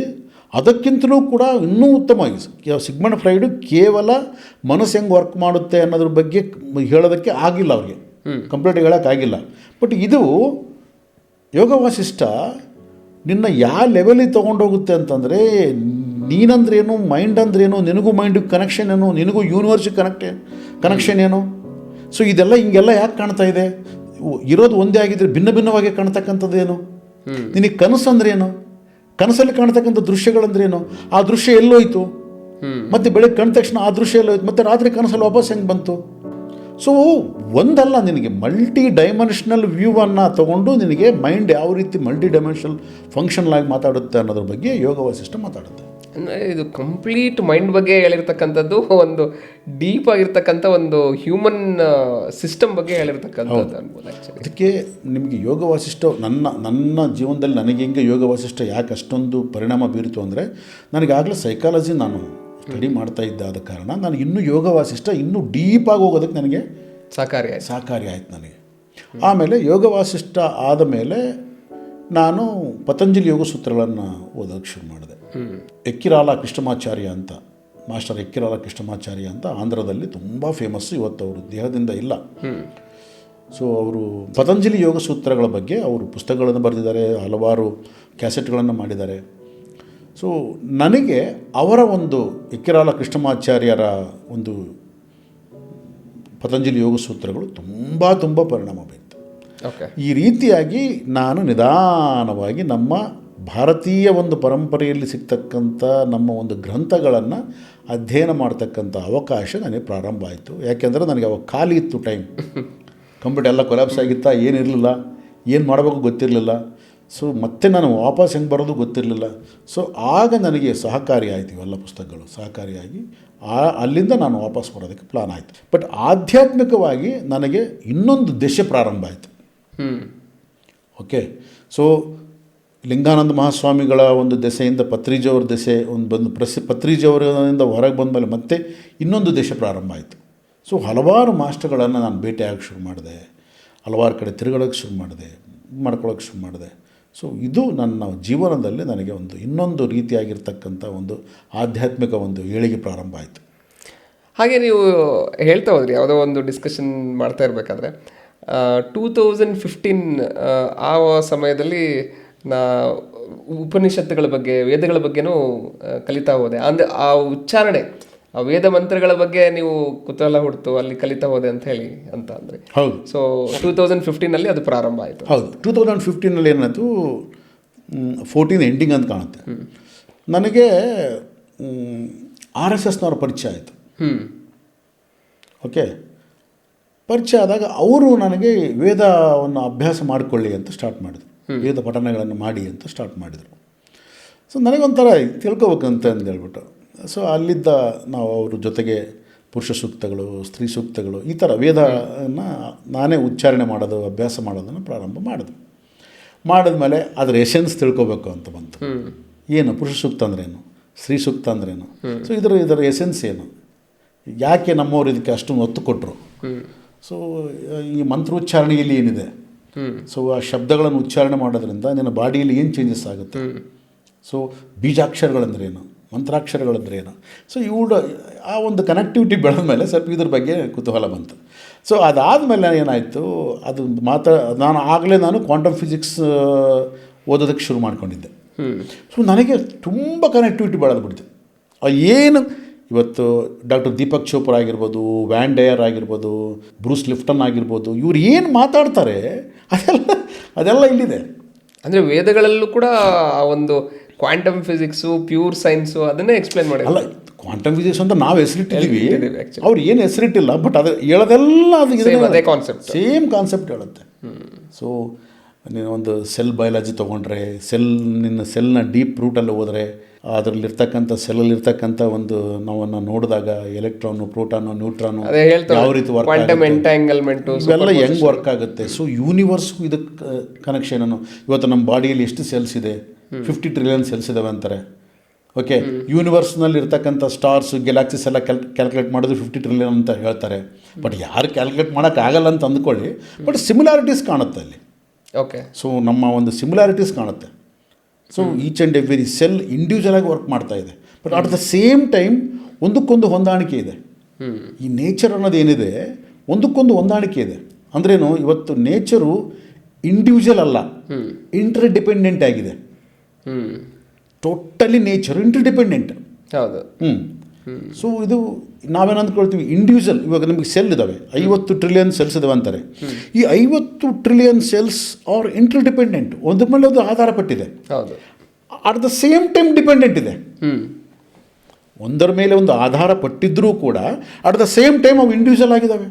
ಅದಕ್ಕಿಂತಲೂ ಕೂಡ ಇನ್ನೂ ಉತ್ತಮವಾಗಿ ಸಿಗ್ಮಂಡ್ ಫ್ರೈಡು ಕೇವಲ ಮನಸ್ಸು ಹೆಂಗೆ ವರ್ಕ್ ಮಾಡುತ್ತೆ ಅನ್ನೋದ್ರ ಬಗ್ಗೆ ಹೇಳೋದಕ್ಕೆ ಆಗಿಲ್ಲ ಅವ್ರಿಗೆ, ಕಂಪ್ಲೀಟ್ ಹೇಳೋಕ್ಕಾಗಿಲ್ಲ. ಬಟ್ ಇದು ಯೋಗ ವಾಸಿಷ್ಠ ನಿನ್ನ ಯಾವ ಲೆವೆಲಿಗೆ ತೊಗೊಂಡೋಗುತ್ತೆ ಅಂತಂದರೆ, ನೀನಂದ್ರೇನು, ಮೈಂಡ್ ಅಂದ್ರೇನು, ನಿನಗೂ ಮೈಂಡಿಗೆ ಕನೆಕ್ಷನ್ ಏನು, ನಿನಗೂ ಯೂನಿವರ್ಸಿಗೆ ಕನೆಕ್ಷನ್ ಏನು. ಸೊ ಇದೆಲ್ಲ ಹಿಂಗೆಲ್ಲ ಯಾಕೆ ಕಾಣ್ತಾ ಇದೆ? ಇರೋದು ಒಂದೇ ಆಗಿದ್ದರೆ ಭಿನ್ನ ಭಿನ್ನವಾಗಿ ಕಾಣ್ತಕ್ಕಂಥದ್ದೇನು? ನಿನಗೆ ಕನಸು ಅಂದ್ರೇನು, ಕನಸಲ್ಲಿ ಕಾಣ್ತಕ್ಕಂಥ ದೃಶ್ಯಗಳಂದ್ರೇನು, ಆ ದೃಶ್ಯ ಎಲ್ಲೋಯ್ತು, ಮತ್ತು ಬೆಳಗ್ಗೆ ಕಂಡ ತಕ್ಷಣ ಆ ದೃಶ್ಯ ಎಲ್ಲೋಯ್ತು, ಮತ್ತು ರಾತ್ರಿ ಕನಸಲ್ಲಿ ವಾಪಸ್ ಹೆಂಗೆ ಬಂತು? ಸೊ ಒಂದಲ್ಲ, ನಿನಗೆ ಮಲ್ಟಿ ಡೈಮೆನ್ಷನಲ್ ವ್ಯೂವನ್ನು ತೊಗೊಂಡು ನಿನಗೆ ಮೈಂಡ್ ಯಾವ ರೀತಿ ಮಲ್ಟಿ ಡೈಮೆನ್ಷನಲ್ ಫಂಕ್ಷನಲ್ ಆಗಿ ಮಾತಾಡುತ್ತೆ ಅನ್ನೋದ್ರ ಬಗ್ಗೆ ಯೋಗ ವಾಸಿಷ್ಠ ಮಾತಾಡುತ್ತೆ. ಅಂದರೆ ಇದು ಕಂಪ್ಲೀಟ್ ಮೈಂಡ್ ಬಗ್ಗೆ ಹೇಳಿರ್ತಕ್ಕಂಥದ್ದು, ಒಂದು ಡೀಪ್ ಆಗಿರ್ತಕ್ಕಂಥ ಒಂದು ಹ್ಯೂಮನ್ ಸಿಸ್ಟಮ್ ಬಗ್ಗೆ ಹೇಳಿರ್ತಕ್ಕಂಥದ್ದು ಅನ್ಬೋದು ಆ್ಯಕ್ಚುಲಿ. ಅದಕ್ಕೆ ನಿಮಗೆ ಯೋಗ ವಾಸಿಷ್ಠ ನನ್ನ ಜೀವನದಲ್ಲಿ ನನಗೆ ಹಿಂಗೆ ಯೋಗ ವಾಸಿಷ್ಠ ಯಾಕೆ ಅಷ್ಟೊಂದು ಪರಿಣಾಮ ಬೀರಿತು ಅಂದರೆ, ನನಗಾಗಲೇ ಸೈಕಾಲಜಿ ನಾನು ಸ್ಟಡಿ ಮಾಡ್ತಾ ಇದ್ದ ಆದ ಕಾರಣ ನನಗೆ ಇನ್ನೂ ಯೋಗ ವಾಸಿಷ್ಠ ಇನ್ನೂ ಡೀಪಾಗಿ ಹೋಗೋದಕ್ಕೆ ನನಗೆ ಸಹಕಾರಿ ಆಯಿತು ನನಗೆ. ಆಮೇಲೆ ಯೋಗ ವಾಸಿಷ್ಠ ಆದ ಮೇಲೆ ನಾನು ಪತಂಜಲಿ ಯೋಗ ಸೂತ್ರಗಳನ್ನು ಓದೋಕ್ಕೆ ಶುರು ಮಾಡಿದೆ. ಎಕ್ಕಿರಾಲ ಕೃಷ್ಣಮಾಚಾರ್ಯ ಅಂತ, ಮಾಸ್ಟರ್ ಎಕ್ಕಿರಾಲ ಕೃಷ್ಣಮಾಚಾರ್ಯ ಅಂತ ಆಂಧ್ರದಲ್ಲಿ ತುಂಬ ಫೇಮಸ್ಸು. ಇವತ್ತು ಅವರು ದೇಹದಿಂದ ಇಲ್ಲ. ಸೊ ಅವರು ಪತಂಜಲಿ ಯೋಗ ಸೂತ್ರಗಳ ಬಗ್ಗೆ ಅವರು ಪುಸ್ತಕಗಳನ್ನು ಬರೆದಿದ್ದಾರೆ, ಹಲವಾರು ಕ್ಯಾಸೆಟ್ಗಳನ್ನು ಮಾಡಿದ್ದಾರೆ. ಸೊ ನನಗೆ ಅವರ ಒಂದು ಎಕ್ಕಿರಾಲ ಕೃಷ್ಣಮಾಚಾರ್ಯರ ಒಂದು ಪತಂಜಲಿ ಯೋಗ ಸೂತ್ರಗಳು ತುಂಬ ಪರಿಣಾಮ ಬೀರಿತು. ಈ ರೀತಿಯಾಗಿ ನಾನು ನಿಧಾನವಾಗಿ ನಮ್ಮ ಭಾರತೀಯ ಒಂದು ಪರಂಪರೆಯಲ್ಲಿ ಸಿಗ್ತಕ್ಕಂಥ ನಮ್ಮ ಒಂದು ಗ್ರಂಥಗಳನ್ನು ಅಧ್ಯಯನ ಮಾಡ್ತಕ್ಕಂಥ ಅವಕಾಶ ನನಗೆ ಪ್ರಾರಂಭ ಆಯಿತು. ಯಾಕೆಂದರೆ ನನಗೆ ಅವಾಗ ಖಾಲಿ ಇತ್ತು ಟೈಮ್. ಕಂಪ್ಯೂಟರ್ ಎಲ್ಲ ಕೊಲ್ಯಾಪ್ಸ್ ಆಗಿತ್ತಾ, ಏನಿರಲಿಲ್ಲ, ಏನು ಮಾಡಬೇಕು ಗೊತ್ತಿರಲಿಲ್ಲ. ಸೊ ಮತ್ತೆ ನಾನು ವಾಪಸ್ ಹೆಂಗೆ ಬರೋದು ಗೊತ್ತಿರಲಿಲ್ಲ. ಸೊ ಆಗ ನನಗೆ ಸಹಕಾರಿ ಆಯಿತು, ಇವೆಲ್ಲ ಪುಸ್ತಕಗಳು ಸಹಕಾರಿಯಾಗಿ ಅಲ್ಲಿಂದ ನಾನು ವಾಪಸ್ ಬರೋದಕ್ಕೆ ಪ್ಲಾನ್ ಆಯಿತು. ಬಟ್ ಆಧ್ಯಾತ್ಮಿಕವಾಗಿ ನನಗೆ ಇನ್ನೊಂದು ದೆಸೆ ಪ್ರಾರಂಭ ಆಯಿತು. ಓಕೆ, ಸೊ ಲಿಂಗಾನಂದ ಮಹಾಸ್ವಾಮಿಗಳ ಒಂದು ದೆಸೆಯಿಂದ ಪತ್ರಿಜಿಯವರ ದೆಸೆ ಬಂದು ಪತ್ರಿಜಿಯವರಿಂದ ಹೊರಗೆ ಬಂದ ಮೇಲೆ ಮತ್ತೆ ಇನ್ನೊಂದು ದೆಸೆ ಪ್ರಾರಂಭ ಆಯಿತು. ಸೊ ಹಲವಾರು ಮಾಸ್ಟರ್ಗಳನ್ನು ನಾನು ಭೇಟಿಯಾಗಕ್ಕೆ ಶುರು ಮಾಡಿದೆ, ಹಲವಾರು ಕಡೆ ತಿರುಗಾಡೋಕ್ಕೆ ಶುರು ಮಾಡ್ಕೊಳ್ಳೋಕ್ಕೆ ಶುರು ಮಾಡಿದೆ. ಸೊ ಇದು ನನ್ನ ಜೀವನದಲ್ಲಿ ನನಗೆ ಒಂದು ಇನ್ನೊಂದು ರೀತಿಯಾಗಿರ್ತಕ್ಕಂಥ ಒಂದು ಆಧ್ಯಾತ್ಮಿಕ ಒಂದು ಏಳಿಗೆ ಪ್ರಾರಂಭ ಆಯಿತು. ಹಾಗೆ ನೀವು ಹೇಳ್ತಾ ಹೋದ್ರಿ, ಯಾವುದೋ ಒಂದು ಡಿಸ್ಕಷನ್ ಮಾಡ್ತಾ ಇರಬೇಕಾದ್ರೆ 2015 ಆ ಸಮಯದಲ್ಲಿ ನಾ ಉಪನಿಷತ್ತುಗಳ ಬಗ್ಗೆ, ವೇದಗಳ ಬಗ್ಗೆನೂ ಕಲಿತಾ ಹೋದೆ. ಅಂದರೆ ಆ ಉಚ್ಚಾರಣೆ, ಆ ವೇದ ಮಂತ್ರಗಳ ಬಗ್ಗೆ ನೀವು ಕುತೂಹಲ ಹುಡ್ತು ಅಲ್ಲಿ ಕಲಿತಾ ಹೋದೆ ಅಂತ ಹೇಳಿ ಅಂತ ಅಂದರೆ. ಹೌದು. ಸೊ 2015 ಅದು ಪ್ರಾರಂಭ ಆಯಿತು. ಹೌದು, 2015 ಏನಾಯಿತು, 14 ಎಂಡಿಂಗ್ ಅಂತ ಕಾಣುತ್ತೆ. ನನಗೆ RSSನವ್ರ ಪರಿಚಯ ಆಯಿತು. ಓಕೆ, ಪರಿಚಯ ಆದಾಗ ಅವರು ನನಗೆ ವೇದವನ್ನು ಅಭ್ಯಾಸ ಮಾಡಿಕೊಳ್ಳಿ ಅಂತ ಸ್ಟಾರ್ಟ್ ಮಾಡಿದರು, ವೇದ ಪಠಣಗಳನ್ನು ಮಾಡಿ ಅಂತ ಸ್ಟಾರ್ಟ್ ಮಾಡಿದರು. ಸೊ ನನಗೊಂಥರ ತಿಳ್ಕೊಬೇಕಂತ ಅಂದೇಳ್ಬಿಟ್ಟು, ಸೊ ಅಲ್ಲಿದ್ದ ನಾವು ಅವ್ರ ಜೊತೆಗೆ ಪುರುಷ ಸೂಕ್ತಗಳು, ಸ್ತ್ರೀ ಸೂಕ್ತಗಳು, ಈ ಥರ ವೇದವನ್ನು ನಾನೇ ಉಚ್ಚಾರಣೆ ಮಾಡೋದು, ಅಭ್ಯಾಸ ಮಾಡೋದನ್ನು ಪ್ರಾರಂಭ ಮಾಡಿದ್ಮೇಲೆ ಅದರ ಎಸೆನ್ಸ್ ತಿಳ್ಕೊಬೇಕು ಅಂತ ಬಂತು. ಏನು ಪುರುಷ ಸೂಕ್ತ ಅಂದ್ರೇನು, ಸ್ತ್ರೀ ಸೂಕ್ತ ಅಂದ್ರೇನು, ಸೊ ಇದರ ಎಸೆನ್ಸ್ ಏನು, ಯಾಕೆ ನಮ್ಮವ್ರು ಇದಕ್ಕೆ ಅಷ್ಟೊಂದು ಒತ್ತು ಕೊಟ್ಟರು, ಸೊ ಈ ಮಂತ್ರೋಚ್ಚಾರಣೆಯಲ್ಲಿ ಏನಿದೆ, ಸೊ ಆ ಶಬ್ದಗಳನ್ನು ಉಚ್ಚಾರಣೆ ಮಾಡೋದ್ರಿಂದ ನಿನ್ನ ಬಾಡಿಯಲ್ಲಿ ಏನು ಚೇಂಜಸ್ ಆಗುತ್ತೆ, ಸೊ ಬೀಜಾಕ್ಷರಗಳಂದ್ರೇನು, ಮಂತ್ರಾಕ್ಷರಗಳಂದ್ರೇನು, ಸೊ ಇವುಗಳ ಆ ಒಂದು ಕನೆಕ್ಟಿವಿಟಿ ಬೆಳೆದ ಮೇಲೆ ಸ್ವಲ್ಪ ಇದ್ರ ಬಗ್ಗೆ ಕುತೂಹಲ ಬಂತು. ಸೊ ಅದಾದಮೇಲೆ ಏನಾಯಿತು, ಅದು ನಾನು ಕ್ವಾಂಟಮ್ ಫಿಸಿಕ್ಸ್ ಓದೋದಕ್ಕೆ ಶುರು ಮಾಡ್ಕೊಂಡಿದ್ದೆ. ಸೊ ನನಗೆ ತುಂಬ ಕನೆಕ್ಟಿವಿಟಿ ಬೆಳೆದ್ಬಿಡ್ತು. ಏನು ಇವತ್ತು ಡಾಕ್ಟರ್ ದೀಪಕ್ ಚೋಪ್ರಾ ಆಗಿರ್ಬೋದು, ವ್ಯಾನ್ ಡಯರ್ ಆಗಿರ್ಬೋದು, ಬ್ರೂಸ್ ಲಿಫ್ಟನ್ ಆಗಿರ್ಬೋದು, ಇವ್ರು ಏನು ಮಾತಾಡ್ತಾರೆ ಅದೆಲ್ಲ ಇಲ್ಲಿದೆ. ಅಂದರೆ ವೇದಗಳಲ್ಲೂ ಕೂಡ ಆ ಒಂದು ಕ್ವಾಂಟಮ್ ಫಿಸಿಕ್ಸು, ಪ್ಯೂರ್ ಸೈನ್ಸು ಅದನ್ನೇ ಎಕ್ಸ್ಪ್ಲೇನ್ ಮಾಡಿ. ಅಲ್ಲ, ಕ್ವಾಂಟಮ್ ಫಿಸಿಕ್ಸ್ ಅಂತ ನಾವು ಹೆಸರಿಟ್ಟಿದ್ದೀವಿ, ಅವ್ರು ಏನು ಹೆಸರಿಟ್ಟಿಲ್ಲ, ಬಟ್ ಅದು ಹೇಳೋದೆಲ್ಲ ಅದೇ ಕಾನ್ಸೆಪ್ಟ್, ಸೇಮ್ ಕಾನ್ಸೆಪ್ಟ್ ಹೇಳುತ್ತೆ. ಸೊ ನೀನು ಒಂದು ಸೆಲ್ ಬಯಾಲಜಿ ತೊಗೊಂಡ್ರೆ, ನಿನ್ನ ಸೆಲ್ನ ಡೀಪ್ ರೂಟಲ್ಲಿ ಹೋದರೆ ಅದರಲ್ಲಿರ್ತಕ್ಕಂಥ ಸೆಲ್ಲಲ್ಲಿರ್ತಕ್ಕಂಥ ಒಂದು ನಾವನ್ನು ನೋಡಿದಾಗ ಎಲೆಕ್ಟ್ರಾನು, ಪ್ರೋಟಾನು, ನ್ಯೂಟ್ರಾನು ಯಾವ ರೀತಿ ವರ್ಕ್ ಆಗುತ್ತೆ, ಇವೆಲ್ಲ ಹೆಂಗೆ ವರ್ಕ್ ಆಗುತ್ತೆ. ಸೊ ಯೂನಿವರ್ಸ್ಗೂ ಇದಕ್ಕೆ ಕನೆಕ್ಷನನ್ನು, ಇವತ್ತು ನಮ್ಮ ಬಾಡಿಯಲ್ಲಿ ಎಷ್ಟು ಸೆಲ್ಸ್ ಇದೆ, 50 ಟ್ರಿಲಿಯನ್ ಸೆಲ್ಸ್ ಇದಾವೆ ಅಂತಾರೆ. ಓಕೆ, ಯೂನಿವರ್ಸ್ನಲ್ಲಿ ಇರ್ತಕ್ಕಂಥ ಸ್ಟಾರ್ಸು, ಗ್ಯಾಲಾಕ್ಸೀಸ್ ಎಲ್ಲ ಕ್ಯಾಲ್ಕುಲೇಟ್ ಮಾಡೋದು 50 ಟ್ರಿಲಿಯನ್ ಅಂತ ಹೇಳ್ತಾರೆ. ಬಟ್ ಯಾರು ಕ್ಯಾಲ್ಕುಲೇಟ್ ಮಾಡೋಕ್ಕಾಗಲ್ಲ ಅಂತ ಅಂದ್ಕೊಳ್ಳಿ, ಬಟ್ ಸಿಮಿಲಾರಿಟೀಸ್ ಕಾಣುತ್ತೆ ಅಲ್ಲಿ. ಓಕೆ, ಸೊ ನಮ್ಮ ಒಂದು ಸಿಮಿಲಾರಿಟೀಸ್ ಕಾಣುತ್ತೆ. So each and every cell individual ಆಗಿ ವರ್ಕ್ ಮಾಡ್ತಾ ಇದೆ. But at the same time ಒಂದಕ್ಕೊಂದು ಹೊಂದಾಣಿಕೆ ಇದೆ. ಈ ನೇಚರ್ ಅನ್ನೋದು ಏನಿದೆ ಒಂದಕ್ಕೊಂದು ಹೊಂದಾಣಿಕೆ ಇದೆ. ಅಂದ್ರೇನು, ಇವತ್ತು ನೇಚರು ಇಂಡಿವಿಜುವಲ್ ಅಲ್ಲ, ಇಂಟರ್ ಡಿಪೆಂಡೆಂಟ್ ಆಗಿದೆ. Totally nature inter dependent. ಹೌದು. ಸೊ ಇದು ನಾವೇನು ಅಂದ್ಕೊಳ್ತೀವಿ, ಇಂಡಿವಿಜುವಲ್. ಇವಾಗ ನಮಗೆ ಸೆಲ್ ಇದ್ದಾವೆ, 50 ಟ್ರಿಲಿಯನ್ ಸೆಲ್ಸ್ ಇದಾವೆ ಅಂತಾರೆ. ಈ 50 trillion cells are interdependent, ಒಂದ್ರ ಮೇಲೆ ಅದು ಆಧಾರ ಪಟ್ಟಿದೆ. At the same time dependent ಇದೆ. ಒಂದರ ಮೇಲೆ ಒಂದು ಆಧಾರ ಪಟ್ಟಿದ್ರೂ ಕೂಡ ಅಟ್ ದ ಸೇಮ್ ಟೈಮ್ ಅವು ಇಂಡಿವಿಜುವಲ್ ಆಗಿದ್ದಾವೆ.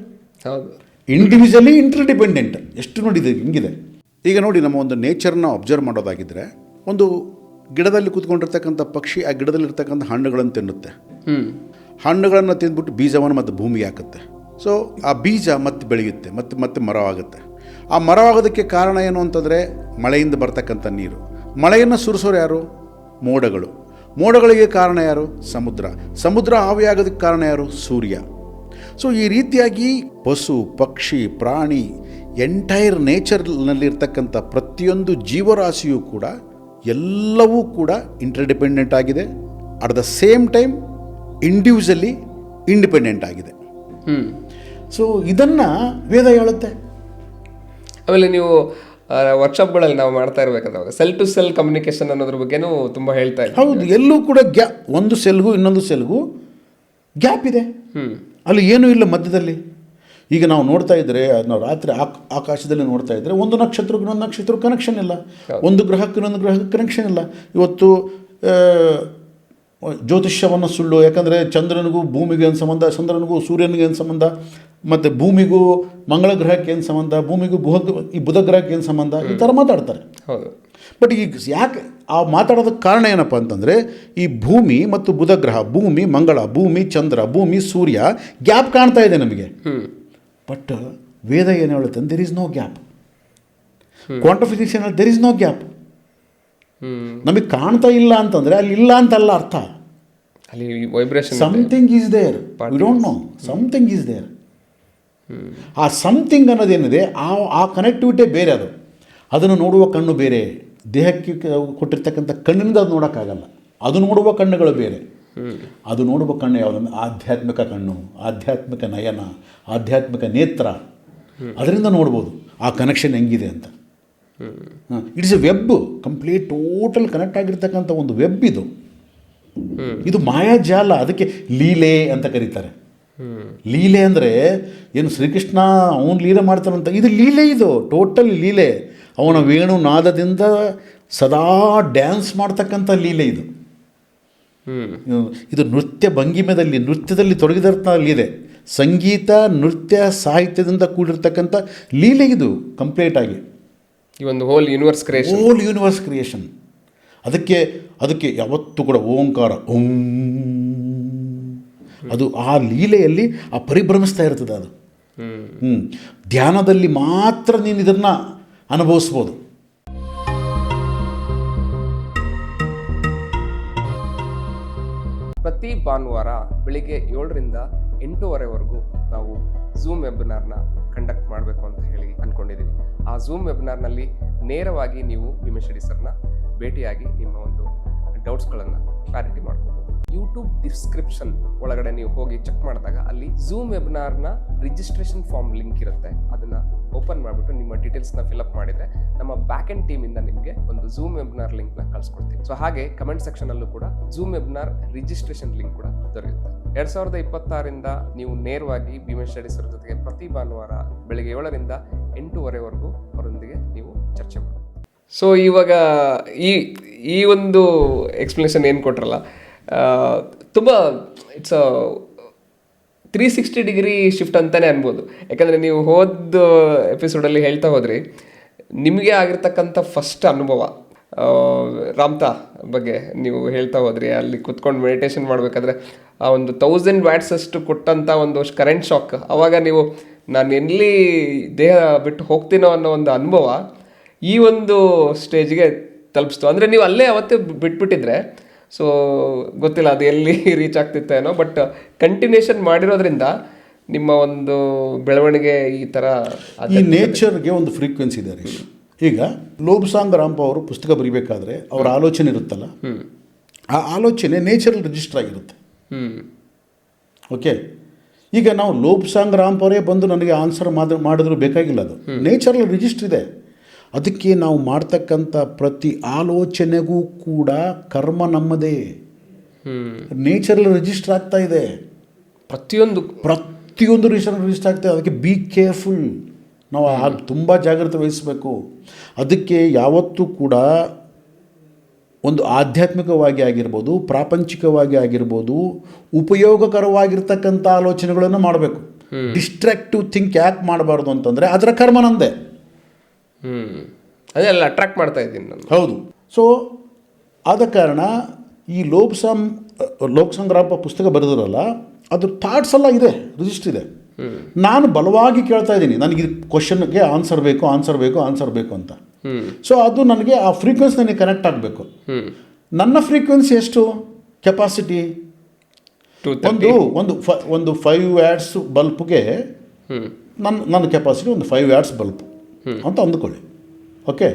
Individually interdependent. ಎಷ್ಟು ನೋಡಿದೆ ಹಿಂಗಿದೆ. ಈಗ ನೋಡಿ, ನಮ್ಮ ಒಂದು ನೇಚರ್ನ ಅಬ್ಸರ್ವ್ ಮಾಡೋದಾಗಿದ್ದರೆ, ಒಂದು ಗಿಡದಲ್ಲಿ ಕೂತ್ಕೊಂಡಿರ್ತಕ್ಕಂಥ ಪಕ್ಷಿ ಆ ಗಿಡದಲ್ಲಿರ್ತಕ್ಕಂಥ ಹಣ್ಣುಗಳನ್ನು ತಿನ್ನುತ್ತೆ. ಹಣ್ಣುಗಳನ್ನು ತಿಂದ್ಬಿಟ್ಟು ಬೀಜವನ್ನು ಮತ್ತು ಭೂಮಿಗೆ ಹಾಕುತ್ತೆ. ಸೊ ಆ ಬೀಜ ಮತ್ತೆ ಬೆಳೆಯುತ್ತೆ, ಮತ್ತೆ ಮರವಾಗುತ್ತೆ. ಆ ಮರವಾಗೋದಕ್ಕೆ ಕಾರಣ ಏನು ಅಂತಂದರೆ ಮಳೆಯಿಂದ ಬರ್ತಕ್ಕಂಥ ನೀರು. ಮಳೆಯನ್ನು ಸುರಿಸೋರು ಯಾರು? ಮೋಡಗಳು. ಮೋಡಗಳಿಗೆ ಕಾರಣ ಯಾರು? ಸಮುದ್ರ ಆವಿಯಾಗೋದಕ್ಕೆ ಕಾರಣ ಯಾರು? ಸೂರ್ಯ. ಸೊ ಈ ರೀತಿಯಾಗಿ ಪಶು, ಪಕ್ಷಿ, ಪ್ರಾಣಿ, ಎಂಟೈರ್ ನೇಚರ್ನಲ್ಲಿರ್ತಕ್ಕಂಥ ಪ್ರತಿಯೊಂದು ಜೀವರಾಶಿಯೂ ಕೂಡ ಎಲ್ಲವೂ ಕೂಡ ಇಂಟರ್ಡಿಪೆಂಡೆಂಟ್ ಆಗಿದೆ. At the same time individually independent ಆಗಿದೆ. ಸೊ ಇದನ್ನು ವೇದ ಹೇಳುತ್ತೆ. ಆಮೇಲೆ ನೀವು ವರ್ಕ್ಶಾಪ್ಗಳಲ್ಲಿ ನಾವು ಮಾಡ್ತಾ ಇರಬೇಕಾದಾಗ ಸೆಲ್ ಟು ಸೆಲ್ ಕಮ್ಯುನಿಕೇಷನ್ ಅನ್ನೋದ್ರ ಬಗ್ಗೆನೂ ತುಂಬ ಹೇಳ್ತಾ ಇದ್ದೀವಿ. ಹೌದು, ಎಲ್ಲೂ ಕೂಡ ಒಂದು ಸೆಲ್ಗೂ ಇನ್ನೊಂದು ಸೆಲ್ಗೂ ಗ್ಯಾಪ್ ಇದೆ. ಅಲ್ಲಿ ಏನೂ ಇಲ್ಲ ಮಧ್ಯದಲ್ಲಿ. ಈಗ ನಾವು ನೋಡ್ತಾ ಇದ್ದರೆ, ನಾವು ರಾತ್ರಿ ಆಕಾಶದಲ್ಲಿ ನೋಡ್ತಾ ಇದ್ದರೆ, ಒಂದು ನಕ್ಷತ್ರಕ್ಕೆ ಇನ್ನೊಂದು ನಕ್ಷತ್ರಕ್ಕೆ ಕನೆಕ್ಷನ್ ಇಲ್ಲ, ಒಂದು ಗ್ರಹಕ್ಕೆ ಇನ್ನೊಂದು ಗ್ರಹಕ್ಕೆ ಕನೆಕ್ಷನ್ ಇಲ್ಲ. ಇವತ್ತು ಜ್ಯೋತಿಷ್ಯವನ್ನು ಸುಳ್ಳು. ಯಾಕಂದರೆ ಚಂದ್ರನಿಗೂ ಭೂಮಿಗೆ ಏನು ಸಂಬಂಧ, ಚಂದ್ರನಿಗೂ ಸೂರ್ಯನಿಗೆ ಏನು ಸಂಬಂಧ, ಮತ್ತು ಭೂಮಿಗೂ ಮಂಗಳ ಗ್ರಹಕ್ಕೆ ಏನು ಸಂಬಂಧ, ಭೂಮಿಗೂ ಬುಧ ಗ್ರಹಕ್ಕೆ ಏನು ಸಂಬಂಧ, ಈ ಥರ ಮಾತಾಡ್ತಾರೆ. ಹೌದು. ಬಟ್ ಈಗ ಯಾಕೆ ಆ ಮಾತಾಡೋದಕ್ಕೆ ಕಾರಣ ಏನಪ್ಪ ಅಂತಂದರೆ, ಈ ಭೂಮಿ ಮತ್ತು ಬುಧ ಗ್ರಹ, ಭೂಮಿ ಮಂಗಳ, ಭೂಮಿ ಚಂದ್ರ, ಭೂಮಿ ಸೂರ್ಯ, ಗ್ಯಾಪ್ ಕಾಣ್ತಾ ಇದೆ ನಮಗೆ. ಬಟ್ ವೇದ ಏನು ಹೇಳುತ್ತೆ, there is no gap. Quantum physics ಏನಲ್ಲಿ ದೆರ್ ಈಸ್ ನೋ ಗ್ಯಾಪ್. ನಮಗೆ ಕಾಣ್ತಾ ಇಲ್ಲ ಅಂತಂದರೆ ಅಲ್ಲಿ ಇಲ್ಲ ಅಂತಲ್ಲ ಅರ್ಥ. ಅಲ್ಲಿ vibration, something is there, we don't know, something is there. ಆ ಸಮಥಿಂಗ್ ಅನ್ನೋದೇನಿದೆ, ಆ ಕನೆಕ್ಟಿವಿಟಿ ಬೇರೆ. ಅದನ್ನು ನೋಡುವ ಕಣ್ಣು ಬೇರೆ. ದೇಹಕ್ಕೆ ಕೊಟ್ಟಿರ್ತಕ್ಕಂಥ ಕಣ್ಣಿನಿಂದ ಅದು ನೋಡೋಕ್ಕಾಗಲ್ಲ. ಅದು ನೋಡುವ ಕಣ್ಣುಗಳು ಬೇರೆ. ಅದು ನೋಡುವ ಕಣ್ಣು ಯಾವುದಂದ್ರೆ ಆಧ್ಯಾತ್ಮಿಕ ಕಣ್ಣು, ಆಧ್ಯಾತ್ಮಿಕ ನಯನ, ಆಧ್ಯಾತ್ಮಿಕ ನೇತ್ರ. ಅದರಿಂದ ನೋಡ್ಬೋದು ಆ ಕನೆಕ್ಷನ್ ಹೆಂಗಿದೆ ಅಂತ. It's A web, complete total connect ಆಗಿರ್ತಕ್ಕಂಥ ಒಂದು ವೆಬ್ ಇದು. ಇದು ಮಾಯಾಜಾಲ. ಅದಕ್ಕೆ ಲೀಲೆ ಅಂತ ಕರೀತಾರೆ. ಲೀಲೆ ಅಂದರೆ ಏನು, ಶ್ರೀಕೃಷ್ಣ ಅವನು ಲೀಲೆ ಮಾಡ್ತಾನಂತ, ಇದು ಲೀಲೆ. ಇದು ಟೋಟಲ್ ಲೀಲೆ. ಅವನ ವೇಣು ನಾದದಿಂದ ಸದಾ ಡ್ಯಾನ್ಸ್ ಮಾಡ್ತಕ್ಕಂಥ ಲೀಲೆ ಇದು. ಇದು ನೃತ್ಯ ನೃತ್ಯದಲ್ಲಿ ತೊಡಗಿದಂಥ ಲೀಲೆ. ಸಂಗೀತ, ನೃತ್ಯ, ಸಾಹಿತ್ಯದಿಂದ ಕೂಡಿರ್ತಕ್ಕಂಥ ಲೀಲೆ ಇದು ಕಂಪ್ಲೀಟ್ ಆಗಿ. ಈ ಒಂದು ಹೋಲ್ ಯೂನಿವರ್ಸ್ ಕ್ರಿಯೇಷನ್. ಅದಕ್ಕೆ ಯಾವತ್ತೂ ಕೂಡ ಓಂಕಾರ, ಓಂ, ಅದು ಆ ಲೀಲೆಯಲ್ಲಿ ಆ ಪರಿಭ್ರಮಿಸ್ತಾ ಇರ್ತದೆ ಅದು. ಧ್ಯಾನದಲ್ಲಿ ಮಾತ್ರ ನೀನು ಇದನ್ನು ಅನುಭವಿಸ್ಬೋದು. ಪ್ರತಿ ಭಾನುವಾರ ಬೆಳಿಗ್ಗೆ 7ರಿಂದ 8:30ವರೆಗೂ ನಾವು ಝೂಮ್ ವೆಬಿನಾರ್ನ ಕಂಡಕ್ಟ್ ಮಾಡಬೇಕು ಅಂತ ಹೇಳಿ ಅಂದ್ಕೊಂಡಿದ್ದೀವಿ. ಆ ಝೂಮ್ ವೆಬಿನಾರ್ನಲ್ಲಿ ನೇರವಾಗಿ ನೀವು ಭೀಮೇಶ್ ಸರ್ನ ಭೇಟಿಯಾಗಿ ನಿಮ್ಮ ಒಂದು ಡೌಟ್ಸ್ಗಳನ್ನು ಕ್ಲಾರಿಟಿ ಮಾಡ್ಕೋಬೋದು. ಯೂಟ್ಯೂಬ್ ಡಿಸ್ಕ್ರಿಪ್ಷನ್ ಒಳಗಡೆ ನೀವು ಹೋಗಿ ಚೆಕ್ ಮಾಡಿದಾಗ ಅಲ್ಲಿ ಝೂಮ್ ವೆಬಿನಾರ್ನ ರಿಜಿಸ್ಟ್ರೇಷನ್ ಫಾರ್ಮ್ ಲಿಂಕ್ ಇರುತ್ತೆ. ಅದನ್ನು ಓಪನ್ ಮಾಡಿಬಿಟ್ಟು ನಿಮ್ಮ ಡೀಟೇಲ್ಸ್ನ ಫಿಲ್ಅಪ್ ಮಾಡಿದರೆ ನಮ್ಮ ಬ್ಯಾಕ್ ಎಂಡ್ ಟೀಮಿಂದ ನಿಮಗೆ ಒಂದು ಝೂಮ್ ವೆಬಿನಾರ್ ಲಿಂಕ್ನ ಕಳಿಸ್ಕೊಡ್ತೀವಿ. ಸೊ ಹಾಗೆ ಕಮೆಂಟ್ ಸೆಕ್ಷನಲ್ಲೂ ಕೂಡ ಝೂಮ್ ವೆಬಿನಾರ್ ರಿಜಿಸ್ಟ್ರೇಷನ್ ಲಿಂಕ್ ಕೂಡ ದೊರೆಯುತ್ತೆ. 2026ರಿಂದ ನೀವು ನೇರವಾಗಿ ಭೀಮೇಶ್ ಸರ್ ಜೊತೆಗೆ ಪ್ರತಿ ಭಾನುವಾರ ಬೆಳಿಗ್ಗೆ 7ರಿಂದ 8:30ವರೆಗೂ ಅವರೊಂದಿಗೆ ನೀವು ಚರ್ಚೆ ಮಾಡಿ. ಸೊ ಇವಾಗ ಈ ಒಂದು ಎಕ್ಸ್ಪ್ಲನೇಷನ್ ಏನು ಕೊಟ್ರಲ್ಲ, ತುಂಬ ಇಟ್ಸ್ 360 ಡಿಗ್ರಿ ಶಿಫ್ಟ್ ಅಂತಲೇ ಅನ್ಬೋದು. ಯಾಕಂದರೆ ನೀವು ಹೋದ ಎಪಿಸೋಡಲ್ಲಿ ಹೇಳ್ತಾ ಹೋದ್ರಿ, ನಿಮಗೆ ಆಗಿರ್ತಕ್ಕಂಥ ಫಸ್ಟ್ ಅನುಭವ ರಾಮ್ತಾ ಬಗ್ಗೆ ನೀವು ಹೇಳ್ತಾ ಹೋದ್ರಿ. ಅಲ್ಲಿ ಕುತ್ಕೊಂಡು ಮೆಡಿಟೇಷನ್ ಮಾಡಬೇಕಾದ್ರೆ ಆ ಒಂದು 1000 ವ್ಯಾಟ್ಸ್ ಅಷ್ಟು ಕೊಟ್ಟಂಥ ಒಂದು ಕರೆಂಟ್ ಶಾಕ್, ಆವಾಗ ನೀವು ನಾನು ಎಲ್ಲಿ ದೇಹ ಬಿಟ್ಟು ಹೋಗ್ತೀನೋ ಅನ್ನೋ ಒಂದು ಅನುಭವ ಈ ಒಂದು ಸ್ಟೇಜ್ಗೆ ತಲುಪಿಸ್ತು. ಅಂದರೆ ನೀವು ಅಲ್ಲೇ ಅವತ್ತೇ ಬಿಟ್ಬಿಟ್ಟಿದ್ರೆ ಸೊ ಗೊತ್ತಿಲ್ಲ ಅದು ಎಲ್ಲಿ ರೀಚ್ ಆಗ್ತಿತ್ತೇನೋ, ಬಟ್ ಕಂಟಿನ್ಯೂಷನ್ ಮಾಡಿರೋದ್ರಿಂದ ನಿಮ್ಮ ಒಂದು ಬೆಳವಣಿಗೆ ಈ ಥರ. ಈ ನೇಚರ್ಗೆ ಒಂದು ಫ್ರೀಕ್ವೆನ್ಸಿ ಇದೆ ರೀ. ಈಗ ಲೋಬ್ಸಾಂಗ್ ರಾಂಪ ಅವರು ಪುಸ್ತಕ ಬರೀಬೇಕಾದ್ರೆ ಅವರ ಆಲೋಚನೆ ಇರುತ್ತಲ್ಲ, ಆ ಆಲೋಚನೆ ನೇಚರಲ್ಲಿ ರಿಜಿಸ್ಟರ್ ಆಗಿರುತ್ತೆ. ಓಕೆ, ಈಗ ನಾವು ಲೋಬ್ಸಾಂಗ್ ರಾಂಪ್ ಅವರೇ ಬಂದು ನನಗೆ ಆನ್ಸರ್ ಮಾಡಿದ್ರು ಬೇಕಾಗಿಲ್ಲ, ಅದು ನೇಚರಲ್ಲಿ ರಿಜಿಸ್ಟರ್ ಇದೆ. ಅದಕ್ಕೆ ನಾವು ಮಾಡ್ತಕ್ಕಂಥ ಪ್ರತಿ ಆಲೋಚನೆಗೂ ಕೂಡ ಕರ್ಮ ನಮ್ಮದೇ, ನೇಚರಲ್ಲಿ ರಿಜಿಸ್ಟರ್ ಆಗ್ತಾ ಇದೆ. ಪ್ರತಿಯೊಂದು ರಿಜಿಸ್ಟರ್ ಆಗ್ತಾ ಇದೆ. ಅದಕ್ಕೆ ಬಿ ಕೇರ್ಫುಲ್, ನಾವು ತುಂಬ ಜಾಗ್ರತೆ ವಹಿಸಬೇಕು. ಅದಕ್ಕೆ ಯಾವತ್ತೂ ಕೂಡ ಒಂದು ಆಧ್ಯಾತ್ಮಿಕವಾಗಿ ಆಗಿರ್ಬೋದು, ಪ್ರಾಪಂಚಿಕವಾಗಿ ಆಗಿರ್ಬೋದು, ಉಪಯೋಗಕರವಾಗಿರ್ತಕ್ಕಂಥ ಆಲೋಚನೆಗಳನ್ನು ಮಾಡಬೇಕು. ಡಿಸ್ಟ್ರಾಕ್ಟಿವ್ ಥಿಂಕ್ ಯಾಕೆ ಮಾಡಬಾರ್ದು ಅಂತಂದರೆ ಅದರ ಕರ್ಮ ನಂದೆ. ಅದೆಲ್ಲ ಅಟ್ರಾಕ್ಟ್ ಮಾಡ್ತಾ ಇದ್ದೀನಿ ನಾನು. ಹೌದು. ಸೊ ಆದ ಕಾರಣ ಈ ಲೋಕಸಂಗ್ರಾಮ ಪುಸ್ತಕ ಬರೆದಿರಲ್ಲ, ಅದ್ರ ಥಾಟ್ಸ್ ಎಲ್ಲ ಇದೆ, ರಿಜಿಸ್ಟರ್ ಇದೆ. ನಾನು ಬಲವಾಗಿ ಕೇಳ್ತಾ ಇದ್ದೀನಿ, ನನಗೆ ಈ ಕ್ವಶನ್ಗೆ ಆನ್ಸರ್ ಬೇಕು ಅಂತ. ಸೊ ಅದು ನನಗೆ ಆ ಫ್ರೀಕ್ವೆನ್ಸಿ ನನಗೆ ಕನೆಕ್ಟ್ ಆಗಬೇಕು. ನನ್ನ ಫ್ರೀಕ್ವೆನ್ಸಿ ಎಷ್ಟು ಕೆಪಾಸಿಟಿ? ಒಂದು 5 ವ್ಯಾಟ್ಸ್ ಬಲ್ಬ್ಗೆ ನನ್ನ ಕೆಪಾಸಿಟಿ ಒಂದು 5 ವ್ಯಾಟ್ಸ್ ಬಲ್ಬ್ ಅಂತ ಅಂದ್ಕೊಳ್ಳಿ. ಓಕೆ,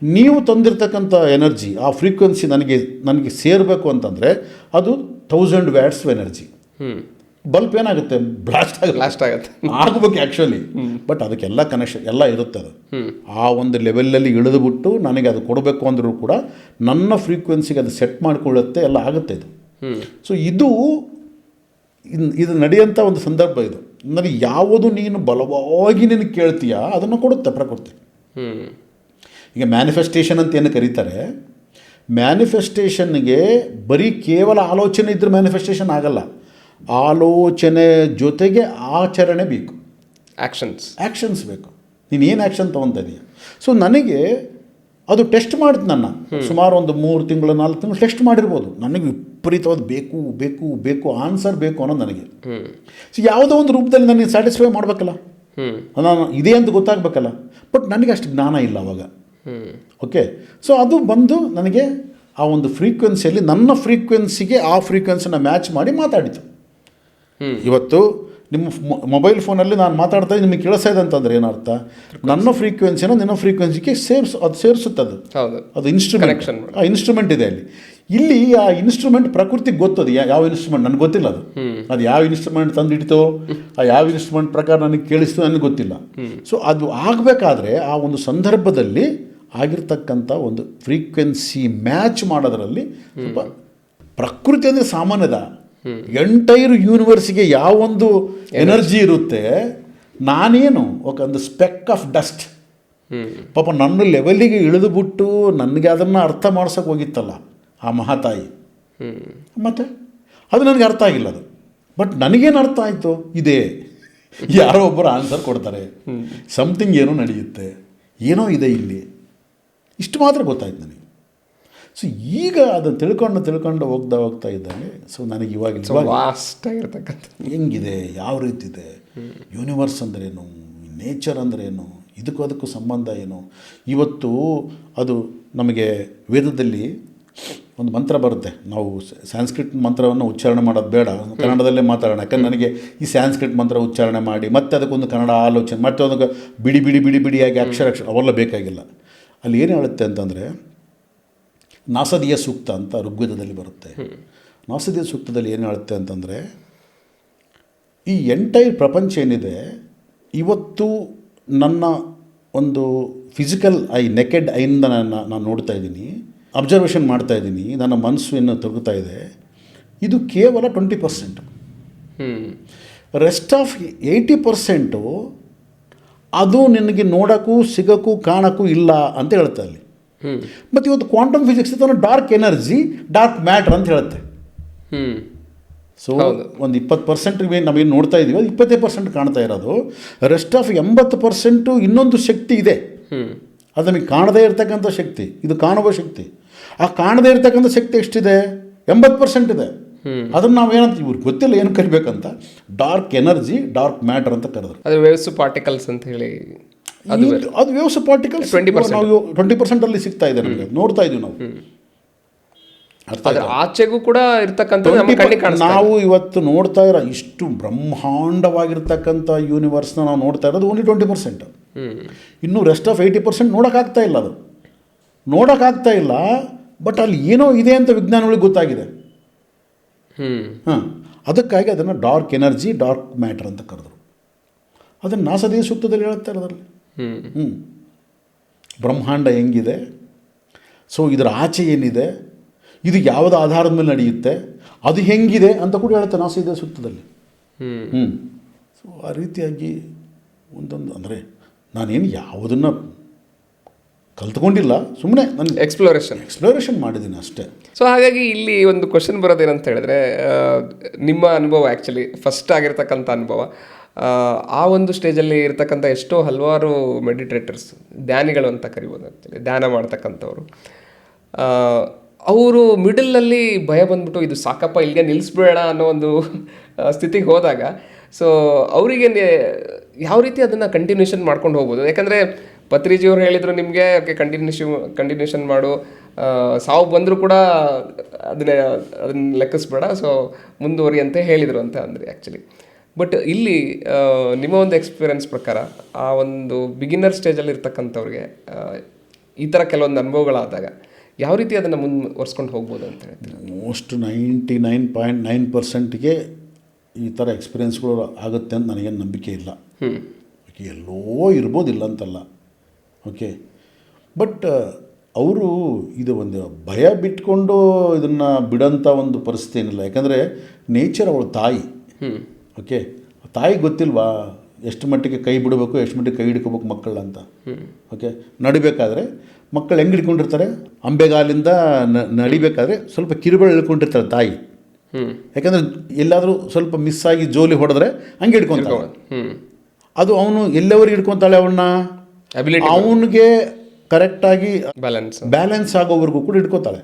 ನೀವು ತಂದಿರತಕ್ಕಂಥ ಎನರ್ಜಿ, ಆ ಫ್ರೀಕ್ವೆನ್ಸಿ ನನಗೆ ಸೇರಬೇಕು ಅಂತಂದರೆ ಅದು 1000 ವ್ಯಾಟ್ಸ್ ಎನರ್ಜಿ. ಬಲ್ಬ್ ಏನಾಗುತ್ತೆ, ಬ್ಲಾಸ್ಟ್ ಆಗುತ್ತೆ ಆಗಬೇಕು ಆ್ಯಕ್ಚುಲಿ. ಬಟ್ ಅದಕ್ಕೆಲ್ಲ ಕನೆಕ್ಷನ್ ಎಲ್ಲ ಇರುತ್ತೆ. ಅದು ಆ ಒಂದು ಲೆವೆಲಲ್ಲಿ ಇಳಿದುಬಿಟ್ಟು ನನಗೆ ಅದು ಕೊಡಬೇಕು ಅಂದರೂ ಕೂಡ ನನ್ನ ಫ್ರೀಕ್ವೆನ್ಸಿಗೆ ಅದು ಸೆಟ್ ಮಾಡಿಕೊಳ್ಳುತ್ತೆ, ಎಲ್ಲ ಆಗುತ್ತೆ ಇದು. ಸೊ ಇದು ನಡೆಯೋಂಥ ಒಂದು ಸಂದರ್ಭ ಇದು. ನನಗೆ ಯಾವುದು ನೀನು ಬಲವಾಗಿ ನೀನು ಕೇಳ್ತೀಯಾ ಅದನ್ನು ಕೊಡುತ್ತೆ ಪ್ರಕೃತಿ. ಈಗ ಮ್ಯಾನಿಫೆಸ್ಟೇಷನ್ ಅಂತ ಏನು ಕರೀತಾರೆ, ಮ್ಯಾನಿಫೆಸ್ಟೇಷನ್ಗೆ ಬರೀ ಕೇವಲ ಆಲೋಚನೆ ಇದ್ದರೆ ಮ್ಯಾನಿಫೆಸ್ಟೇಷನ್ ಆಗಲ್ಲ. ಆಲೋಚನೆ ಜೊತೆಗೆ ಆಚರಣೆ ಬೇಕು, ಆ್ಯಕ್ಷನ್ಸ್ ಬೇಕು. ನೀನು ಏನು ಆ್ಯಕ್ಷನ್ ತೊಗೊತಾ ಇದೀಯ? ಸೊ ನನಗೆ ಅದು ಟೆಸ್ಟ್ ಮಾಡಿದ್ದು ನನ್ನ ಸುಮಾರು ಒಂದು 3 ತಿಂಗಳು 4 ತಿಂಗಳು ಟೆಸ್ಟ್ ಮಾಡಿರ್ಬೋದು. ನನಗೆ ವಿಪರೀತವಾದ ಬೇಕು ಆನ್ಸರ್ ಬೇಕು ಅನ್ನೋದು ನನಗೆ. ಸೊ ಯಾವುದೋ ಒಂದು ರೂಪದಲ್ಲಿ ನನಗೆ ಸ್ಯಾಟಿಸ್ಫೈ ಮಾಡಬೇಕಲ್ಲ, ನಾನು ಇದೆ ಅಂತ ಗೊತ್ತಾಗಬೇಕಲ್ಲ. ಬಟ್ ನನಗೆ ಅಷ್ಟು ಜ್ಞಾನ ಇಲ್ಲ ಅವಾಗ. ಓಕೆ, ಸೊ ಅದು ಬಂದು ನನಗೆ ಆ ಒಂದು ಫ್ರೀಕ್ವೆನ್ಸಿಯಲ್ಲಿ ನನ್ನ ಫ್ರೀಕ್ವೆನ್ಸಿಗೆ ಆ ಫ್ರೀಕ್ವೆನ್ಸಿನ ಮ್ಯಾಚ್ ಮಾಡಿ ಮಾತಾಡಿತು. ಇವತ್ತು ನಿಮ್ಮ ಮೊಬೈಲ್ ಫೋನಲ್ಲಿ ನಾನು ಮಾತಾಡ್ತಾ ನಿಮಗೆ ಕೇಳಿಸ್ತಾ ಇದೆ ಅಂತಂದರೆ ಏನರ್ಥ, ನನ್ನ ಫ್ರೀಕ್ವೆನ್ಸಿನ ನಿನ್ನ ಫ್ರೀಕ್ವೆನ್ಸಿಗೆ ಸೇರಿಸುತ್ತೆ. ಅದು ಇನ್ಸ್ಟ್ರೂಮೆಂಟ್ ಇದೆ ಅಲ್ಲಿ. ಇಲ್ಲಿ ಆ ಇನ್ಸ್ಟ್ರೂಮೆಂಟ್ ಪ್ರಕೃತಿಗೆ ಗೊತ್ತದು ಯಾವ ಇನ್ಸ್ಟ್ರೂಮೆಂಟ್, ನನಗೆ ಗೊತ್ತಿಲ್ಲ. ಅದು ಯಾವ ಇನ್ಸ್ಟ್ರೂಮೆಂಟ್ ತಂದು ಹಿಡಿತೋ, ಆ ಯಾವ ಇನ್ಸ್ಟ್ರೂಮೆಂಟ್ ಪ್ರಕಾರ ನನಗೆ ಕೇಳಿಸ್ತೋ ನನಗೆ ಗೊತ್ತಿಲ್ಲ. ಸೊ ಅದು ಆಗಬೇಕಾದ್ರೆ ಆ ಒಂದು ಸಂದರ್ಭದಲ್ಲಿ ಆಗಿರ್ತಕ್ಕಂಥ ಒಂದು ಫ್ರೀಕ್ವೆನ್ಸಿ ಮ್ಯಾಚ್ ಮಾಡೋದರಲ್ಲಿ ಸ್ವಲ್ಪ ಪ್ರಕೃತಿ ಅಂದರೆ ಸಾಮಾನ್ಯದ ಎಂಟೈರ್ ಯೂನಿವರ್ಸಿಗೆ ಯಾವೊಂದು ಎನರ್ಜಿ ಇರುತ್ತೆ, ನಾನೇನು ಒಂದು ಸ್ಪೆಕ್ ಆಫ್ ಡಸ್ಟ್. ಪಾಪ ನನ್ನ ಲೆವೆಲಿಗೆ ಇಳಿದುಬಿಟ್ಟು ನನಗೆ ಅದನ್ನು ಅರ್ಥ ಮಾಡ್ಸೋಕೆ ಹೋಗಿತ್ತಲ್ಲ ಆ ಮಹಾತಾಯಿ. ಮತ್ತು ಅದು ನನಗೆ ಅರ್ಥ ಆಗಿಲ್ಲ ಅದು. ಬಟ್ ನನಗೇನು ಅರ್ಥ ಆಯಿತು, ಇದೇ ಯಾರೋ ಒಬ್ಬರು ಆನ್ಸರ್ ಕೊಡ್ತಾರೆ, ಸಮಥಿಂಗ್ ಏನೋ ನಡೆಯುತ್ತೆ, ಏನೋ ಇದೆ ಇಲ್ಲಿ, ಇಷ್ಟು ಮಾತ್ರ ಗೊತ್ತಾಯ್ತು ನನಗೆ. ಸೊ ಈಗ ಅದನ್ನು ತಿಳ್ಕೊಂಡು ಹೋಗ್ತಾ ಇದ್ದಾನೆ. ಸೊ ನನಗೆ ಇವಾಗ ವಾಸ್ಟ್ ಆಗಿರ್ತಕ್ಕಂಥ ಹೆಂಗಿದೆ, ಯಾವ ರೀತಿ ಇದೆ, ಯೂನಿವರ್ಸ್ ಅಂದ್ರೇನು, ನೇಚರ್ ಅಂದ್ರೇನು, ಇದಕ್ಕೂ ಸಂಬಂಧ ಏನು. ಇವತ್ತು ಅದು ನಮಗೆ ವೇದದಲ್ಲಿ ಒಂದು ಮಂತ್ರ ಬರುತ್ತೆ, ನಾವು ಸ್ಯಾನ್ಸ್ಕ್ರಿಟ್ ಮಂತ್ರವನ್ನು ಉಚ್ಚಾರಣೆ ಮಾಡೋದು ಬೇಡ, ಕನ್ನಡದಲ್ಲೇ ಮಾತಾಡೋಣ. ಯಾಕಂದ್ರೆ ನನಗೆ ಈ ಸ್ಯಾನ್ಸ್ಕ್ರಿಟ್ ಮಂತ್ರ ಉಚ್ಚಾರಣೆ ಮಾಡಿ ಮತ್ತೆ ಅದಕ್ಕೊಂದು ಕನ್ನಡ ಆಲೋಚನೆ ಮತ್ತೆ ಅದಕ್ಕೆ ಬಿಡಿಯಾಗಿ ಅಕ್ಷರ ಅವೆಲ್ಲ ಬೇಕಾಗಿಲ್ಲ. ಅಲ್ಲಿ ಏನು ಹೇಳುತ್ತೆ ಅಂತಂದರೆ, ನಾಸದಿಯ ಸೂಕ್ತ ಅಂತ ಋಗ್ವೇದದಲ್ಲಿ ಬರುತ್ತೆ. ನಾಸದಿಯ ಸೂಕ್ತದಲ್ಲಿ ಏನು ಹೇಳುತ್ತೆ ಅಂತಂದರೆ, ಈ ಎಂಟೈರ್ ಪ್ರಪಂಚ ಏನಿದೆ ಇವತ್ತು ನನ್ನ ಒಂದು ಫಿಸಿಕಲ್ ಐ, ನೆಕೆಡ್ ಐಯಿಂದ ನಾನು ನೋಡ್ತಾ ಇದ್ದೀನಿ, ಅಬ್ಸರ್ವೇಷನ್ ಮಾಡ್ತಾ ಇದ್ದೀನಿ, ನನ್ನ ಮನಸ್ಸು ಏನು ತಗುತ್ತಾ ಇದೆ, ಇದು ಕೇವಲ 20%. ರೆಸ್ಟ್ ಆಫ್ 80% ಅದು ನಿನಗೆ ನೋಡೋಕ್ಕೂ ಸಿಗೋಕ್ಕೂ ಕಾಣೋಕ್ಕೂ ಇಲ್ಲ ಅಂತ ಹೇಳುತ್ತೆ ಅಲ್ಲಿ. ಮತ್ತು ಇವತ್ತು ಕ್ವಾಂಟಮ್ ಫಿಸಿಕ್ಸ್ ಇದನ್ನು ಡಾರ್ಕ್ ಎನರ್ಜಿ, ಡಾರ್ಕ್ ಮ್ಯಾಟ್ರ್ ಅಂತ ಹೇಳುತ್ತೆ. ಸೊ ಒಂದು 20% ನಾವೇನು ನೋಡ್ತಾ ಇದ್ದೀವಿ, ಅದು 20% ಕಾಣ್ತಾ ಇರೋದು. ರೆಸ್ಟ್ ಆಫ್ 80% ಇನ್ನೊಂದು ಶಕ್ತಿ ಇದೆ, ಅದು ನಮಗೆ ಕಾಣದೇ ಇರತಕ್ಕಂಥ ಶಕ್ತಿ, ಇದು ಕಾಣುವ ಶಕ್ತಿ. ಆ ಕಾಣದೇ ಇರತಕ್ಕಂಥ ಶಕ್ತಿ ಎಷ್ಟಿದೆ, 80% ಇದೆ. ಅದನ್ನು ನಾವೇನಂತ ಇವ್ರಿಗೆ ಗೊತ್ತಿಲ್ಲ ಏನು ಕರಿಬೇಕಂತ, ಡಾರ್ಕ್ ಎನರ್ಜಿ, ಡಾರ್ಕ್ ಮ್ಯಾಟರ್ ಅಂತ ಕರೆದ್ರು. ಅದು ವೇವ್ಸ್ ಪಾರ್ಟಿಕಲ್ಸ್ ಅಂತ ಹೇಳಿ, ಅದು ವೇವ್ಸ್ ಪಾರ್ಟಿಕಲ್ಸ್ 20% ಅಲ್ಲಿ ಸಿಗ್ತಾ ಇದೆ ನಮಗೆ, ನೋಡ್ತಾ ಇದ್ದೀವಿ ನಾವು. ಅದ್ರ ಆಚೆಗೂ ಕೂಡ ಇರ್ತಕ್ಕಂಥದ್ದು ನಮ್ಮ ಕಣ್ಣಿಗೆ ಕಾಣಿಸ್ತಾ ಇದೆ. ನಾವು ಇವತ್ತು ನೋಡ್ತಾ ಇರೋ ಇಷ್ಟು ಬ್ರಹ್ಮಾಂಡವಾಗಿರ್ತಕ್ಕಂಥ ಯೂನಿವರ್ಸ್ನ ನಾವು ನೋಡ್ತಾ ಇರೋದು ಓನ್ಲಿ 20%. ಇನ್ನೂ ರೆಸ್ಟ್ ಆಫ್ 80% ನೋಡೋಕ್ಕಾಗ್ತಾ ಇಲ್ಲ. ಅದು ನೋಡೋಕ್ಕಾಗ್ತಾ ಇಲ್ಲ, ಬಟ್ ಅಲ್ಲಿ ಏನೋ ಇದೆ ಅಂತ ವಿಜ್ಞಾನಿಗಳಿಗೆ ಗೊತ್ತಾಗಿದೆ. ಅದಕ್ಕಾಗಿ ಅದನ್ನು ಡಾರ್ಕ್ ಎನರ್ಜಿ, ಡಾರ್ಕ್ ಮ್ಯಾಟರ್ ಅಂತ ಕರೆದ್ರು. ಅದನ್ನು ನಾಸದೇಹ ಸೂಕ್ತದಲ್ಲಿ ಹೇಳ್ತಾ ಇರೋದ್ರಲ್ಲಿ. ಬ್ರಹ್ಮಾಂಡ ಹೆಂಗಿದೆ, ಸೊ ಇದರ ಆಚೆ ಏನಿದೆ, ಇದು ಯಾವುದೇ ಆಧಾರದ ಮೇಲೆ ನಡೆಯುತ್ತೆ, ಅದು ಹೆಂಗಿದೆ ಅಂತ ಕೂಡ ಹೇಳ್ತಾರೆ ನಾಸದೇಹ ಸೂಕ್ತದಲ್ಲಿ. ಸೊ ಆ ರೀತಿಯಾಗಿ ಒಂದೊಂದು ಅಂದರೆ ನಾನೇನು ಯಾವುದನ್ನು ಕಲ್ತ್ಕೊಂಡಿಲ್ಲ, ಸುಮ್ಮನೆ ನಾನು ಎಕ್ಸ್ಪ್ಲೋರೇಷನ್ ಮಾಡಿದ್ದೀನಿ ಅಷ್ಟೇ. ಸೊ ಹಾಗಾಗಿ ಇಲ್ಲಿ ಒಂದು ಕ್ವಶನ್ ಬರೋದೇನಂತ ಹೇಳಿದ್ರೆ, ನಿಮ್ಮ ಅನುಭವ ಆ್ಯಕ್ಚುಲಿ ಫಸ್ಟ್ ಆಗಿರ್ತಕ್ಕಂಥ ಅನುಭವ, ಆ ಒಂದು ಸ್ಟೇಜಲ್ಲಿ ಇರ್ತಕ್ಕಂಥ ಎಷ್ಟೋ ಹಲವಾರು ಮೆಡಿಟೇಟರ್ಸ್, ಧ್ಯಾನಿಗಳು ಅಂತ ಕರಿಬೋದು, ಆ್ಯಕ್ಚುಲಿ ಧ್ಯಾನ ಮಾಡ್ತಕ್ಕಂಥವ್ರು, ಅವರು ಮಿಡಲ್ನಲ್ಲಿ ಭಯ ಬಂದ್ಬಿಟ್ಟು ಇದು ಸಾಕಪ್ಪ ಇಲ್ಲಿಗೆ ನಿಲ್ಲಿಸ್ಬೇಡ ಅನ್ನೋ ಒಂದು ಸ್ಥಿತಿಗೆ ಹೋದಾಗ, ಸೊ ಅವರಿಗೆ ಯಾವ ರೀತಿ ಅದನ್ನು ಕಂಟಿನ್ಯೂಷನ್ ಮಾಡ್ಕೊಂಡು ಹೋಗ್ಬೋದು? ಯಾಕಂದರೆ ಪತ್ರಿಜಿಯವ್ರು ಹೇಳಿದರು ನಿಮಗೆ ಓಕೆ ಕಂಟಿನ್ಯೂಷನ್ ಮಾಡು, ಸಾವು ಬಂದರೂ ಕೂಡ ಅದನ್ನ ಲೆಕ್ಕಿಸ್ಬೇಡ, ಸೊ ಮುಂದುವರಿ ಅಂತ ಹೇಳಿದರು ಅಂತ ಅಂದರೆ ಆ್ಯಕ್ಚುಲಿ. ಬಟ್ ಇಲ್ಲಿ ನಿಮ್ಮ ಒಂದು ಎಕ್ಸ್ಪೀರಿಯನ್ಸ್ ಪ್ರಕಾರ ಆ ಒಂದು ಬಿಗಿನರ್ ಸ್ಟೇಜಲ್ಲಿ ಇರ್ತಕ್ಕಂಥವ್ರಿಗೆ ಈ ಥರ ಕೆಲವೊಂದು ಅನುಭವಗಳಾದಾಗ ಯಾವ ರೀತಿ ಅದನ್ನು ಮುಂದುವರ್ಸ್ಕೊಂಡು ಹೋಗ್ಬೋದು ಅಂತ ಹೇಳ್ತೀವಿ? ಮೋಸ್ಟ್ 99.9%ಗೆ ಈ ಥರ ಎಕ್ಸ್ಪೀರಿಯೆನ್ಸ್ಗಳು ಆಗುತ್ತೆ ಅಂತ ನನಗೇನು ನಂಬಿಕೆ ಇಲ್ಲ. ಓಕೆ, ಎಲ್ಲೋ ಇರ್ಬೋದಿಲ್ಲ ಅಂತಲ್ಲ, ಓಕೆ, ಬಟ್ ಅವರು ಇದು ಒಂದು ಭಯ ಬಿಟ್ಕೊಂಡು ಇದನ್ನು ಬಿಡೋಂಥ ಒಂದು ಪರಿಸ್ಥಿತಿ ಏನಿಲ್ಲ. ಯಾಕಂದರೆ ನೇಚರ್ ಅವಳು ತಾಯಿ. ಓಕೆ, ತಾಯಿಗೆ ಗೊತ್ತಿಲ್ವಾ ಎಷ್ಟು ಮಟ್ಟಿಗೆ ಕೈ ಬಿಡಬೇಕು, ಎಷ್ಟು ಮಟ್ಟಿಗೆ ಕೈ ಹಿಡ್ಕೋಬೇಕು ಮಕ್ಕಳ ಅಂತ. ಓಕೆ, ನಡಿಬೇಕಾದ್ರೆ ಮಕ್ಕಳು ಹೆಂಗೆ ಹಿಡ್ಕೊಂಡಿರ್ತಾರೆ, ಅಂಬೆಗಾಲಿಂದ ನಡಿಬೇಕಾದ್ರೆ ಸ್ವಲ್ಪ ಕಿರುಬೆಳೆ ಹಿಡ್ಕೊಂಡಿರ್ತಾರೆ ತಾಯಿ. ಯಾಕಂದರೆ ಎಲ್ಲಾದರೂ ಸ್ವಲ್ಪ ಮಿಸ್ ಆಗಿ ಜೋಲಿ ಹೊಡೆದ್ರೆ ಹಂಗೆ ಹಿಡ್ಕೊತಾಳೆ. ಅದು ಅವನು ಎಲ್ಲವರೆಗೆ ಹಿಡ್ಕೊತಾಳೆ ಅವನ್ನ, ಅವನಿಗೆ ಕರೆಕ್ಟಾಗಿ ಬ್ಯಾಲೆನ್ಸ್ ಆಗೋವರೆಗೂ ಕೂಡ ಹಿಡ್ಕೋತಾಳೆ.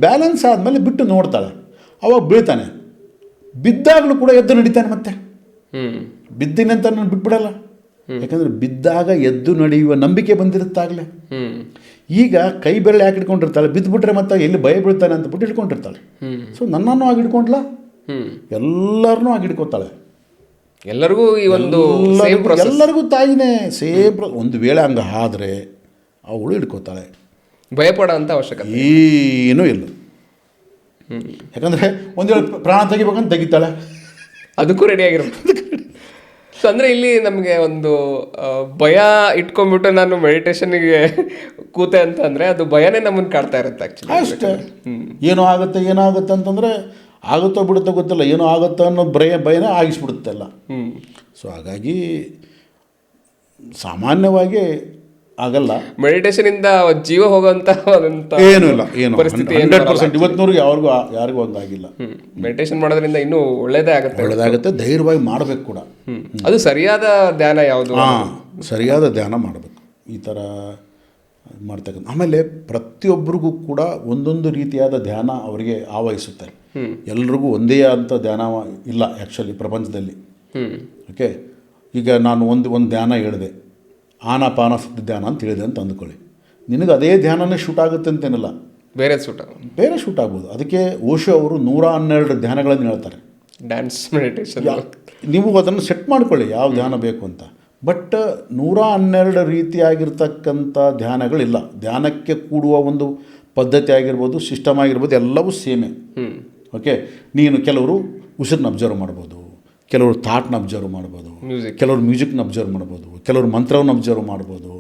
ಬ್ಯಾಲೆನ್ಸ್ ಆದಮೇಲೆ ಬಿಟ್ಟು ನೋಡ್ತಾಳೆ, ಅವಾಗ ಬೀಳ್ತಾನೆ. ಬಿದ್ದಾಗಲೂ ಕೂಡ ಎದ್ದು ನಡೀತಾನೆ. ಮತ್ತೆ ಬಿದ್ದಿನ ಅಂತ ನಾನು ಬಿಟ್ಬಿಡಲ್ಲ, ಯಾಕಂದರೆ ಬಿದ್ದಾಗ ಎದ್ದು ನಡೆಯುವ ನಂಬಿಕೆ ಬಂದಿರುತ್ತಾಗಲೇ. ಈಗ ಕೈ ಬೆರಳು ಯಾಕೆ ಹಿಡ್ಕೊಂಡಿರ್ತಾಳೆ, ಬಿದ್ದುಬಿಟ್ರೆ ಮತ್ತೆ ಎಲ್ಲಿ ಭಯ ಬೀಳ್ತಾನೆ ಅಂತ ಬಿಟ್ಟು ಹಿಡ್ಕೊಂಡಿರ್ತಾಳೆ. ಸೊ ನನ್ನನ್ನು ಆಗಿ ಹಿಡ್ಕೊಂಡ್ಲ, ಎಲ್ಲರನ್ನೂ ಆಗಿ ಹಿಡ್ಕೊತಾಳೆ. ಎಲ್ಲರಿಗೂ ಈ ಒಂದು ಎಲ್ಲರಿಗೂ ತಾಯಿನೇ ಸೇಮ್. ಒಂದು ವೇಳೆ ಹಂಗೆ ಆದ್ರೆ ಅವಳು ಹಿಡ್ಕೋತಾಳೆ, ಭಯಪಡೋ ಅಂತ ಅವಶ್ಯಕತೆ ಏನೂ ಇಲ್ಲ. ಯಾಕಂದರೆ ಒಂದು ವೇಳೆ ಪ್ರಾಣ ತೆಗಿಬೇಕಂತ ತೆಗಿತಾಳೆ, ಅದಕ್ಕೂ ರೆಡಿ ಆಗಿರ್ಬೇಕು. ಸೊ ಅಂದರೆ ಇಲ್ಲಿ ನಮಗೆ ಒಂದು ಭಯ ಇಟ್ಕೊಂಡ್ಬಿಟ್ಟು ನಾನು ಮೆಡಿಟೇಷನ್ಗೆ ಕೂತೆ ಅಂತ ಅಂದರೆ ಅದು ಭಯನೇ ನಮ್ಮನ್ನು ಕಾಡ್ತಾ ಇರುತ್ತೆ ಆ್ಯಕ್ಚುಲಿ. ಅಷ್ಟೇ, ಏನೋ ಏನಾಗುತ್ತೆ ಅಂತಂದರೆ ಆಗುತ್ತೋ ಬಿಡುತ್ತೋ ಗೊತ್ತಿಲ್ಲ, ಏನೋ ಆಗುತ್ತೋ ಅನ್ನೋ ಭಯನೇ ಆಗಿಸ್ಬಿಡುತ್ತೆ ಎಲ್ಲ. ಸೊ ಹಾಗಾಗಿ ಸಾಮಾನ್ಯವಾಗಿ ಆಗಲ್ಲ. ಮೆಡಿಟೇಷನಿಂದ ಜೀವ ಹೋಗೋಂಥ ಏನೂ ಇಲ್ಲ, ಏನು 100% ಇವತ್ತಿನವ್ರಿಗೆ ಯಾರಿಗೂ ಹಂಗಾಗಿಲ್ಲ. ಮೆಡಿಟೇಷನ್ ಮಾಡೋದ್ರಿಂದ ಇನ್ನೂ ಒಳ್ಳೇದಾಗುತ್ತೆ, ಧೈರ್ಯವಾಗಿ ಮಾಡಬೇಕು ಕೂಡ. ಅದು ಸರಿಯಾದ ಧ್ಯಾನ ಯಾವುದು? ಸರಿಯಾದ ಧ್ಯಾನ ಮಾಡಬೇಕು, ಈ ಥರ ಮಾಡ್ತಕ್ಕಂಥ. ಆಮೇಲೆ ಪ್ರತಿಯೊಬ್ಬರಿಗೂ ಕೂಡ ಒಂದೊಂದು ರೀತಿಯಾದ ಧ್ಯಾನ ಅವರಿಗೆ ಆವಹಿಸುತ್ತೆ. ಎಲ್ರಿಗೂ ಒಂದೇ ಅಂತ ಧ್ಯಾನ ಇಲ್ಲ ಆ್ಯಕ್ಚುಲಿ ಪ್ರಪಂಚದಲ್ಲಿ. ಓಕೆ, ಈಗ ನಾನು ಒಂದು ಧ್ಯಾನ ಹೇಳಿದೆ, ಆನಾಪಾನಸತಿ ಧ್ಯಾನ ಅಂತ ಹೇಳಿದೆ ಅಂತ ಅಂದ್ಕೊಳ್ಳಿ. ನಿನಗೆ ಅದೇ ಧ್ಯಾನನೇ ಶೂಟ್ ಆಗುತ್ತೆ ಅಂತೇನಿಲ್ಲ, ಬೇರೆ ಶೂಟ್ ಆಗ್ಬೋದು. ಅದಕ್ಕೆ ಓಶೋ ಅವರು 112 ಧ್ಯಾನಗಳನ್ನು ಹೇಳ್ತಾರೆ. ಡ್ಯಾನ್ಸ್ ಮೆಡಿಟೇಷನ್, ನೀವು ಅದನ್ನು ಸೆಟ್ ಮಾಡ್ಕೊಳ್ಳಿ ಯಾವ ಧ್ಯಾನ ಬೇಕು ಅಂತ. ಬಟ್ 112 ರೀತಿಯಾಗಿರ್ತಕ್ಕಂಥ ಧ್ಯಾನಗಳಿಲ್ಲ. ಧ್ಯಾನಕ್ಕೆ ಕೂಡುವ ಒಂದು ಪದ್ಧತಿ ಆಗಿರ್ಬೋದು, ಸಿಸ್ಟಮ್ ಆಗಿರ್ಬೋದು, ಎಲ್ಲವೂ ಸೇಮೇ. ಓಕೆ, ನೀನು ಕೆಲವರು ಉಸಿರನ್ನ ಅಬ್ಸರ್ವ್ ಮಾಡ್ಬೋದು, ಕೆಲವರು ಥಾಟ್ನ ಅಬ್ಸರ್ವ್ ಮಾಡ್ಬೋದು, ಕೆಲವರು ಮ್ಯೂಸಿಕ್ನ ಅಬ್ಸರ್ವ್ ಮಾಡ್ಬೋದು, ಕೆಲವರು ಮಂತ್ರವನ್ನು ಅಬ್ಸರ್ವ್ ಮಾಡ್ಬೋದು,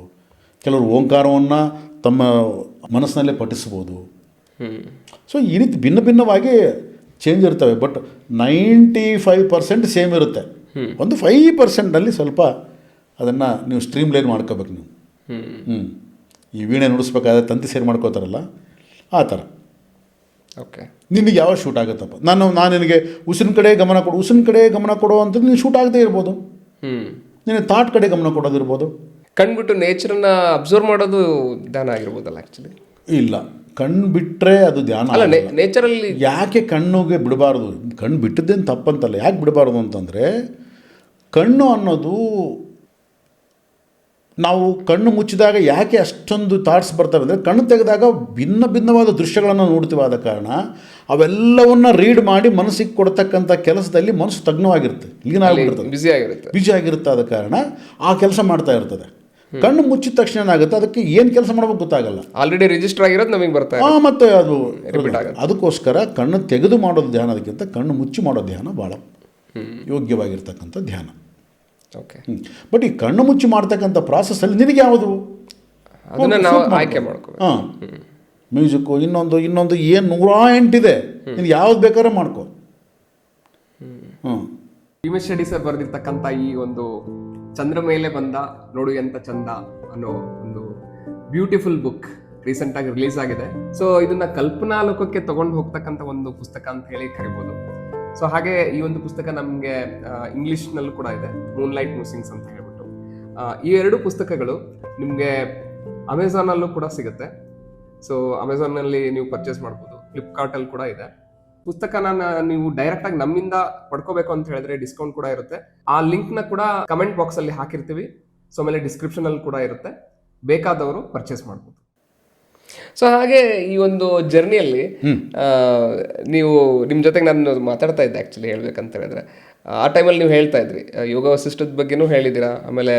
ಕೆಲವರು ಓಂಕಾರವನ್ನು ತಮ್ಮ ಮನಸ್ಸಿನಲ್ಲೇ ಪಠಿಸ್ಬೋದು. ಸೊ ಈ ರೀತಿ ಭಿನ್ನ ಭಿನ್ನವಾಗಿ ಚೇಂಜ್ ಇರ್ತವೆ. ಬಟ್ 95% ಸೇಮ್ ಇರುತ್ತೆ. ಒಂದು 5%ನಲ್ಲಿ ಸ್ವಲ್ಪ ಅದನ್ನು ನೀವು ಸ್ಟ್ರೀಮ್ ಲೈನ್ ಮಾಡ್ಕೋಬೇಕು ನೀವು. ಈ ವೀಣೆ ನುಡಿಸ್ಬೇಕಾದ್ರೆ ತಂತಿ ಸೇರಿ ಮಾಡ್ಕೋತಾರಲ್ಲ ಆ ಥರ. ಓಕೆ, ನಿನಗೆ ಯಾವ ಶೂಟ್ ಆಗುತ್ತಪ್ಪ, ನಾನು ನಿನಗೆ ಉಸಿರಿನ ಕಡೆ ಗಮನ ಕೊಡು ಅಂತ ನೀನು ಶೂಟ್ ಆಗದೇ ಇರ್ಬೋದು. ನೀನು ಥಾಟ್ ಕಡೆ ಗಮನ ಕೊಡೋದಿರ್ಬೋದು. ಕಣ್ಬಿಟ್ಟು ನೇಚರನ್ನ ಅಬ್ಸರ್ವ್ ಮಾಡೋದು ಧ್ಯಾನ ಆಗಿರ್ಬೋದಲ್ಲ ಆ್ಯಕ್ಚುಲಿ? ಇಲ್ಲ, ಕಣ್ಣು ಬಿಟ್ಟರೆ ಅದು ಧ್ಯಾನ ಅಲ್ಲ. ನೇಚರಲ್ಲಿ ಯಾಕೆ ಕಣ್ಣಿಗೆ ಬಿಡಬಾರ್ದು? ಕಣ್ಣು ಬಿಟ್ಟದ್ದೇನು ತಪ್ಪಂತಲ್ಲ, ಯಾಕೆ ಬಿಡಬಾರ್ದು ಅಂತಂದರೆ ಕಣ್ಣು ಅನ್ನೋದು ನಾವು ಕಣ್ಣು ಮುಚ್ಚಿದಾಗ ಯಾಕೆ ಅಷ್ಟೊಂದು ಥಾಟ್ಸ್ ಬರ್ತವೆ ಅಂದರೆ ಕಣ್ಣು ತೆಗೆದಾಗ ಭಿನ್ನವಾದ ದೃಶ್ಯಗಳನ್ನು ನೋಡ್ತೀವಿ. ಆದ ಕಾರಣ ಅವೆಲ್ಲವನ್ನು ರೀಡ್ ಮಾಡಿ ಮನಸ್ಸಿಗೆ ಕೊಡ್ತಕ್ಕಂಥ ಕೆಲಸದಲ್ಲಿ ಮನಸ್ಸು ತಗ್ನವಾಗಿರುತ್ತೆ, ಲೀನಾಗಿರ್ತದೆ, ಬ್ಯುಸಿ ಆಗಿರುತ್ತೆ. ಆದ ಕಾರಣ ಆ ಕೆಲಸ ಮಾಡ್ತಾ ಇರ್ತದೆ. ಕಣ್ಣು ಮುಚ್ಚಿದ ತಕ್ಷಣ ಏನಾಗುತ್ತೆ, ಅದಕ್ಕೆ ಏನು ಕೆಲಸ ಮಾಡಬೇಕು ಗೊತ್ತಾಗಲ್ಲ, ಆಲ್ರೆಡಿ ರಿಜಿಸ್ಟರ್ ಆಗಿರೋದು ನಮಗೆ ಬರ್ತಾ ಮತ್ತು ಅದು ಅದಕ್ಕೋಸ್ಕರ ಕಣ್ಣು ತೆಗೆದು ಮಾಡೋದು ಧ್ಯಾನದಕ್ಕಿಂತ ಕಣ್ಣು ಮುಚ್ಚಿ ಮಾಡೋ ಧ್ಯಾನ ಭಾಳ ಯೋಗ್ಯವಾಗಿರ್ತಕ್ಕಂಥ ಧ್ಯಾನ. ಓಕೆ. ಬಟ್ ಈ ಕಣ್ಣು ಮುಚ್ಚಿ ಮಾಡ್ತಕ್ಕಂಥ ಪ್ರಾಸೆಸ್ಸಲ್ಲಿ ನಿನಗೆ ಯಾವುದು ಅದನ್ನು ನಾವು ಆಯ್ಕೆ ಮಾಡ್ಕೋಬೇಕು. ಹಾಂ, ಮ್ಯೂಸಿಕ್ಕು ಇನ್ನೊಂದು ಏನು 108 ಇದೆ, ನಿನಗೆ ಯಾವ್ದು ಬೇಕಾದ್ರೆ ಮಾಡ್ಕೋ. ಭೀಮೇಶ್ ರೆಡ್ಡಿ ಸರ್ ಬರೆದಿರ್ತಕ್ಕಂಥ ಈ ಒಂದು ಚಂದ್ರ ಮೇಲೆ ಬಂದ ನೋಡು ಎಂತ ಚಂದ ಅನ್ನೋ ಒಂದು ಬ್ಯೂಟಿಫುಲ್ ಬುಕ್ ರೀಸೆಂಟಾಗಿ ರಿಲೀಸ್ ಆಗಿದೆ. ಸೊ ಇದನ್ನ ಕಲ್ಪನಾ ಲೋಕಕ್ಕೆ ತಗೊಂಡು ಹೋಗ್ತಕ್ಕಂಥ ಒಂದು ಪುಸ್ತಕ ಅಂತ ಹೇಳಿ ಕರಿಬೋದು. ಸೊ ಹಾಗೆ ಈ ಒಂದು ಪುಸ್ತಕ ನಮಗೆ ಇಂಗ್ಲಿಷ್ನಲ್ಲೂ ಕೂಡ ಇದೆ, ಮೂನ್ಲೈಟ್ ಮ್ಯೂಸಿಂಗ್ಸ್ ಅಂತ ಹೇಳ್ಬಿಟ್ಟು. ಈ 2 ಪುಸ್ತಕಗಳು ನಿಮಗೆ ಅಮೆಝಾನಲ್ಲೂ ಕೂಡ ಸಿಗುತ್ತೆ. ಸೊ ಅಮೆಝಾನ್ನಲ್ಲಿ ನೀವು ಪರ್ಚೇಸ್ ಮಾಡ್ಬೋದು, ಫ್ಲಿಪ್ಕಾರ್ಟಲ್ಲಿ ಕೂಡ ಇದೆ. ಪುಸ್ತಕನ ನೀವು ಡೈರೆಕ್ಟ್ ಆಗಿ ನಮ್ಮಿಂದ ಪಡ್ಕೋಬೇಕು ಅಂತ ಹೇಳಿದ್ರೆ ಡಿಸ್ಕೌಂಟ್ ಕೂಡ ಇರುತ್ತೆ. ಆ ಲಿಂಕ್ನ ಕೂಡ ಕಮೆಂಟ್ ಬಾಕ್ಸ್ ಅಲ್ಲಿ ಹಾಕಿರ್ತೀವಿ. ಸೊ ಆಮೇಲೆ ಡಿಸ್ಕ್ರಿಪ್ಷನ್ ಅಲ್ಲಿ ಕೂಡ ಇರುತ್ತೆ, ಬೇಕಾದವರು ಪರ್ಚೇಸ್ ಮಾಡ್ಬೋದು. ಸೊ ಹಾಗೆ ಈ ಒಂದು ಜರ್ನಿಯಲ್ಲಿ ನೀವು ನಿಮ್ಮ ಜೊತೆಗೆ ನಾನು ಮಾತಾಡ್ತಾ ಇದ್ದೆ ಆ್ಯಕ್ಚುಲಿ ಹೇಳ್ಬೇಕಂತ ಹೇಳಿದ್ರೆ, ಆ ಟೈಮಲ್ಲಿ ನೀವು ಹೇಳ್ತಾ ಇದ್ರಿ ಯೋಗ ವಸಿಷ್ಠದ ಬಗ್ಗೆನೂ ಹೇಳಿದ್ದೀರಾ, ಆಮೇಲೆ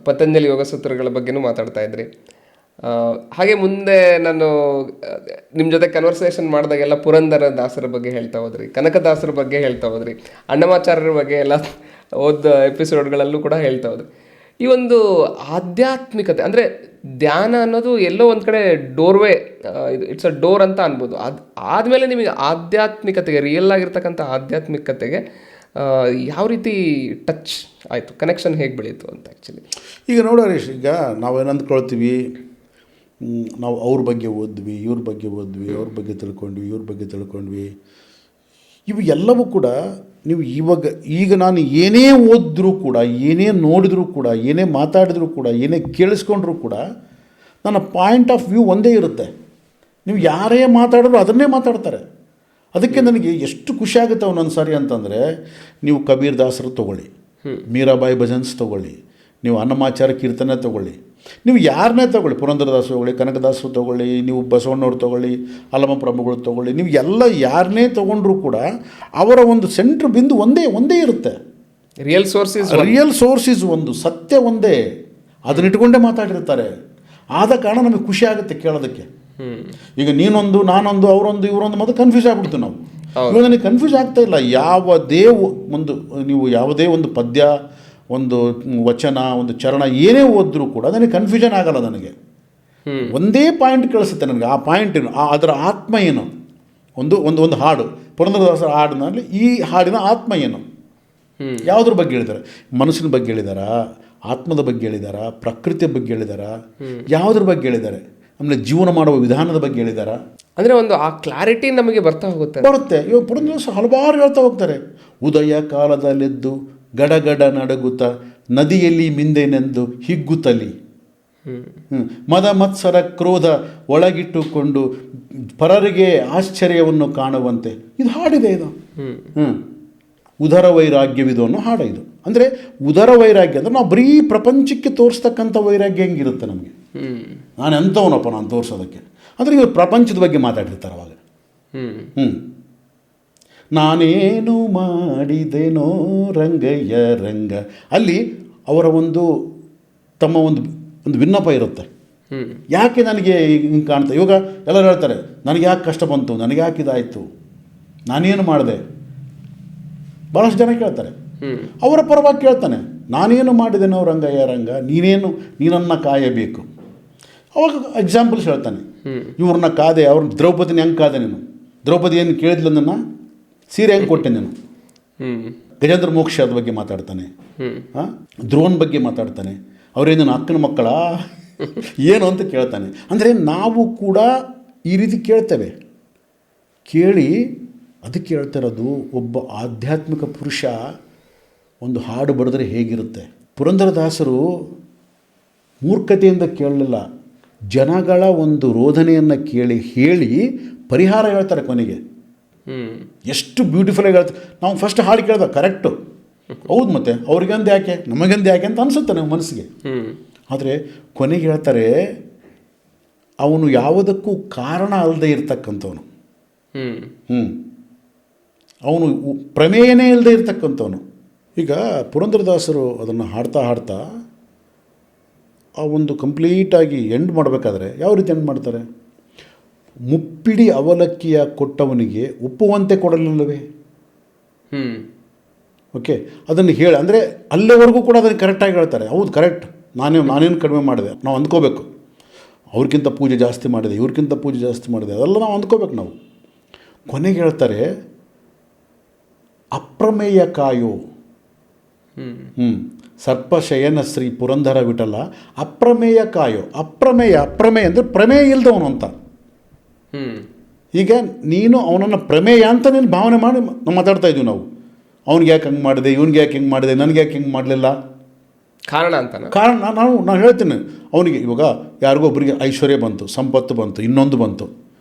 ಪತಂಜಲಿ ಯೋಗ ಸೂತ್ರಗಳ ಬಗ್ಗೆನೂ ಮಾತಾಡ್ತಾ ಇದ್ರಿ. ಹಾಗೆ ಮುಂದೆ ನಾನು ನಿಮ್ಮ ಜೊತೆ ಕನ್ವರ್ಸೇಷನ್ ಮಾಡಿದಾಗೆಲ್ಲ ಪುರಂದರ ದಾಸರ ಬಗ್ಗೆ ಹೇಳ್ತಾ ಹೋದ್ರಿ, ಕನಕದಾಸರ ಬಗ್ಗೆ ಹೇಳ್ತಾ ಹೋದ್ರಿ, ಅಣ್ಣಮಾಚಾರ್ಯರ ಬಗ್ಗೆ ಎಲ್ಲ ಓದ ಎಪಿಸೋಡ್ಗಳಲ್ಲೂ ಕೂಡ ಹೇಳ್ತಾ ಹೋದ್ರಿ. ಈ ಒಂದು ಆಧ್ಯಾತ್ಮಿಕತೆ ಅಂದರೆ ಧ್ಯಾನ ಅನ್ನೋದು ಎಲ್ಲೋ ಒಂದು ಕಡೆ ಡೋರ್ವೇ, ಇಟ್ಸ್ ಅ ಡೋರ್ ಅಂತ ಅನ್ಬೋದು. ಆದಮೇಲೆ ನಿಮಗೆ ಆಧ್ಯಾತ್ಮಿಕತೆಗೆ, ರಿಯಲ್ ಆಗಿರ್ತಕ್ಕಂಥ ಆಧ್ಯಾತ್ಮಿಕತೆಗೆ ಯಾವ ರೀತಿ ಟಚ್ ಆಯಿತು, ಕನೆಕ್ಷನ್ ಹೇಗೆ ಬೆಳೀತು ಅಂತ ಆ್ಯಕ್ಚುಲಿ? ಈಗ ನೋಡೋ ಹರೀಶ್, ಈಗ ನಾವೇನು ಅಂದ್ಕೊಳ್ತೀವಿ, ನಾವು ಅವ್ರ ಬಗ್ಗೆ ಓದ್ವಿ, ಇವ್ರ ಬಗ್ಗೆ ಓದ್ವಿ, ಅವ್ರ ಬಗ್ಗೆ ತಿಳ್ಕೊಂಡ್ವಿ, ಇವ್ರ ಬಗ್ಗೆ ತಿಳ್ಕೊಂಡ್ವಿ. ಇವು ಎಲ್ಲವೂ ಕೂಡ ನೀವು ಈಗ ನಾನು ಏನೇ ಓದಿದ್ರೂ ಕೂಡ, ಏನೇ ನೋಡಿದ್ರೂ ಕೂಡ, ಏನೇ ಮಾತಾಡಿದ್ರೂ ಕೂಡ, ಏನೇ ಕೇಳಿಸ್ಕೊಂಡ್ರೂ ಕೂಡ ನನ್ನ ಪಾಯಿಂಟ್ ಆಫ್ ವ್ಯೂ ಒಂದೇ ಇರುತ್ತೆ. ನೀವು ಯಾರೇ ಮಾತಾಡಿದ್ರು ಅದನ್ನೇ ಮಾತಾಡ್ತಾರೆ. ಅದಕ್ಕೆ ನನಗೆ ಎಷ್ಟು ಖುಷಿ ಆಗುತ್ತೆ ಒಂದೊಂದು ಸಾರಿ ಅಂತಂದರೆ, ನೀವು ಕಬೀರ್ ದಾಸರು ತೊಗೊಳ್ಳಿ, ಮೀರಾಬಾಯಿ ಭಜನ್ಸ್ ತೊಗೊಳ್ಳಿ, ನೀವು ಅನ್ನಮಾಚಾರ್ಯ ಕೀರ್ತನೆ ತೊಗೊಳ್ಳಿ, ನೀವು ಯಾರನ್ನೇ ತೊಗೊಳ್ಳಿ, ಪುರಂದರದಾಸರು ತೊಗೊಳ್ಳಿ, ಕನಕದಾಸರು ತೊಗೊಳ್ಳಿ, ನೀವು ಬಸವಣ್ಣವ್ರು ತೊಗೊಳ್ಳಿ, ಅಲ್ಲಮ ಪ್ರಭುಗಳು ತೊಗೊಳ್ಳಿ, ನೀವು ಎಲ್ಲ ಯಾರನ್ನೇ ತೊಗೊಂಡ್ರೂ ಕೂಡ ಅವರ ಒಂದು ಸೆಂಟ್ರ್ ಬಿಂದು ಒಂದೇ ಇರುತ್ತೆ. ರಿಯಲ್ ಸೋರ್ಸ್ ಈಸ್ ಒಂದು, ಸತ್ಯ ಒಂದೇ, ಅದನ್ನಿಟ್ಕೊಂಡೇ ಮಾತಾಡಿರ್ತಾರೆ. ಆದ ಕಾರಣ ನಮಗೆ ಖುಷಿ ಆಗುತ್ತೆ ಕೇಳೋದಕ್ಕೆ. ಈಗ ನೀನೊಂದು, ನಾನೊಂದು, ಅವರೊಂದು, ಇವರೊಂದು ಮತ್ತು ಕನ್ಫ್ಯೂಸ್ ಆಗ್ಬಿಡ್ತೀವಿ ನಾವು. ಇವಾಗ ನನಗೆ ಕನ್ಫ್ಯೂಸ್ ಆಗ್ತಾ ಇಲ್ಲ. ನೀವು ಯಾವುದೇ ಒಂದು ಪದ್ಯ, ಒಂದು ವಚನ, ಒಂದು ಚರಣ ಏನೇ ಓದಿದ್ರೂ ಕೂಡ ನನಗೆ ಕನ್ಫ್ಯೂಷನ್ ಆಗಲ್ಲ. ನನಗೆ ಒಂದೇ ಪಾಯಿಂಟ್ ಕೇಳಿಸುತ್ತೆ. ನನಗೆ ಆ ಪಾಯಿಂಟ್ ಏನು, ಅದರ ಆತ್ಮ ಏನು. ಒಂದು ಹಾಡು, ಪುರಂದರದಾಸರ ಹಾಡಿನಲ್ಲಿ ಈ ಹಾಡಿನ ಆತ್ಮ ಏನು, ಯಾವುದ್ರ ಬಗ್ಗೆ ಹೇಳಿದ್ದಾರೆ, ಮನಸ್ಸಿನ ಬಗ್ಗೆ ಹೇಳಿದಾರಾ, ಆತ್ಮದ ಬಗ್ಗೆ ಹೇಳಿದಾರಾ, ಪ್ರಕೃತಿಯ ಬಗ್ಗೆ ಹೇಳಿದಾರಾ, ಯಾವುದ್ರ ಬಗ್ಗೆ ಹೇಳಿದ್ದಾರೆ, ಆಮೇಲೆ ಜೀವನ ಮಾಡುವ ವಿಧಾನದ ಬಗ್ಗೆ ಹೇಳಿದಾರಾ, ಅಂದರೆ ಒಂದು ಆ ಕ್ಲಾರಿಟಿ ನಮಗೆ ಬರುತ್ತೆ. ಇವಾಗ ಪುರಂದರದಾಸರು ಹಲವಾರು ಹೇಳ್ತಾ ಹೋಗ್ತಾರೆ. ಉದಯ ಕಾಲದಲ್ಲೆದ್ದು ಗಡಗಡ ನಡಗುತ್ತ ನದಿಯಲ್ಲಿ ಮಿಂದೆನೆಂದು ಹಿಗ್ಗುತ್ತಲಿ, ಮದ ಮತ್ಸರ ಕ್ರೋಧ ಒಳಗಿಟ್ಟುಕೊಂಡು ಪರರಿಗೆ ಆಶ್ಚರ್ಯವನ್ನು ಕಾಣುವಂತೆ. ಇದು ಹಾಡಿದೆ ಇದು. ಉದರ ವೈರಾಗ್ಯವಿದು ಅನ್ನೋ ಹಾಡ ಇದು. ಅಂದರೆ ಉದರ ವೈರಾಗ್ಯ ಅಂದರೆ ನಾವು ಬರೀ ಪ್ರಪಂಚಕ್ಕೆ ತೋರಿಸ್ತಕ್ಕಂಥ ವೈರಾಗ್ಯ ಹೆಂಗಿರುತ್ತೆ ನಮಗೆ. ನಾನು ಎಂಥವನಪ್ಪ ನಾನು ತೋರಿಸೋದಕ್ಕೆ. ಅಂದರೆ ಇವರು ಪ್ರಪಂಚದ ಬಗ್ಗೆ ಮಾತಾಡಿರ್ತಾರೆ ಅವಾಗ. ನಾನೇನು ಮಾಡಿದೆನೋ ರಂಗಯ್ಯ ರಂಗ, ಅಲ್ಲಿ ಅವರ ತಮ್ಮ ಒಂದು ವಿನ್ನಪ ಇರುತ್ತೆ. ಯಾಕೆ ನನಗೆ ಹಿಂಗೆ ಕಾಣ್ತಾ, ಇವಾಗ ಎಲ್ಲರೂ ಹೇಳ್ತಾರೆ ನನಗೆ ಯಾಕೆ ಕಷ್ಟ ಬಂತು, ನನಗೆ ಯಾಕೆ ಇದಾಯಿತು, ನಾನೇನು ಮಾಡಿದೆ, ಭಾಳಷ್ಟು ಜನ ಕೇಳ್ತಾರೆ. ಅವರ ಪರವಾಗಿ ಕೇಳ್ತಾನೆ, ನಾನೇನು ಮಾಡಿದೆನೋ ರಂಗಯ್ಯ ರಂಗ, ನೀನನ್ನು ಕಾಯಬೇಕು. ಅವಾಗ ಎಕ್ಸಾಂಪಲ್ಸ್ ಹೇಳ್ತಾನೆ, ಇವ್ರನ್ನ ಕಾದೆ, ಅವ್ರನ್ನ ದ್ರೌಪದಿನ ಹೆಂಗೆ ಕಾದೆ ನೀನು, ದ್ರೌಪದಿ ಏನು ಕೇಳಿದ್ಲು ನನ್ನ, ಸೀರೆ ಹೆಂಗೆ ಕೊಟ್ಟೆ ನೀನು. ಗಜೇಂದ್ರ ಮೋಕ್ಷದ ಬಗ್ಗೆ ಮಾತಾಡ್ತಾನೆ, ಧ್ರುವನ ಬಗ್ಗೆ ಮಾತಾಡ್ತಾನೆ, ಅವರೇನು ನನ್ನ ಅಕ್ಕನ ಮಕ್ಕಳ ಏನು ಅಂತ ಕೇಳ್ತಾನೆ. ಅಂದರೆ ನಾವು ಕೂಡ ಈ ರೀತಿ ಕೇಳ್ತೇವೆ. ಕೇಳಿ ಅದಕ್ಕೆ ಹೇಳ್ತಿರೋದು, ಒಬ್ಬ ಆಧ್ಯಾತ್ಮಿಕ ಪುರುಷ ಒಂದು ಹಾಡು ಬರೆದ್ರೆ ಹೇಗಿರುತ್ತೆ. ಪುರಂದರದಾಸರು ಮೂರ್ಖತೆಯಿಂದ ಕೇಳಲಿಲ್ಲ, ಜನಗಳ ಒಂದು ರೋಧನೆಯನ್ನು ಹೇಳಿ ಪರಿಹಾರ ಹೇಳ್ತಾರೆ ಕೊನೆಗೆ. ಎಷ್ಟು ಬ್ಯೂಟಿಫುಲ್ಲಾಗಿ ಹೇಳ್ತಾರೆ. ನಾವು ಫಸ್ಟ್ ಹಾಡು ಕೇಳಿದ ಕರೆಕ್ಟು, ಹೌದು, ಮತ್ತೆ ಅವ್ರಿಗಂದು ಯಾಕೆ ನಮಗಂದು ಯಾಕೆ ಅಂತ ಅನಿಸುತ್ತೆ ನಮ್ಮ ಮನಸ್ಸಿಗೆ. ಆದರೆ ಕೊನೆಗೆ ಹೇಳ್ತಾರೆ, ಅವನು ಯಾವುದಕ್ಕೂ ಕಾರಣ ಅಲ್ಲದೆ ಇರ್ತಕ್ಕಂಥವನು. ಅವನು ಪ್ರಮೇಯನೇ ಇಲ್ಲದೆ ಇರ್ತಕ್ಕಂಥವನು. ಈಗ ಪುರಂದರದಾಸರು ಅದನ್ನು ಹಾಡ್ತಾ ಹಾಡ್ತಾ ಆ ಒಂದು ಕಂಪ್ಲೀಟಾಗಿ ಎಂಡ್ ಮಾಡಬೇಕಾದ್ರೆ ಯಾವ ರೀತಿ ಎಂಡ್ ಮಾಡ್ತಾರೆ? ಮುಪ್ಪಿಡಿ ಅವಲಕ್ಕಿಯ ಕೊಟ್ಟವನಿಗೆ ಒಪ್ಪುವಂತೆ ಕೊಡಲಿಲ್ಲವೇ? ಓಕೆ, ಅದನ್ನು ಹೇಳಿ ಅಂದರೆ ಅಲ್ಲಿವರೆಗೂ ಕೂಡ ಅದನ್ನು ಕರೆಕ್ಟಾಗಿ ಹೇಳ್ತಾರೆ. ಹೌದು, ಕರೆಕ್ಟ್, ನಾನೇನು ಕಡಿಮೆ ಮಾಡಿದೆ ನಾವು ಅಂದ್ಕೋಬೇಕು. ಅವ್ರಿಗಿಂತ ಪೂಜೆ ಜಾಸ್ತಿ ಮಾಡಿದೆ, ಇವ್ರಿಗಿಂತ ಪೂಜೆ ಜಾಸ್ತಿ ಮಾಡಿದೆ, ಅದೆಲ್ಲ ನಾವು ಅಂದ್ಕೋಬೇಕು ನಾವು. ಕೊನೆಗೆ ಹೇಳ್ತಾರೆ, ಅಪ್ರಮೇಯ ಕಾಯೋ. ಸರ್ಪಶಯನ ಶ್ರೀ ಪುರಂದರ ವಿಠಲ ಅಪ್ರಮೇಯ ಕಾಯೋ. ಅಪ್ರಮೇಯ ಅಂದರೆ ಪ್ರಮೇಯ ಇಲ್ದವನು ಅಂತ. ಈಗ ನೀನು ಅವನನ್ನು ಪ್ರಮೇಯ ಅಂತ ನೀನು ಭಾವನೆ ಮಾಡಿ ಮಾತಾಡ್ತಾ ಇದ್ದೀವಿ ನಾವು. ಅವ್ನಿಗೆ ಯಾಕೆ ಹಂಗೆ ಮಾಡಿದೆ, ಇವ್ನಿಗೆ ಯಾಕೆ ಹಿಂಗೆ ಮಾಡಿದೆ, ನನಗೆ ಯಾಕೆ ಹಿಂಗೆ ಮಾಡಲಿಲ್ಲ, ಕಾರಣ ಅಂತ ನಾನು ಹೇಳ್ತೀನಿ. ಅವನಿಗೆ ಇವಾಗ ಯಾರಿಗೊಬ್ಬರಿಗೆ ಐಶ್ವರ್ಯ ಬಂತು, ಸಂಪತ್ತು ಬಂತು, ಇನ್ನೊಂದು ಬಂತು.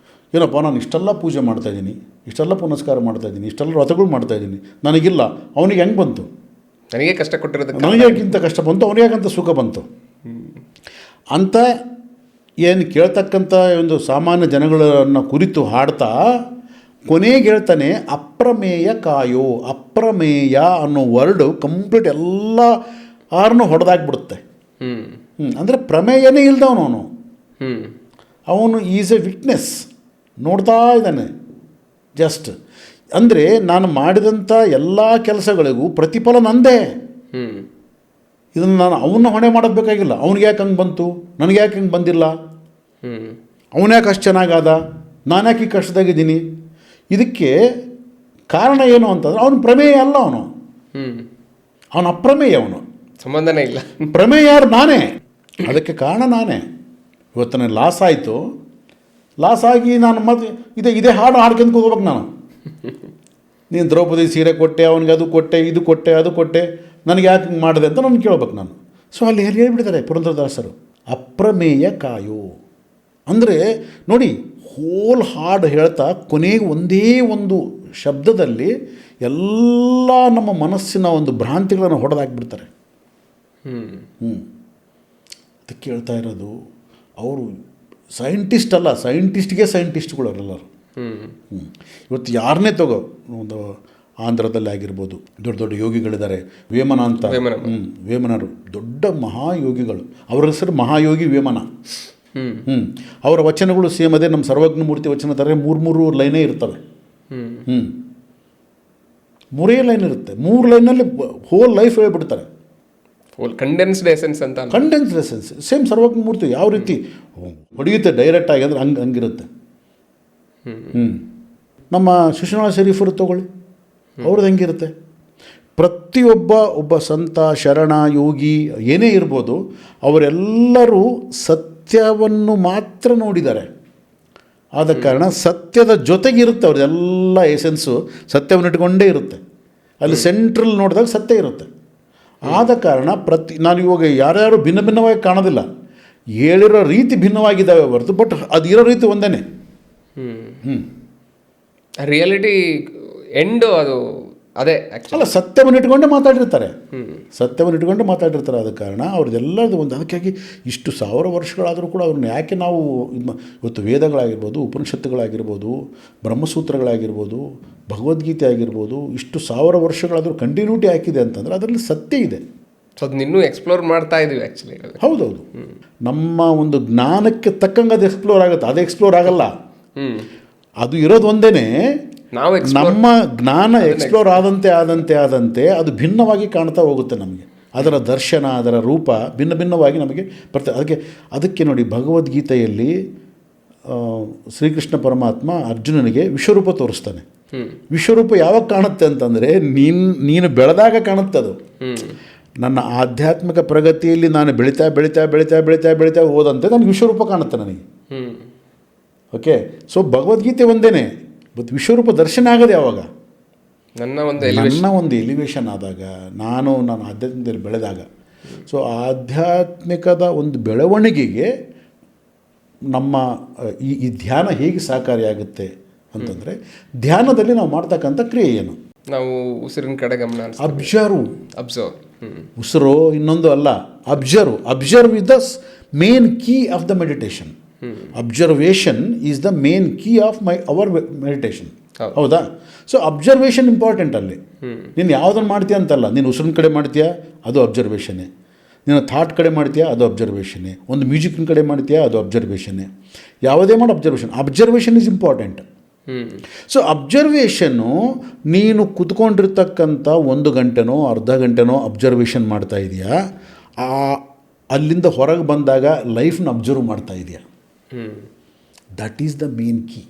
ಏನಪ್ಪ, ನಾನು ಇಷ್ಟೆಲ್ಲ ಪೂಜೆ ಮಾಡ್ತಾಯಿದ್ದೀನಿ, ಇಷ್ಟೆಲ್ಲ ಪುನಸ್ಕಾರ ಮಾಡ್ತಾಯಿದ್ದೀನಿ, ಇಷ್ಟೆಲ್ಲ ವ್ರತಗಳು ಮಾಡ್ತಾಯಿದ್ದೀನಿ, ನನಗಿಲ್ಲ. ಅವನಿಗೆ ಹೆಂಗೆ ಬಂತು? ನನಗೆ ಕಷ್ಟ ಕೊಟ್ಟಿರೋದು, ನನಗೇಗಿಂತ ಕಷ್ಟ ಬಂತು, ಅವನಿಗೆ ಯಾಕಂತ ಸುಖ ಬಂತು ಅಂತ ಏನು ಕೇಳ್ತಕ್ಕಂಥ ಒಂದು ಸಾಮಾನ್ಯ ಜನಗಳನ್ನು ಕುರಿತು ಹಾಡ್ತಾ ಕೊನೆಗೆ ಹೇಳ್ತಾನೆ, ಅಪ್ರಮೇಯ ಕಾಯೋ. ಅಪ್ರಮೇಯ ಅನ್ನೋ ವರ್ಡು ಕಂಪ್ಲೀಟ್ ಎಲ್ಲ ಆರನ್ನು ಹೊಡೆದಾಕ್ಬಿಡುತ್ತೆ. ಅಂದರೆ ಪ್ರಮೇಯನೇ ಇಲ್ದವನು ಅವನು ಈಸ್ ಎ ವಿಟ್ನೆಸ್, ನೋಡ್ತಾ ಇದ್ದಾನೆ ಜಸ್ಟ್. ಅಂದರೆ ನಾನು ಮಾಡಿದಂಥ ಎಲ್ಲ ಕೆಲಸಗಳಿಗೂ ಪ್ರತಿಫಲ ನಂದೇ. ಇದನ್ನು ನಾನು ಅವನ್ನ ಹೊಣೆ ಮಾಡೋದು ಬೇಕಾಗಿಲ್ಲ. ಅವ್ನಿಗೆ ಯಾಕೆ ಹಂಗೆ ಬಂತು, ನನಗೆ ಯಾಕೆ ಹಂಗೆ ಬಂದಿಲ್ಲ, ಅವನ್ಯಾಕೆ ಅಷ್ಟು ಚೆನ್ನಾಗಾದ, ನಾನು ಯಾಕೆ ಈ ಕಷ್ಟದಾಗಿದ್ದೀನಿ, ಇದಕ್ಕೆ ಕಾರಣ ಏನು ಅಂತಂದ್ರೆ ಅವನು ಪ್ರಮೇಯ ಅಲ್ಲ. ಅವನು ಅಪ್ರಮೇಯ, ಅವನು ಸಂಬಂಧನೇ ಇಲ್ಲ. ಪ್ರಮೇಯ ಯಾರು? ನಾನೇ. ಅದಕ್ಕೆ ಕಾರಣ ನಾನೇ. ಇವತ್ತು ನನಗೆ ಲಾಸ್ ಆಯಿತು, ಲಾಸ್ ಆಗಿ ನಾನು ಮತ್ತೆ ಇದೇ ಹಾಡು ಹಾಡ್ಕೊಂಡು ಹೋಗ್ಬೇಕು ನಾನು. ನೀನು ದ್ರೌಪದಿ ಸೀರೆ ಕೊಟ್ಟೆ, ಅವನಿಗೆ ಅದು ಕೊಟ್ಟೆ, ಇದು ಕೊಟ್ಟೆ, ಅದು ಕೊಟ್ಟೆ, ನನಗೆ ಯಾಕೆ ಹಿಂಗೆ ಮಾಡಿದೆ ಅಂತ ನಾನು ಕೇಳ್ಬೇಕು ನಾನು. ಸೊ ಅಲ್ಲಿ ಹೇಳ್ಬಿಟ್ಟಿದ್ದಾರೆ ಪುರಂದರದಾಸರು, ಅಪ್ರಮೇಯ ಕಾಯೋ. ಅಂದರೆ ನೋಡಿ, ಹೋಲ್ ಹಾಡು ಹೇಳ್ತಾ ಕೊನೆಗೆ ಒಂದೇ ಒಂದು ಶಬ್ದದಲ್ಲಿ ಎಲ್ಲ ನಮ್ಮ ಮನಸ್ಸಿನ ಒಂದು ಭ್ರಾಂತಿಗಳನ್ನು ಹೊಡೆದಾಕ್ಬಿಡ್ತಾರೆ. ಅದಕ್ಕೆ ಹೇಳ್ತಾ ಇರೋದು, ಅವರು ಸೈಂಟಿಸ್ಟ್ ಅಲ್ಲ, ಸೈಂಟಿಸ್ಟ್ಗಳು ಅವರೆಲ್ಲರು. ಇವತ್ತು ಯಾರನ್ನೇ ತಗೋ, ಒಂದು ಆಂಧ್ರದಲ್ಲಿ ಆಗಿರ್ಬೋದು, ದೊಡ್ಡ ದೊಡ್ಡ ಯೋಗಿಗಳಿದ್ದಾರೆ. ವೇಮನ ಅಂತ, ವೇಮನರು ದೊಡ್ಡ ಮಹಾಯೋಗಿಗಳು. ಅವರ ಹೆಸರು ಮಹಾಯೋಗಿ ವೇಮನ. ಅವರ ವಚನಗಳು ಸೇಮ್ ಅದೇ ನಮ್ಮ ಸರ್ವಜ್ಞ ಮೂರ್ತಿ ವಚನ ಥರ 3 ಲೈನೇ ಇರ್ತವೆ. 3 ಲೈನ್ ಇರುತ್ತೆ. 3 ಲೈನಲ್ಲಿ ಹೋಲ್ ಲೈಫ್ ಹೇಳ್ಬಿಡ್ತಾರೆ. ಕಂಡೆನ್ಸ್ಡ್ ಎಸೆನ್ಸ್ ಅಂತ. ಕಂಡೆನ್ಸ್ಡ್ ಎಸೆನ್ಸ್ ಸೇಮ್ ಸರ್ವಜ್ಞ ಮೂರ್ತಿ ಯಾವ ರೀತಿ ಹೊಡೆಯುತ್ತೆ ಡೈರೆಕ್ಟಾಗಿ ಅಂದರೆ ಹಂಗಿರುತ್ತೆ. ನಮ್ಮ ಶಿಶುನಾಳ ಶರೀಫರು ತಗೊಳ್ಳಿ, ಅವ್ರದ್ದು ಹೆಂಗಿರುತ್ತೆ. ಒಬ್ಬ ಸಂತ, ಶರಣ, ಯೋಗಿ ಏನೇ ಇರ್ಬೋದು, ಅವರೆಲ್ಲರೂ ಸತ್ಯವನ್ನು ಮಾತ್ರ ನೋಡಿದ್ದಾರೆ. ಆದ ಕಾರಣ ಸತ್ಯದ ಜೊತೆಗಿರುತ್ತೆ ಅವ್ರದ್ದೆಲ್ಲ ಎಸೆನ್ಸು, ಸತ್ಯವನ್ನು ಇಟ್ಕೊಂಡೇ ಇರುತ್ತೆ. ಅಲ್ಲಿ ಸೆಂಟ್ರಲ್ ನೋಡಿದಾಗ ಸತ್ಯ ಇರುತ್ತೆ. ಆದ ಕಾರಣ ನಾನು ಇವಾಗ ಯಾರ್ಯಾರು ಭಿನ್ನವಾಗಿ ಕಾಣೋದಿಲ್ಲ, ಹೇಳಿರೋ ರೀತಿ ಭಿನ್ನವಾಗಿದ್ದಾವೆ ಹೊರತು, ಬಟ್ ಅದು ಇರೋ ರೀತಿ ಒಂದೇ. ರಿಯಾಲಿಟಿ ಎಂಡು ಅದು ಅದೇ ಅಲ್ಲ, ಸತ್ಯವನ್ನು ಇಟ್ಕೊಂಡೇ ಮಾತಾಡಿರ್ತಾರೆ. ಆದ ಕಾರಣ ಅವ್ರದ್ದೆಲ್ಲದು ಒಂದು. ಅದಕ್ಕಾಗಿ ಇಷ್ಟು 1000 ವರ್ಷಗಳಾದರೂ ಕೂಡ ಅವ್ರನ್ನ ಯಾಕೆ ನಾವು ಇವತ್ತು ವೇದಗಳಾಗಿರ್ಬೋದು, ಉಪನಿಷತ್ತುಗಳಾಗಿರ್ಬೋದು, ಬ್ರಹ್ಮಸೂತ್ರಗಳಾಗಿರ್ಬೋದು, ಭಗವದ್ಗೀತೆ ಆಗಿರ್ಬೋದು, ಇಷ್ಟು 1000 ವರ್ಷಗಳಾದರೂ ಕಂಟಿನ್ಯೂಟಿ ಹಾಕಿದೆ ಅಂತಂದರೆ ಅದರಲ್ಲಿ ಸತ್ಯ ಇದೆ. ಸೊ ಅದನ್ನ ಇನ್ನೂ ಎಕ್ಸ್ಪ್ಲೋರ್ ಮಾಡ್ತಾ ಇದೀವಿ ಆ್ಯಕ್ಚುಲಿ. ಹೌದೌದು. ನಮ್ಮ ಒಂದು ಜ್ಞಾನಕ್ಕೆ ತಕ್ಕಂಗೆ ಅದು ಎಕ್ಸ್ಪ್ಲೋರ್ ಆಗುತ್ತೆ. ಅದು ಎಕ್ಸ್ಪ್ಲೋರ್ ಆಗಲ್ಲ, ಅದು ಇರೋದು ಒಂದೇ. ನಮ್ಮ ಜ್ಞಾನ ಎಕ್ಸ್ಪ್ಲೋರ್ ಆದಂತೆ ಅದು ಭಿನ್ನವಾಗಿ ಕಾಣ್ತಾ ಹೋಗುತ್ತೆ ನಮಗೆ. ಅದರ ದರ್ಶನ, ಅದರ ರೂಪ ಭಿನ್ನವಾಗಿ ನಮಗೆ ಬರ್ತದೆ. ಅದಕ್ಕೆ ನೋಡಿ, ಭಗವದ್ಗೀತೆಯಲ್ಲಿ ಶ್ರೀಕೃಷ್ಣ ಪರಮಾತ್ಮ ಅರ್ಜುನನಿಗೆ ವಿಶ್ವರೂಪ ತೋರಿಸ್ತಾನೆ. ವಿಶ್ವರೂಪ ಯಾವಾಗ ಕಾಣುತ್ತೆ ಅಂತಂದರೆ ನೀನು ಬೆಳೆದಾಗ ಕಾಣುತ್ತೆ ಅದು. ನನ್ನ ಆಧ್ಯಾತ್ಮಿಕ ಪ್ರಗತಿಯಲ್ಲಿ ನಾನು ಬೆಳೀತಾ ಹೋದಂತೆ ನನಗೆ ವಿಶ್ವರೂಪ ಕಾಣುತ್ತೆ ನನಗೆ. ಓಕೆ, ಸೊ ಭಗವದ್ಗೀತೆ ಒಂದೇ, ಬಟ್ ವಿಶ್ವರೂಪ ದರ್ಶನ ಆಗೋದು ಯಾವಾಗ? ನನ್ನ ಒಂದು ಎಲಿವೇಶನ್ ಆದಾಗ, ನಾನು ಆಧ್ಯಾತ್ಮಿಕದಲ್ಲಿ ಬೆಳೆದಾಗ. ಸೊ ಆಧ್ಯಾತ್ಮಿಕದ ಒಂದು ಬೆಳವಣಿಗೆಗೆ ನಮ್ಮ ಈ ಧ್ಯಾನ ಹೇಗೆ ಸಹಕಾರಿಯಾಗುತ್ತೆ ಅಂತಂದರೆ, ಧ್ಯಾನದಲ್ಲಿ ನಾವು ಮಾಡ್ತಕ್ಕಂಥ ಕ್ರಿಯೆ ಏನು? ನಾವು ಉಸಿರಿನ ಕಡೆ ಗಮನ ಅಬ್ಸರ್ವ್. ಉಸಿರು ಇನ್ನೊಂದು ಅಲ್ಲ, observe is the main key of the meditation. Observation is the main key of our meditation. ಹೌದಾ? ಸೊ ಅಬ್ಸರ್ವೇಷನ್ ಇಂಪಾರ್ಟೆಂಟ್ ಅಲ್ಲಿ. ನೀನು ಯಾವುದನ್ನು ಮಾಡ್ತೀಯ ಅಂತಲ್ಲ, ನೀನು ಉಸಿರಿನ ಕಡೆ ಮಾಡ್ತೀಯಾ ಅದು ಅಬ್ಸರ್ವೇಷನ್ನೇ, ನೀನು ಥಾಟ್ ಕಡೆ ಮಾಡ್ತೀಯಾ ಅದು ಅಬ್ಸರ್ವೇಷನ್ನೇ, ಒಂದು ಮ್ಯೂಸಿಕ್ನ ಕಡೆ ಮಾಡ್ತೀಯಾ ಅದು ಅಬ್ಸರ್ವೇಷನ್ನೇ. ಯಾವುದೇ ಮಾಡಿ ಅಬ್ಸರ್ವೇಷನ್ ಈಸ್ ಇಂಪಾರ್ಟೆಂಟ್. ಸೊ ಅಬ್ಸರ್ವೇಷನ್ನು ನೀನು ಕುತ್ಕೊಂಡಿರ್ತಕ್ಕಂಥ 1 ಗಂಟೆನೋ ಅರ್ಧ ಗಂಟೆನೋ ಅಬ್ಸರ್ವೇಷನ್ ಮಾಡ್ತಾ ಇದೆಯಾ, ಅಲ್ಲಿಂದ ಹೊರಗೆ ಬಂದಾಗ ಲೈಫ್ನ ಅಬ್ಸರ್ವ್ ಮಾಡ್ತಾ ಇದೆಯಾ, that is the main key.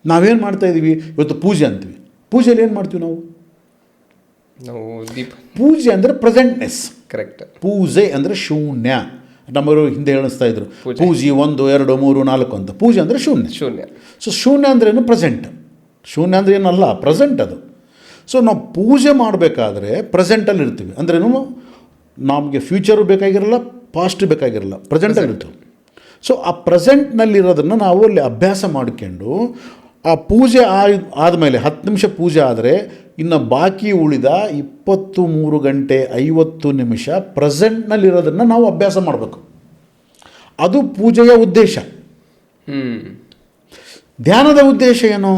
ನಾವೇನು ಮಾಡ್ತಾ ಇದ್ದೀವಿ ಇವತ್ತು? ಪೂಜೆ ಅಂತೀವಿ. ಪೂಜೆಯಲ್ಲಿ ಏನು ಮಾಡ್ತೀವಿ ನಾವು ದೀಪ. ಪೂಜೆ ಅಂದರೆ ಪ್ರೆಸೆಂಟ್ನೆಸ್. ಕರೆಕ್ಟ್. ಪೂಜೆ ಅಂದರೆ ಶೂನ್ಯ. ನಮ್ಮವರು ಹಿಂದೆ ಹೇಳಿಸ್ತಾ ಇದ್ರು, ಪೂಜೆ 1 2 3 4 ಅಂತ. ಪೂಜೆ ಅಂದರೆ ಶೂನ್ಯ. ಸೊ ಶೂನ್ಯ ಅಂದ್ರೇನು? ಪ್ರೆಸೆಂಟ್. ಶೂನ್ಯ ಅಂದರೆ ಏನಲ್ಲ, ಪ್ರೆಸೆಂಟ್ ಅದು. ಸೊ ನಾವು ಪೂಜೆ ಮಾಡಬೇಕಾದ್ರೆ ಪ್ರೆಸೆಂಟಲ್ಲಿ ಇರ್ತೀವಿ. ಅಂದ್ರೇನು? ನಮಗೆ ಫ್ಯೂಚರು ಬೇಕಾಗಿರಲ್ಲ, ಪಾಸ್ಟ್ ಬೇಕಾಗಿರಲ್ಲ, ಪ್ರೆಸೆಂಟಲ್ಲಿ ಇರ್ತೀವಿ. ಸೊ ಆ ಪ್ರೆಸೆಂಟ್ನಲ್ಲಿರೋದನ್ನು ನಾವು ಅಲ್ಲಿ ಅಭ್ಯಾಸ ಮಾಡಿಕೊಂಡು, ಆ ಪೂಜೆ ಆದಮೇಲೆ 10 ನಿಮಿಷ ಪೂಜೆ ಆದರೆ ಇನ್ನು ಬಾಕಿ ಉಳಿದ 23 ಗಂಟೆ 50 ನಿಮಿಷ ಪ್ರೆಸೆಂಟ್ನಲ್ಲಿರೋದನ್ನು ನಾವು ಅಭ್ಯಾಸ ಮಾಡಬೇಕು. ಅದು ಪೂಜೆಯ ಉದ್ದೇಶ. ಧ್ಯಾನದ ಉದ್ದೇಶ ಏನು?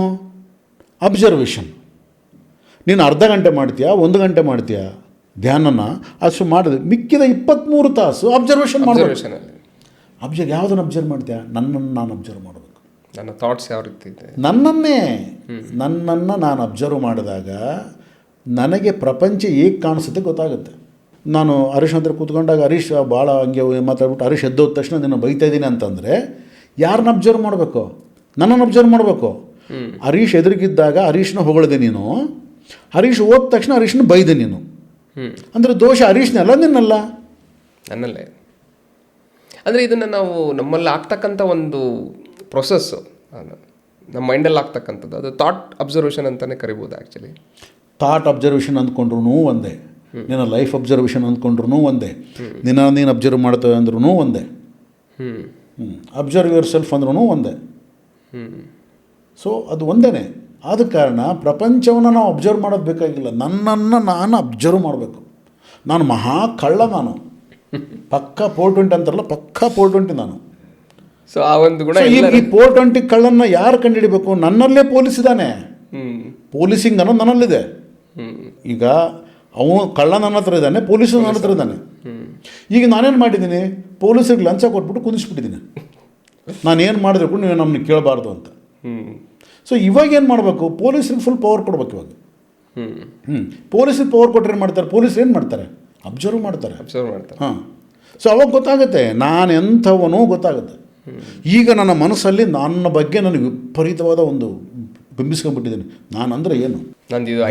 ಅಬ್ಸರ್ವೇಷನ್. ನೀನು ಅರ್ಧ ಗಂಟೆ ಮಾಡ್ತೀಯಾ, 1 ಗಂಟೆ ಮಾಡ್ತೀಯಾ ಧ್ಯಾನನ, ಅಷ್ಟು ಮಾಡಿದ್ರೆ ಮಿಕ್ಕಿದ 23 ತಾಸು ಅಬ್ಸರ್ವೇಷನ್ ಮಾಡಬೇಕು. ಯಾವುದನ್ನು ಅಬ್ಸರ್ವ್ ಮಾಡ್ತೀಯಾ? ನನ್ನನ್ನು ನಾನು ಅಬ್ಸರ್ವ್ ಮಾಡಬೇಕು. ನನ್ನ ಥಾಟ್ಸ್ ಯಾವ ರೀತಿ ಇದೆ, ನನ್ನನ್ನು ನಾನು ಅಬ್ಸರ್ವ್ ಮಾಡಿದಾಗ ನನಗೆ ಪ್ರಪಂಚ ಹೇಗೆ ಕಾಣಿಸುತ್ತೆ ಗೊತ್ತಾಗುತ್ತೆ. ನಾನು ಹರೀಶ್ ಹತ್ರ ಕೂತ್ಕೊಂಡಾಗ ಹರೀಶ್ ಭಾಳ ಹಂಗೆ ಮಾತಾಡ್ಬಿಟ್ಟು ಹರೀಶ್ ಎದ್ದೋದ ತಕ್ಷಣ ನಾನು ಬೈತಾ ಇದ್ದೀನಿ ಅಂತಂದರೆ ಯಾರನ್ನ ಅಬ್ಸರ್ವ್ ಮಾಡಬೇಕು? ನನ್ನನ್ನು ಅಬ್ಸರ್ವ್ ಮಾಡಬೇಕು. ಹರೀಶ್ ಎದುರಿಗಿದ್ದಾಗ ಹರೀಶ್ನ ಹೊಗಳಿದೆ ನೀನು, ಹರೀಶ್ ಹೋದ ತಕ್ಷಣ ಹರೀಶ್ನ ಬೈದೆ ನೀನು, ಅಂದರೆ ದೋಷ ಹರೀಶ್ನಲ್ಲ, ನಿನ್ನಲ್ಲ, ನನ್ನಲ್ಲೇ. ಅಂದರೆ ಇದನ್ನು ನಾವು ನಮ್ಮಲ್ಲಿ ಆಗ್ತಕ್ಕಂಥ ಒಂದು ಪ್ರೊಸೆಸ್ಸು, ನಮ್ಮ ಮೈಂಡಲ್ಲಿ ಆಗ್ತಕ್ಕಂಥದ್ದು, ಅದು ಥಾಟ್ ಅಬ್ಸರ್ವೇಷನ್ ಅಂತಲೇ ಕರಿಬೋದು. ಆ್ಯಕ್ಚುಲಿ ಥಾಟ್ ಅಬ್ಸರ್ವೇಷನ್ ಅಂದ್ಕೊಂಡ್ರೂ ಒಂದೇ, ನಿನ್ನ ಲೈಫ್ ಅಬ್ಸರ್ವೇಷನ್ ಅಂದ್ಕೊಂಡ್ರೂ ಒಂದೇ, ನೀನು ಅಬ್ಸರ್ವ್ ಮಾಡ್ತೇವೆ ಅಂದ್ರೂ ಒಂದೇ, ಅಬ್ಸರ್ವ್ ಯುವರ್ ಸೆಲ್ಫ್ ಅಂದ್ರೂ ಒಂದೇ. ಸೊ ಅದು ಒಂದೇ. ಆದ ಕಾರಣ ಪ್ರಪಂಚವನ್ನು ನಾವು ಅಬ್ಸರ್ವ್ ಮಾಡೋದು ಬೇಕಾಗಿಲ್ಲ, ನನ್ನನ್ನು ನಾನು ಅಬ್ಸರ್ವ್ ಮಾಡಬೇಕು. ನಾನು ಮಹಾ ಕಳ್ಳ, ನಾನು ಪಕ್ಕಾ 420 ಅಂತಾರಲ್ಲ, ಪಕ್ಕಾ 420 ನಾನು. ಸೊ ಆ ಒಂದು ಗುಣ ಈ 420 ಕಳ್ಳನ್ನು ಯಾರು ಕಂಡುಹಿಡಬೇಕು? ನನ್ನಲ್ಲೇ ಪೊಲೀಸ್ ಇದ್ದಾನೆ. ಪೊಲೀಸಿಂಗ್ ಅನ್ನೋದು ನನ್ನಲ್ಲಿದೆ. ಈಗ ಅವನು ಕಳ್ಳ ನನ್ನ ಹತ್ರ ಇದ್ದಾನೆ, ಪೊಲೀಸು ನನ್ನ ಹತ್ರ ಇದ್ದಾನೆ. ಈಗ ನಾನೇನು ಮಾಡಿದ್ದೀನಿ? ಪೊಲೀಸರಿಗೆ ಲಂಚ ಕೊಟ್ಬಿಟ್ಟು ಕುದಿಸ್ಬಿಟ್ಟಿದ್ದೀನಿ. ನಾನೇನು ಮಾಡಿದ್ರೆ ಕೂಡ ನೀವು ನಮ್ಮನ್ನ ಕೇಳಬಾರ್ದು ಅಂತ. ಸೊ ಇವಾಗ ಏನು ಮಾಡಬೇಕು? ಪೊಲೀಸ್ರಿಗೆ ಫುಲ್ ಪವರ್ ಕೊಡ್ಬೇಕು ಇವಾಗ. ಪೊಲೀಸಿಗೆ ಪವರ್ ಕೊಟ್ಟರೆ ಏನು ಮಾಡ್ತಾರೆ? ಪೊಲೀಸ್ ಏನು ಮಾಡ್ತಾರೆ? ಅಬ್ಸರ್ವ್ ಮಾಡ್ತಾರೆ. ಹಾಂ. ಸೊ ಅವಾಗ ಗೊತ್ತಾಗುತ್ತೆ ನಾನು ಎಂಥವನೋ ಗೊತ್ತಾಗುತ್ತೆ. ಈಗ ನನ್ನ ಮನಸ್ಸಲ್ಲಿ ನನ್ನ ಬಗ್ಗೆ ನನಗೆ ವಿಪರೀತವಾದ ಒಂದು ಬಿಂಬಿಸ್ಕೊಂಡ್ಬಿಟ್ಟಿದ್ದೀನಿ. ನಾನು ಅಂದರೆ ಏನು?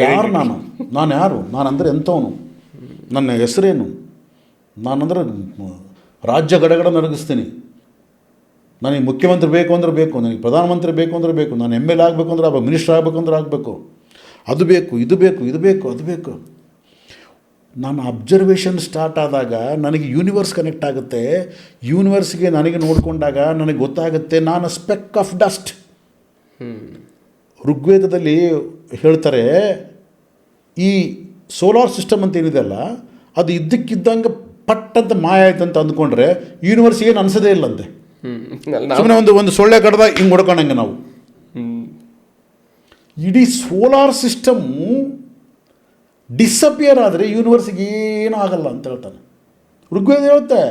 ಯಾರು ನಾನು ಯಾರು? ನಾನಂದರೆ ಎಂಥವನು? ನನ್ನ ಹೆಸರೇನು? ನಾನಂದರೆ ರಾಜ್ಯ ಗಡಗಡ ನರಗಿಸ್ತೀನಿ. ನನಗೆ ಮುಖ್ಯಮಂತ್ರಿ ಬೇಕು ಅಂದರೆ ಬೇಕು, ನನಗೆ ಪ್ರಧಾನಮಂತ್ರಿ ಬೇಕು ಅಂದರೆ ಬೇಕು, ನಾನು MLA ಆಗಬೇಕು ಅಂದರೆ ಆಗಬೇಕು, ಮಿನಿಸ್ಟರ್ ಆಗಬೇಕು ಅಂದರೆ ಆಗಬೇಕು, ಅದು ಬೇಕು, ಇದು ಬೇಕು, ಇದು ಬೇಕು, ಅದು ಬೇಕು. ನಾನು ಅಬ್ಸರ್ವೇಷನ್ ಸ್ಟಾರ್ಟ್ ಆದಾಗ ನನಗೆ ಯೂನಿವರ್ಸ್ ಕನೆಕ್ಟ್ ಆಗುತ್ತೆ. ಯೂನಿವರ್ಸ್ಗೆ ನನಗೆ ನೋಡಿಕೊಂಡಾಗ ನನಗೆ ಗೊತ್ತಾಗುತ್ತೆ ನಾನು ಸ್ಪೆಕ್ ಆಫ್ ಡಸ್ಟ್. ಋಗ್ವೇದದಲ್ಲಿ ಹೇಳ್ತಾರೆ, ಈ ಸೋಲಾರ್ ಸಿಸ್ಟಮ್ ಅಂತ ಏನಿದೆ ಅಲ್ಲ, ಅದು ಇದ್ದಕ್ಕಿದ್ದಂಗೆ ಪಟ್ಟಂತ ಮಾಯ ಆಯ್ತಂತ ಅಂದ್ಕೊಂಡ್ರೆ ಯೂನಿವರ್ಸ್ ಏನು ಅನಿಸೋದೇ ಇಲ್ಲಂತೆ. ಸುಮ್ಮನೆ ಒಂದು ಸೊಳ್ಳೆ ಕಡ್ದ ಹಿಂಗೆ ಹೊಡ್ಕೊಂಡಂಗೆ ನಾವು. ಇಡೀ ಸೋಲಾರ್ ಸಿಸ್ಟಮ್ಮು ಡಿಸಪಿಯರ್ ಆದರೆ ಯೂನಿವರ್ಸಿಗೆ ಏನೂ ಆಗಲ್ಲ ಅಂತ ಹೇಳ್ತಾನೆ ಋಗ್ವೇದ ಹೇಳುತ್ತೆ.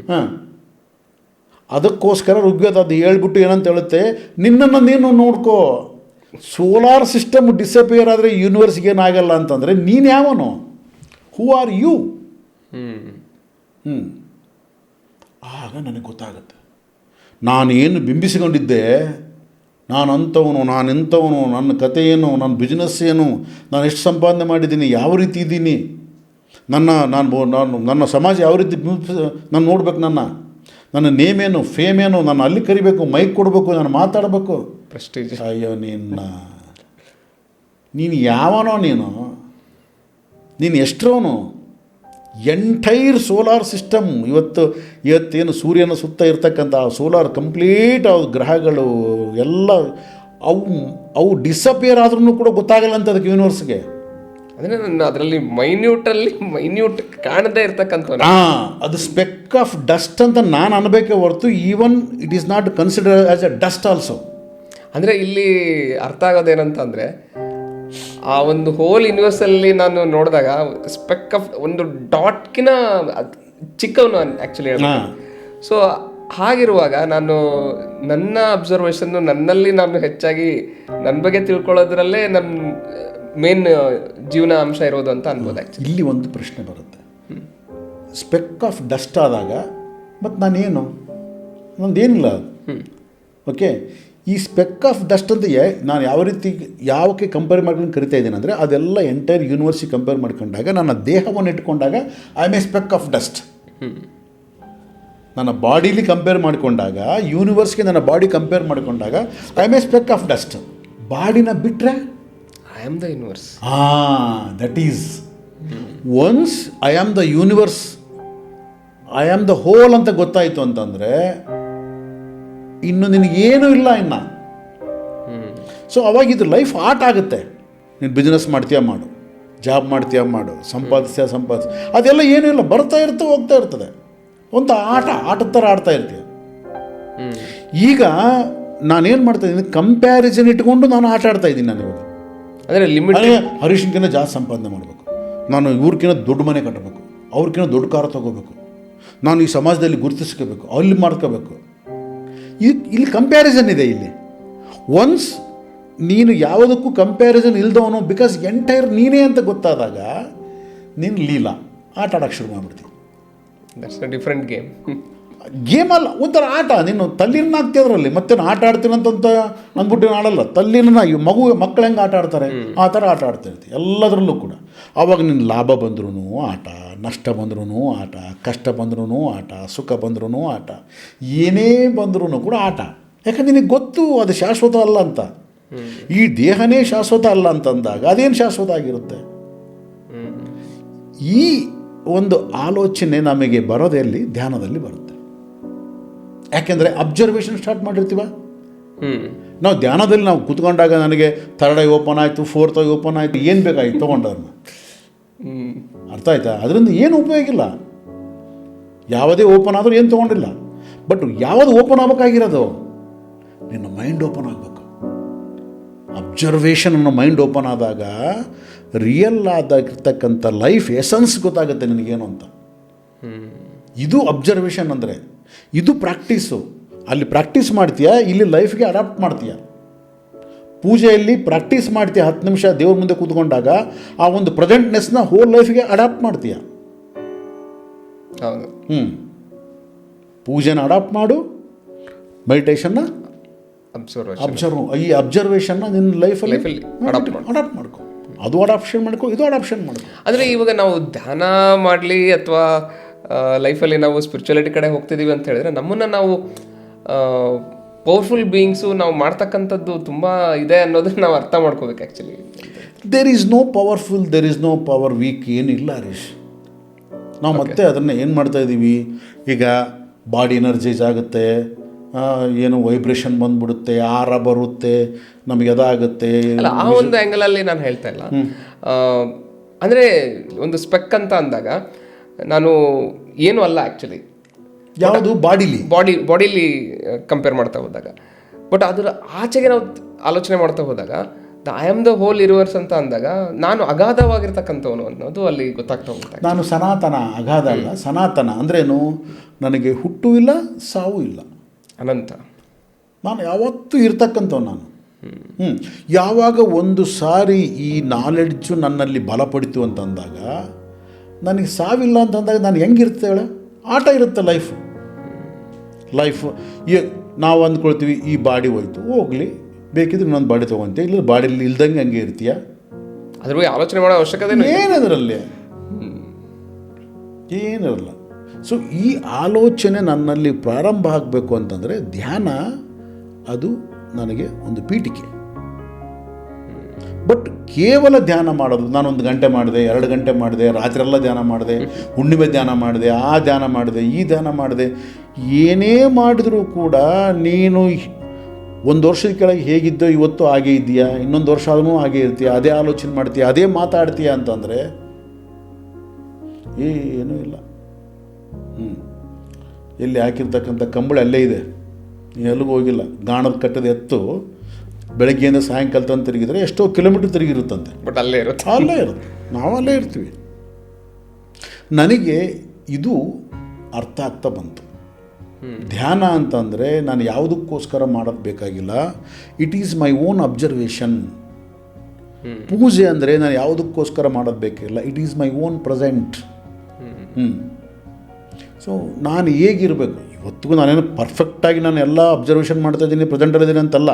ಹಾಂ, ಅದಕ್ಕೋಸ್ಕರ ಋಗ್ವೇದ ಅದು ಹೇಳ್ಬಿಟ್ಟು ಏನಂತ ಹೇಳುತ್ತೆ, ನಿನ್ನನ್ನು ನೀನು ನೋಡ್ಕೋ. ಸೋಲಾರ್ ಸಿಸ್ಟಮ್ ಡಿಸಪಿಯರ್ ಆದರೆ ಯೂನಿವರ್ಸ್ಗೆ ಏನಾಗಲ್ಲ ಅಂತಂದರೆ ನೀನು ಯಾವನು? Who are you? ಆಗ ನನಗೆ ಗೊತ್ತಾಗುತ್ತೆ ನಾನೇನು ಬಿಂಬಿಸಿಕೊಂಡಿದ್ದೆ, ನಾನಂಥವನು, ನಾನೆಂಥವನು, ನನ್ನ ಕತೆ ಏನು, ನನ್ನ ಬಿಸ್ನೆಸ್ ಏನು, ನಾನು ಎಷ್ಟು ಸಂಪಾದನೆ ಮಾಡಿದ್ದೀನಿ, ಯಾವ ರೀತಿ ಇದ್ದೀನಿ, ನನ್ನ ಸಮಾಜ ಯಾವ ರೀತಿ ನಾನು ನೋಡ್ಬೇಕು, ನನ್ನ ನೇಮ್ ಏನು, ಫೇಮ್ ಏನು, ನಾನು ಅಲ್ಲಿ ಕರಿಬೇಕು, ಮೈಕ್ ಕೊಡಬೇಕು, ನಾನು ಮಾತಾಡಬೇಕು. ಪ್ರೆಸ್ಟೀಜ್. ಅಯ್ಯೋ ನೀನು ಯಾವನೋ? ನೀನು ಎಷ್ಟರೋನು? ಎಂಟೈರ್ ಸೋಲಾರ್ ಸಿಸ್ಟಮ್ ಇವತ್ತೇನು ಸೂರ್ಯನ ಸುತ್ತ ಇರ್ತಕ್ಕಂಥ ಸೋಲಾರ್ ಕಂಪ್ಲೀಟ್ ಗ್ರಹಗಳು ಎಲ್ಲ ಅವು ಡಿಸಪಿಯರ್ ಆದ್ರೂ ಕೂಡ ಗೊತ್ತಾಗಲ್ಲ ಅಂತ ಅದಕ್ಕೆ ಯೂನಿವರ್ಸ್ಗೆ. ಅಂದರೆ ನನ್ನ ಅದರಲ್ಲಿ ಮೈನ್ಯೂಟ್ ಕಾಣದೇ ಇರ್ತಕ್ಕಂಥ ಅದು ಸ್ಪೆಕ್ ಆಫ್ ಡಸ್ಟ್ ಅಂತ ನಾನು ಅನ್ಬೇಕೇ ಹೊರತು even it is not consider as A dust also. ಅಂದರೆ ಇಲ್ಲಿ ಅರ್ಥ ಆಗೋದೇನಂತ ಅಂದರೆ ಆ ಒಂದು ಹೋಲ್ ಯೂನಿವರ್ಸಲ್ಲಿ ನಾನು ನೋಡಿದಾಗ ಸ್ಪೆಕ್ ಆಫ್ ಒಂದು ಡಾಟ್ಕಿನ ಚಿಕ್ಕವನು ಆ್ಯಕ್ಚುಲಿ ಸೊ ಹಾಗಿರುವಾಗ ನಾನು ನನ್ನ ಅಬ್ಸರ್ವೇಷನ್ನು ನನ್ನಲ್ಲಿ ನಾನು ಹೆಚ್ಚಾಗಿ ನನ್ನ ಬಗ್ಗೆ ತಿಳ್ಕೊಳ್ಳೋದ್ರಲ್ಲೇ ನನ್ನ ಮೇನ್ ಜೀವನ ಅಂಶ ಇರೋದು ಅಂತ ಅನ್ಬೋದು. ಆ್ಯಕ್ಚುಲಿ ಇಲ್ಲಿ ಒಂದು ಪ್ರಶ್ನೆ ಬರುತ್ತೆ, ಸ್ಪೆಕ್ ಆಫ್ ಡಸ್ಟ್ ಆದಾಗ ಮತ್ತು ನಾನೇನು ನಂದೇನಿಲ್ಲ ಓಕೆ. ಈ ಸ್ಪೆಕ್ ಆಫ್ ಡಸ್ಟ್ ಅಂತ ನಾನು ಯಾವ ರೀತಿ ಯಾವಕ್ಕೆ ಕಂಪೇರ್ ಮಾಡ್ಕೊಂಡು ಕರಿತಾ ಇದ್ದೀನಿ ಅಂದರೆ ಅದೆಲ್ಲ ಎಂಟೈರ್ ಯೂನಿವರ್ಸಿಟಿ ಕಂಪೇರ್ ಮಾಡ್ಕೊಂಡಾಗ ನನ್ನ ದೇಹವನ್ನು ಇಟ್ಕೊಂಡಾಗ I am a speck of dust. ನನ್ನ ಬಾಡಿಲಿ ಕಂಪೇರ್ ಮಾಡಿಕೊಂಡಾಗ ಯೂನಿವರ್ಸ್ಗೆ ನನ್ನ ಬಾಡಿ ಕಂಪೇರ್ ಮಾಡಿಕೊಂಡಾಗ I am a speck of dust. ಬಾಡಿನ ಬಿಟ್ಟರೆ I am the universe. That is once I am the universe, I am the whole ಅಂತ ಗೊತ್ತಾಯಿತು ಅಂತಂದರೆ ಇನ್ನು ನಿನಗೇನೂ ಇಲ್ಲ ಇನ್ನು. ಸೊ ಅವಾಗ ಇದು ಲೈಫ್ ಆಟ ಆಗುತ್ತೆ. ನೀನು ಬಿಸ್ನೆಸ್ ಮಾಡ್ತೀಯ ಮಾಡು, ಜಾಬ್ ಮಾಡ್ತೀಯ ಮಾಡು, ಸಂಪಾದಿಸ್ತೀಯ ಅದೆಲ್ಲ ಏನೂ ಇಲ್ಲ, ಬರ್ತಾ ಇರ್ತವೆ ಹೋಗ್ತಾ ಇರ್ತದೆ. ಒಂದು ಆಟದ ಥರ ಆಡ್ತಾ ಇರ್ತೀಯ. ಈಗ ನಾನೇನು ಮಾಡ್ತಾ ಇದ್ದೀನಿ, ಕಂಪ್ಯಾರಿಸನ್ ಇಟ್ಕೊಂಡು ನಾನು ಆಟ ಆಡ್ತಾ ಇದ್ದೀನಿ. ನಾನು ಇವಾಗ ಅಂದರೆ ಲಿಮಿಟ್ ಹರೀಶ್ಗಿಂತ ಜಾಸ್ತಿ ಸಂಪಾದನೆ ಮಾಡಬೇಕು, ನಾನು ಇವ್ರಿಗಿಂತ ದೊಡ್ಡ ಮನೆ ಕಟ್ಟಬೇಕು, ಅವ್ರಿಗಿಂತ ದೊಡ್ಡ ಕಾರು ತೊಗೋಬೇಕು, ನಾನು ಈ ಸಮಾಜದಲ್ಲಿ ಗುರುತಿಸ್ಕೋಬೇಕು, ಅಲ್ಲಿ ಮಾಡ್ಕೋಬೇಕು. ಇಲ್ಲಿ ಕಂಪ್ಯಾರಿಸನ್ ಇದೆ. ಇಲ್ಲಿ ಒನ್ಸ್ ನೀನು ಯಾವುದಕ್ಕೂ ಕಂಪ್ಯಾರಿಸನ್ ಇಲ್ದವನು, ಬಿಕಾಸ್ ಎಂಟೈರ್ ನೀನೇ ಅಂತ ಗೊತ್ತಾದಾಗ ನೀನು ಲೀಲಾ ಆಟ ಆಡೋಕ್ಕೆ ಶುರು ಮಾಡಿಬಿಡ್ತೀವಿ. ದಟ್ಸ್ ಅ ಡಿಫ್ರೆಂಟ್ ಗೇಮ್ ಅಲ್ಲ, ಒಂಥರ ಆಟ. ನೀನು ತಲ್ಲಿನ ಆಗ್ತಿದ್ರಲ್ಲಿ ಮತ್ತೆ ಆಟ ಆಡ್ತೀನಂತ ಅಂದ್ಬಿಟ್ಟು ಆಡಲ್ಲ. ತಲ್ಲಿನ ಮಕ್ಕಳು ಹೆಂಗೆ ಆಟ ಆಡ್ತಾರೆ ಆ ಥರ ಆಟ ಆಡ್ತಾ ಇರ್ತೀವಿ ಎಲ್ಲದರಲ್ಲೂ ಕೂಡ. ಆವಾಗ ನಿನ್ನ ಲಾಭ ಬಂದ್ರೂ ಆಟ, ನಷ್ಟ ಬಂದ್ರೂ ಆಟ, ಕಷ್ಟ ಬಂದ್ರೂ ಆಟ, ಸುಖ ಬಂದ್ರೂ ಆಟ, ಏನೇ ಬಂದ್ರೂ ಕೂಡ ಆಟ. ಯಾಕಂದ್ರೆ ನಿನಗೆ ಗೊತ್ತು ಅದು ಶಾಶ್ವತ ಅಲ್ಲ ಅಂತ. ಈ ದೇಹನೇ ಶಾಶ್ವತ ಅಲ್ಲ ಅಂತಂದಾಗ ಅದೇನು ಶಾಶ್ವತ ಆಗಿರುತ್ತೆ? ಈ ಒಂದು ಆಲೋಚನೆ ನಮಗೆ ಬರೋದೆಲ್ಲಿ ಧ್ಯಾನದಲ್ಲಿ ಬರುತ್ತೆ. ಯಾಕೆಂದರೆ ಅಬ್ಸರ್ವೇಷನ್ ಸ್ಟಾರ್ಟ್ ಮಾಡಿರ್ತೀವ ನಾವು. ಧ್ಯಾನದಲ್ಲಿ ನಾವು ಕೂತ್ಕೊಂಡಾಗ ನನಗೆ ಥರ್ಡ್ ಐ ಓಪನ್ ಆಯಿತು, ಫೋರ್ತ್ ಐ ಓಪನ್ ಆಯಿತು, ಏನು ಬೇಕಾಗಿತ್ತು ತೊಗೊಂಡವ್ರನ್ನ. ಅರ್ಥ ಆಯ್ತಾ? ಅದರಿಂದ ಏನು ಉಪಯೋಗ ಇಲ್ಲ. ಯಾವುದೇ ಓಪನ್ ಆದರೂ ಏನು ತೊಗೊಂಡಿಲ್ಲ. ಬಟ್ ಯಾವುದು ಓಪನ್ ಆಗಬೇಕಾಗಿರೋದು, ನಿನ್ನ ಮೈಂಡ್ ಓಪನ್ ಆಗಬೇಕು. ಅಬ್ಸರ್ವೇಷನ್ ಅನ್ನೋ ಮೈಂಡ್ ಓಪನ್ ಆದಾಗ ರಿಯಲ್ ಆಗಿರ್ತಕ್ಕಂಥ ಲೈಫ್ ಎಸೆನ್ಸ್ ಗೊತ್ತಾಗುತ್ತೆ ನಿನಗೇನು ಅಂತ. ಇದು ಅಬ್ಸರ್ವೇಷನ್ ಅಂದರೆ. ಇದು ಪ್ರಾಕ್ಟೀಸು. ಅಲ್ಲಿ ಪ್ರಾಕ್ಟೀಸ್ ಮಾಡ್ತೀಯಾ, ಇಲ್ಲಿ ಲೈಫ್ಗೆ ಅಡಾಪ್ಟ್ ಮಾಡ್ತೀಯ. ಪೂಜೆಯಲ್ಲಿ ಪ್ರಾಕ್ಟೀಸ್ ಮಾಡ್ತೀಯ, 10 ನಿಮಿಷ ದೇವ್ರ ಮುಂದೆ ಕೂತ್ಕೊಂಡಾಗ ಆ ಒಂದು ಪ್ರೆಸೆಂಟ್ನೆಸ್ನ ಹೋಲ್ ಲೈಫ್ಗೆ ಅಡಾಪ್ಟ್ ಮಾಡ್ತೀಯ. ಪೂಜೆನ ಅಡಾಪ್ಟ್ ಮಾಡು, ಮೆಡಿಟೇಷನ್ನ ಈ ಅಬ್ಸರ್ವೇಷನ್ನ ನಿನ್ನ ಲೈಫಲ್ಲಿ ಅಡಾಪ್ಟ್ ಮಾಡ್ಕೊ. ಅದು ಅಡಾಪ್ಷನ್ ಮಾಡ್ಕೊ, ಇದು ಅಡಾಪ್ಷನ್ ಮಾಡ್ಕೊ. ಅಂದರೆ ಇವಾಗ ನಾವು ಧ್ಯಾನ ಮಾಡಲಿ ಅಥವಾ ಲೈಫಲ್ಲಿ ನಾವು ಸ್ಪಿರಿಚುಯಾಲಿಟಿ ಕಡೆ ಹೋಗ್ತಿದ್ದೀವಿ ಅಂತ ಹೇಳಿದ್ರೆ ನಮ್ಮನ್ನು ನಾವು ಪವರ್ಫುಲ್ ಬೀಯಿಂಗ್ಸು ನಾವು ಮಾಡ್ತಕ್ಕಂಥದ್ದು ತುಂಬ ಇದೆ ಅನ್ನೋದನ್ನ ನಾವು ಅರ್ಥ ಮಾಡ್ಕೋಬೇಕು. Actually there is no powerful, there is no power weak, ಏನಿಲ್ಲ ಹರೀಶ್. ನಾವು ಮತ್ತೆ ಅದನ್ನು ಏನು ಮಾಡ್ತಾಯಿದ್ದೀವಿ, ಈಗ ಬಾಡಿ ಎನರ್ಜೈಸ್ ಆಗುತ್ತೆ, ಏನು ವೈಬ್ರೇಷನ್ ಬಂದ್ಬಿಡುತ್ತೆ, ಆರ ಬರುತ್ತೆ, ನಮಗೆ ಅದಾಗುತ್ತೆ. ಅಲ್ಲ, ಆ ಒಂದು ಆ್ಯಂಗಲಲ್ಲಿ ನಾನು ಹೇಳ್ತಾ ಇಲ್ಲ. ಅಂದರೆ ಒಂದು ಸ್ಪೆಕ್ ಅಂತ ಅಂದಾಗ ನಾನು ಏನೂ ಅಲ್ಲ ಆ್ಯಕ್ಚುಲಿ. ಯಾವುದು ಬಾಡಿಲಿ ಕಂಪೇರ್ ಮಾಡ್ತಾ ಹೋದಾಗ. ಬಟ್ ಅದರ ಆಚೆಗೆ ನಾವು ಆಲೋಚನೆ ಮಾಡ್ತಾ ಹೋದಾಗ I am the whole universe ಅಂತ ಅಂದಾಗ ನಾನು ಅಗಾಧವಾಗಿರ್ತಕ್ಕಂಥವನು ಅನ್ನೋದು ಅಲ್ಲಿ ಗೊತ್ತಾಗ್ತಾ ಹೋಗ್ತಾ. ನಾನು ಸನಾತನ, ಅಗಾಧ ಅಲ್ಲ, ಸನಾತನ ಅಂದ್ರೇನು? ನನಗೆ ಹುಟ್ಟು ಇಲ್ಲ, ಸಾವು ಇಲ್ಲ, ಅನಂತ. ನಾನು ಯಾವತ್ತೂ ಇರ್ತಕ್ಕಂಥವ್ನು ನಾನು. ಯಾವಾಗ ಒಂದು ಸಾರಿ ಈ ನಾಲೆಡ್ಜು ನನ್ನಲ್ಲಿ ಬಲಪಡಿತು ಅಂತಂದಾಗ, ನನಗೆ ಸಾವಿಲ್ಲ ಅಂತಂದಾಗ ನಾನು ಹೆಂಗಿರುತ್ತೆ ಹೇಳ? ಆಟ ಇರುತ್ತೆ ಲೈಫ್. ನಾವು ಅಂದ್ಕೊಳ್ತೀವಿ ಈ ಬಾಡಿ ಹೋಯ್ತು, ಹೋಗಲಿ, ಬೇಕಿದ್ರೆ ಇನ್ನೊಂದು ಬಾಡಿ ತೊಗೊತೀವಿ, ಇಲ್ಲ ಬಾಡಿಲಿ ಇಲ್ದಂಗೆ ಹಂಗೆ ಇರ್ತೀಯ. ಅದ್ರ ಬಗ್ಗೆ ಆಲೋಚನೆ ಮಾಡೋ ಅವಶ್ಯಕತೆ ಏನದರಲ್ಲಿ ಏನಿರಲ್ಲ. ಸೊ ಈ ಆಲೋಚನೆ ನನ್ನಲ್ಲಿ ಪ್ರಾರಂಭ ಆಗಬೇಕು ಅಂತಂದರೆ ಧ್ಯಾನ ಅದು ನನಗೆ ಒಂದು ಪೀಠಿಕೆ. ಬಟ್ ಕೇವಲ ಧ್ಯಾನ ಮಾಡೋದು, ನಾನು 1 ಗಂಟೆ ಮಾಡಿದೆ, 2 ಗಂಟೆ ಮಾಡಿದೆ, ರಾತ್ರಿಯೆಲ್ಲ ಧ್ಯಾನ ಮಾಡಿದೆ, ಹುಣ್ಣಿಮೆ ಧ್ಯಾನ ಮಾಡಿದೆ, ಆ ಧ್ಯಾನ ಮಾಡಿದೆ, ಈ ಧ್ಯಾನ ಮಾಡಿದೆ, ಏನೇ ಮಾಡಿದರೂ ಕೂಡ ನೀನು ಒಂದು ವರ್ಷದ ಕೆಳಗೆ ಹೇಗಿದ್ದೋ ಇವತ್ತು ಹಾಗೇ ಇದೆಯಾ, ಇನ್ನೊಂದು ವರ್ಷ ಆದ್ರೂ ಹಾಗೇ ಇರ್ತೀಯ, ಅದೇ ಆಲೋಚನೆ ಮಾಡ್ತೀಯ, ಅದೇ ಮಾತಾಡ್ತೀಯ ಅಂತಂದರೆ ಏನೂ ಇಲ್ಲ. ಎಲ್ಲಿ ಹಾಕಿರ್ತಕ್ಕಂಥ ಕಂಬಳಿ ಅಲ್ಲೇ ಇದೆ, ಎಲ್ಲಿಗೂ ಹೋಗಿಲ್ಲ. ಗಾಣದ ಕಟ್ಟದ ಎತ್ತು ಬೆಳಗ್ಗೆಯಿಂದ ಸಾಯಂಕಾಲ ತನಕ ತಿರುಗಿದ್ರೆ ಎಷ್ಟೋ ಕಿಲೋಮೀಟ್ರ್ ತಿರುಗಿರುತ್ತಂತೆ, ಬಟ್ ಅಲ್ಲೇ ಇರುತ್ತೆ. ನಾವು ಅಲ್ಲೇ ಇರ್ತೀವಿ. ನನಗೆ ಇದು ಅರ್ಥ ಆಗ್ತಾ ಬಂತು. ಧ್ಯಾನ ಅಂತಂದರೆ ನಾನು ಯಾವುದಕ್ಕೋಸ್ಕರ ಮಾಡೋದು ಬೇಕಾಗಿಲ್ಲ, it is my own observation. ಪೂಜೆ ಅಂದರೆ ನಾನು ಯಾವುದಕ್ಕೋಸ್ಕರ ಮಾಡೋದು ಬೇಕಿಲ್ಲ, it is my own present. So ನಾನು ಹೇಗಿರಬೇಕು, ಇವತ್ತಿಗೂ ನಾನೇನು ಪರ್ಫೆಕ್ಟಾಗಿ ನಾನು ಎಲ್ಲ ಅಬ್ಸರ್ವೇಷನ್ ಮಾಡ್ತಾಯಿದ್ದೀನಿ, ಪ್ರೆಸೆಂಟಲ್ಲಿದ್ದೀನಿ ಅಂತಲ್ಲ.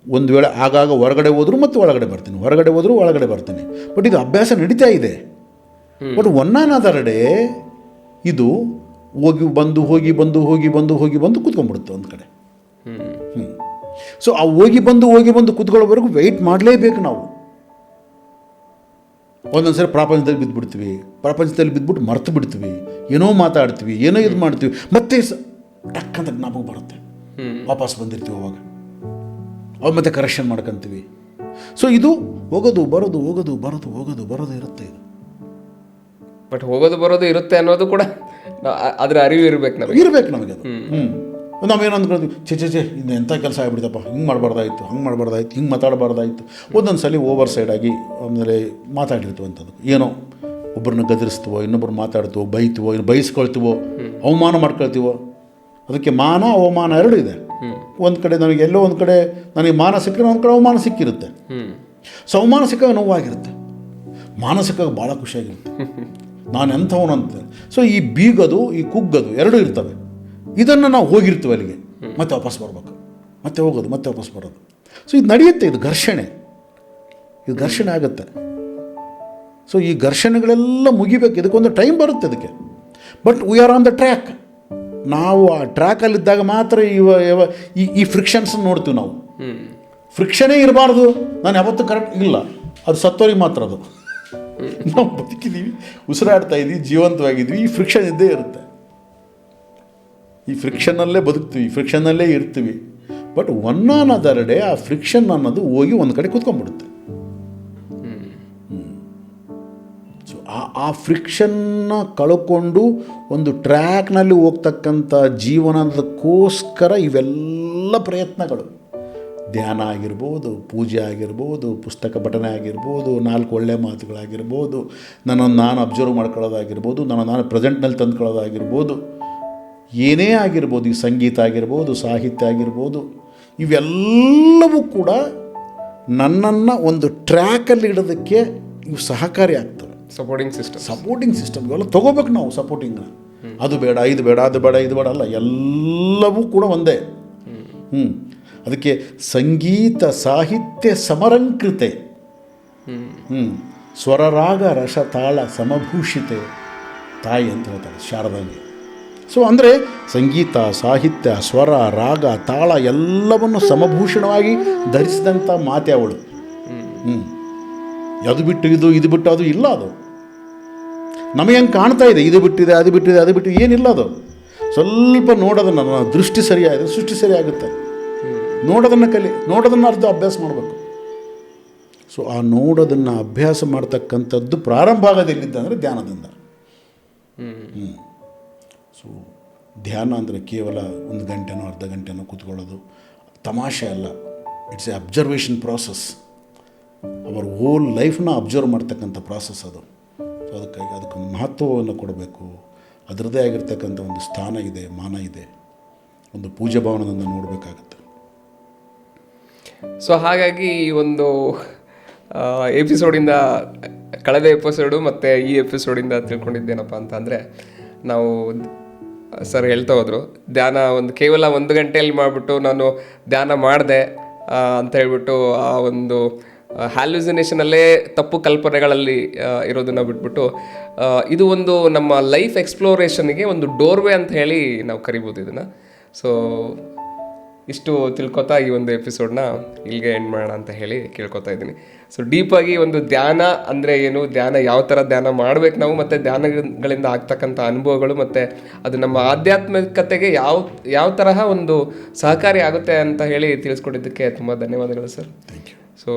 ಒಂದು ವೇಳೆ ಆಗಾಗ ಹೊರಗಡೆ ಹೋದರೂ ಮತ್ತೆ ಒಳಗಡೆ ಬರ್ತೀನಿ, ಹೊರಗಡೆ ಹೋದರೂ ಒಳಗಡೆ ಬರ್ತೀನಿ. ಬಟ್ ಇದು ಅಭ್ಯಾಸ ನಡೀತಾ ಇದೆ. ಬಟ್ ಒನ್ನಾನದರಡೆ ಇದು ಹೋಗಿ ಬಂದು ಹೋಗಿ ಬಂದು ಹೋಗಿ ಬಂದು ಹೋಗಿ ಬಂದು ಕೂತ್ಕೊಂಡ್ಬಿಡುತ್ತೆ ಒಂದು ಕಡೆ. ಸೊ ಆ ಹೋಗಿ ಬಂದು ಕೂತ್ಕೊಳ್ಳೋವರೆಗೂ ವೆಯ್ಟ್ ಮಾಡಲೇಬೇಕು ನಾವು. ಒಂದೊಂದು ಸರಿ ಪ್ರಪಂಚದಲ್ಲಿ ಬಿದ್ದುಬಿಡ್ತೀವಿ, ಪ್ರಪಂಚದಲ್ಲಿ ಬಿದ್ದುಬಿಟ್ಟು ಮರ್ತು ಬಿಡ್ತೀವಿ, ಏನೋ ಮಾತಾಡ್ತೀವಿ, ಏನೋ ಇದು ಮಾಡ್ತೀವಿ, ಮತ್ತೆ ಟಕ್ ಅಂತ ಜ್ಞಾಪಕ ಬರುತ್ತೆ, ವಾಪಸ್ ಬಂದಿರ್ತೀವಿ. ಅವಾಗ ಮತ್ತೆ ಕರೆಕ್ಷನ್ ಮಾಡ್ಕೊತೀವಿ. ಸೊ ಇದು ಹೋಗೋದು ಬರೋದು ಹೋಗೋದು ಬರೋದು ಹೋಗೋದು ಬರೋದು ಇರುತ್ತೆ ಇದು. ಬಟ್ ಹೋಗೋದು ಬರೋದು ಇರುತ್ತೆ ಅನ್ನೋದು ಕೂಡ ಅದರ ಅರಿವು ಇರಬೇಕು ನಮಗೆ ಅದು. ನಾವೇನು ಅಂದ್ಕೊಳ್ತೀವಿ, ಚೆ ಇನ್ನು ಎಂಥ ಕೆಲಸ ಆಗ್ಬಿಡ್ತಪ್ಪ, ಹಿಂಗೆ ಮಾಡಬಾರ್ದಾಯ್ತು, ಹಂಗೆ ಮಾಡಬಾರ್ದಾಯ್ತು, ಹಿಂಗೆ ಮಾತಾಡಬಾರ್ದಾಯ್ತು. ಒಂದೊಂದು ಸಲ ಓವರ್ ಸೈಡಾಗಿ ಆಮೇಲೆ ಮಾತಾಡಿರ್ತೀವಿ ಅಂಥದ್ದು. ಏನೋ ಒಬ್ಬರನ್ನ ಗದರಿಸ್ತೀವೋ, ಇನ್ನೊಬ್ಬರು ಮಾತಾಡ್ತೀವೋ, ಬೈತೀವೋ, ಇನ್ನು ಬೈಸ್ಕೊಳ್ತೀವೋ, ಅವಮಾನ ಮಾಡ್ಕೊಳ್ತೀವೋ. ಅದಕ್ಕೆ ಮಾನ ಅವಮಾನ ಎರಡು ಇದೆ. ಒಂದು ಕಡೆ ನನಗೆ ಎಲ್ಲೋ ಒಂದು ಕಡೆ ನನಗೆ ಮಾನ ಸಿಕ್ಕರೆ ಒಂದು ಕಡೆ ಅವಮಾನ ಸಿಕ್ಕಿರುತ್ತೆ. ಸೊ ಅವಮಾನ ಸಿಕ್ಕಾಗ ನೋವಾಗಿರುತ್ತೆ, ಮಾನಸಿಕವಾಗಿ ಭಾಳ ಖುಷಿಯಾಗಿರುತ್ತೆ, ನಾನು ಎಂಥವನಂತ. ಸೊ ಈ ಬೀಗೋದು ಈ ಕುಗ್ಗೋದು ಎರಡೂ ಇರ್ತವೆ. ಇದನ್ನು ನಾವು ಹೋಗಿರ್ತೀವಿ ಅಲ್ಲಿಗೆ, ಮತ್ತೆ ವಾಪಸ್ ಬರ್ಬೇಕು, ಮತ್ತೆ ಹೋಗೋದು, ಮತ್ತೆ ವಾಪಸ್ ಬರೋದು. ಸೊ ಇದು ನಡೆಯುತ್ತೆ, ಇದು ಘರ್ಷಣೆ ಆಗುತ್ತೆ. ಸೊ ಈ ಘರ್ಷಣೆಗಳೆಲ್ಲ ಮುಗಿಬೇಕು, ಇದಕ್ಕೊಂದು ಟೈಮ್ ಬರುತ್ತೆ ಅದಕ್ಕೆ. But we are on the track. ನಾವು ಆ ಟ್ರ್ಯಾಕಲ್ಲಿದ್ದಾಗ ಮಾತ್ರ ಈ ಫ್ರಿಕ್ಷನ್ಸ್ ನೋಡ್ತೀವಿ ನಾವು. ಫ್ರಿಕ್ಷನೇ ಇರಬಾರ್ದು, ನಾನು ಯಾವತ್ತೂ ಕರೆಕ್ಟ್ ಇಲ್ಲ, ಅದು ಸತ್ತೋರಿಗೆ ಮಾತ್ರ ಅದು. ನಾವು ಬದುಕಿದ್ದೀವಿ, ಉಸಿರಾಡ್ತಾ ಇದ್ದೀವಿ, ಜೀವಂತವಾಗಿದ್ವಿ, ಈ ಫ್ರಿಕ್ಷನ್ ಇದ್ದೇ ಇರುತ್ತೆ. ಈ ಫ್ರಿಕ್ಷನಲ್ಲೇ ಬದುಕ್ತೀವಿ, ಫ್ರಿಕ್ಷನಲ್ಲೇ ಇರ್ತೀವಿ. ಬಟ್ ಒನ್ನಾನದರಡೆ ಆ ಫ್ರಿಕ್ಷನ್ ಅನ್ನೋದು ಹೋಗಿ ಒಂದು ಕಡೆ ಕೂತ್ಕೊಂಡ್ಬಿಡುತ್ತೆ. ಸೊ ಆ ಫ್ರಿಕ್ಷನ್ನ ಕಳ್ಕೊಂಡು ಒಂದು ಟ್ರ್ಯಾಕ್ನಲ್ಲಿ ಹೋಗ್ತಕ್ಕಂಥ ಜೀವನದಕ್ಕೋಸ್ಕರ ಇವೆಲ್ಲ ಪ್ರಯತ್ನಗಳು. ಧ್ಯಾನ ಆಗಿರ್ಬೋದು, ಪೂಜೆ ಆಗಿರ್ಬೋದು, ಪುಸ್ತಕ ಪಠನೆ ಆಗಿರ್ಬೋದು, 4 ಒಳ್ಳೆಯ ಮಾತುಗಳಾಗಿರ್ಬೋದು, ನನ್ನನ್ನು ನಾನು ಅಬ್ಸರ್ವ್ ಮಾಡ್ಕೊಳ್ಳೋದಾಗಿರ್ಬೋದು, ನಾನು ಪ್ರೆಸೆಂಟ್ನಲ್ಲಿ ತಂದ್ಕೊಳ್ಳೋದಾಗಿರ್ಬೋದು, ಏನೇ ಆಗಿರ್ಬೋದು, ಈ ಸಂಗೀತ ಆಗಿರ್ಬೋದು, ಸಾಹಿತ್ಯ ಆಗಿರ್ಬೋದು, ಇವೆಲ್ಲವೂ ಕೂಡ ನನ್ನನ್ನು ಒಂದು ಟ್ರ್ಯಾಕಲ್ಲಿ ಇಡೋದಕ್ಕೆ ಇವು ಸಹಕಾರಿ ಆಗ್ತವೆ. ಸಪೋರ್ಟಿಂಗ್ ಸಿಸ್ಟಮ್ ಇವೆಲ್ಲ ತೊಗೋಬೇಕು ನಾವು. ಸಪೋರ್ಟಿಂಗ್ನ ಅದು ಬೇಡ, ಇದು ಬೇಡ, ಅದು ಬೇಡ, ಇದು ಬೇಡ ಅಲ್ಲ, ಎಲ್ಲವೂ ಕೂಡ ಒಂದೇ. ಅದಕ್ಕೆ ಸಂಗೀತ ಸಾಹಿತ್ಯ ಸಮರಂಕೃತೆ, ಸ್ವರರಾಗ ರಸ ತಾಳ ಸಮಭೂಷಿತೆ ತಾಯಿ ಅಂತ ಹೇಳ್ತಾರೆ ಶಾರದಾಂಗಿ. ಸೊ ಅಂದರೆ ಸಂಗೀತ ಸಾಹಿತ್ಯ ಸ್ವರ ರಾಗ ತಾಳ ಎಲ್ಲವನ್ನು ಸಮಭೂಷಣವಾಗಿ ಧರಿಸಿದಂಥ ಮಾತೆ ಅವಳು. ಅದು ಬಿಟ್ಟು ಇದು ಬಿಟ್ಟು ಅದು ಇಲ್ಲ. ಅದು ನಮಗೆ ಹೆಂಗೆ ಕಾಣ್ತಾ ಇದೆ, ಇದು ಬಿಟ್ಟಿದೆ ಅದು ಬಿಟ್ಟಿದೆ ಅದು ಬಿಟ್ಟು ಏನಿಲ್ಲ. ಅದು ಸ್ವಲ್ಪ ನೋಡೋದನ್ನು, ನನ್ನ ದೃಷ್ಟಿ ಸರಿಯಾಗಿದೆ, ಸೃಷ್ಟಿ ಸರಿಯಾಗುತ್ತೆ. ನೋಡೋದನ್ನು ನೋಡೋದನ್ನು ಅಭ್ಯಾಸ ಮಾಡಬೇಕು. ಸೊ ಆ ನೋಡೋದನ್ನು ಅಭ್ಯಾಸ ಮಾಡ್ತಕ್ಕಂಥದ್ದು ಪ್ರಾರಂಭ ಆಗೋದಿಲ್ಲಿದ್ದ ಅಂದರೆ ಧ್ಯಾನದಿಂದ. ಸೊ ಧ್ಯಾನ ಅಂದರೆ ಕೇವಲ 1 ಗಂಟೆನೋ ಅರ್ಧ ಗಂಟೆನೋ ಕೂತ್ಕೊಳ್ಳೋದು ತಮಾಷೆ ಅಲ್ಲ. It's A observation process. ಅವರ ಹೋಲ್ ಲೈಫ್ನ ಅಬ್ಸರ್ವ್ ಮಾಡ್ತಕ್ಕಂಥ ಪ್ರಾಸೆಸ್ ಅದು. ಸೊ ಅದಕ್ಕೊಂದು ಮಹತ್ವವನ್ನು ಕೊಡಬೇಕು. ಅದರದ್ದೇ ಆಗಿರ್ತಕ್ಕಂಥ ಒಂದು ಸ್ಥಾನ ಇದೆ, ಮಾನ ಇದೆ. ಒಂದು ಪೂಜೆ ಭಾವನದಿಂದ ನೋಡಬೇಕಾಗತ್ತೆ. ಸೊ ಹಾಗಾಗಿ ಈ ಒಂದು ಎಪಿಸೋಡಿಂದ, ಕಳೆದ ಎಪಿಸೋಡು ಮತ್ತು ಈ ಎಪಿಸೋಡಿಂದ ತಿಳ್ಕೊಂಡಿದ್ದೇನಪ್ಪ ಅಂತಂದರೆ, ನಾವು ಸರ್ ಹೇಳ್ತಾ ಹೋದರು, ಧ್ಯಾನ ಕೇವಲ 1 ಗಂಟೆಯಲ್ಲಿ ಮಾಡಿಬಿಟ್ಟು ನಾನು ಧ್ಯಾನ ಮಾಡಿದೆ ಅಂತ ಹೇಳ್ಬಿಟ್ಟು ಆ ಒಂದು ಹ್ಯಾಲ್ಯೂಸಿನೇಷನಲ್ಲೇ ತಪ್ಪು ಕಲ್ಪನೆಗಳಲ್ಲಿ ಇರೋದನ್ನು ಬಿಟ್ಬಿಟ್ಟು ಇದು ಒಂದು ನಮ್ಮ ಲೈಫ್ ಎಕ್ಸ್ಪ್ಲೋರೇಷನ್ಗೆ ಒಂದು ಡೋರ್ವೇ ಅಂತ ಹೇಳಿ ನಾವು ಕರಿಬೋದು ಇದನ್ನು. ಸೊ ಇಷ್ಟು ತಿಳ್ಕೊತಾ ಈ ಒಂದು ಎಪಿಸೋಡ್ನ ಇಲ್ಲಿಗೆ ಎಂಡ್ ಮಾಡೋಣ ಅಂತ ಹೇಳಿ ಕೇಳ್ಕೊತಾ ಇದ್ದೀನಿ. ಸೊ ಡೀಪಾಗಿ ಒಂದು ಧ್ಯಾನ ಅಂದರೆ ಏನು, ಧ್ಯಾನ ಯಾವ ಥರ ಧ್ಯಾನ ಮಾಡ್ಬೇಕು ನಾವು, ಮತ್ತು ಧ್ಯಾನಗಳಿಂದ ಆಗ್ತಕ್ಕಂಥ ಅನುಭವಗಳು, ಮತ್ತು ಅದು ನಮ್ಮ ಆಧ್ಯಾತ್ಮಿಕತೆಗೆ ಯಾವ ತರಹ ಒಂದು ಸಹಕಾರಿ ಆಗುತ್ತೆ ಅಂತ ಹೇಳಿ ತಿಳಿಸ್ಕೊಟ್ಟಿದ್ದಕ್ಕೆ ತುಂಬ ಧನ್ಯವಾದಗಳು ಸರ್. Thank you. ಸೊ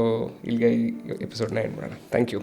ಇಲ್ಲಿಗೆ ಈ ಎಪಿಸೋಡ್ನ ಎಂಡ್ ಮಾಡೋಣ. Thank you.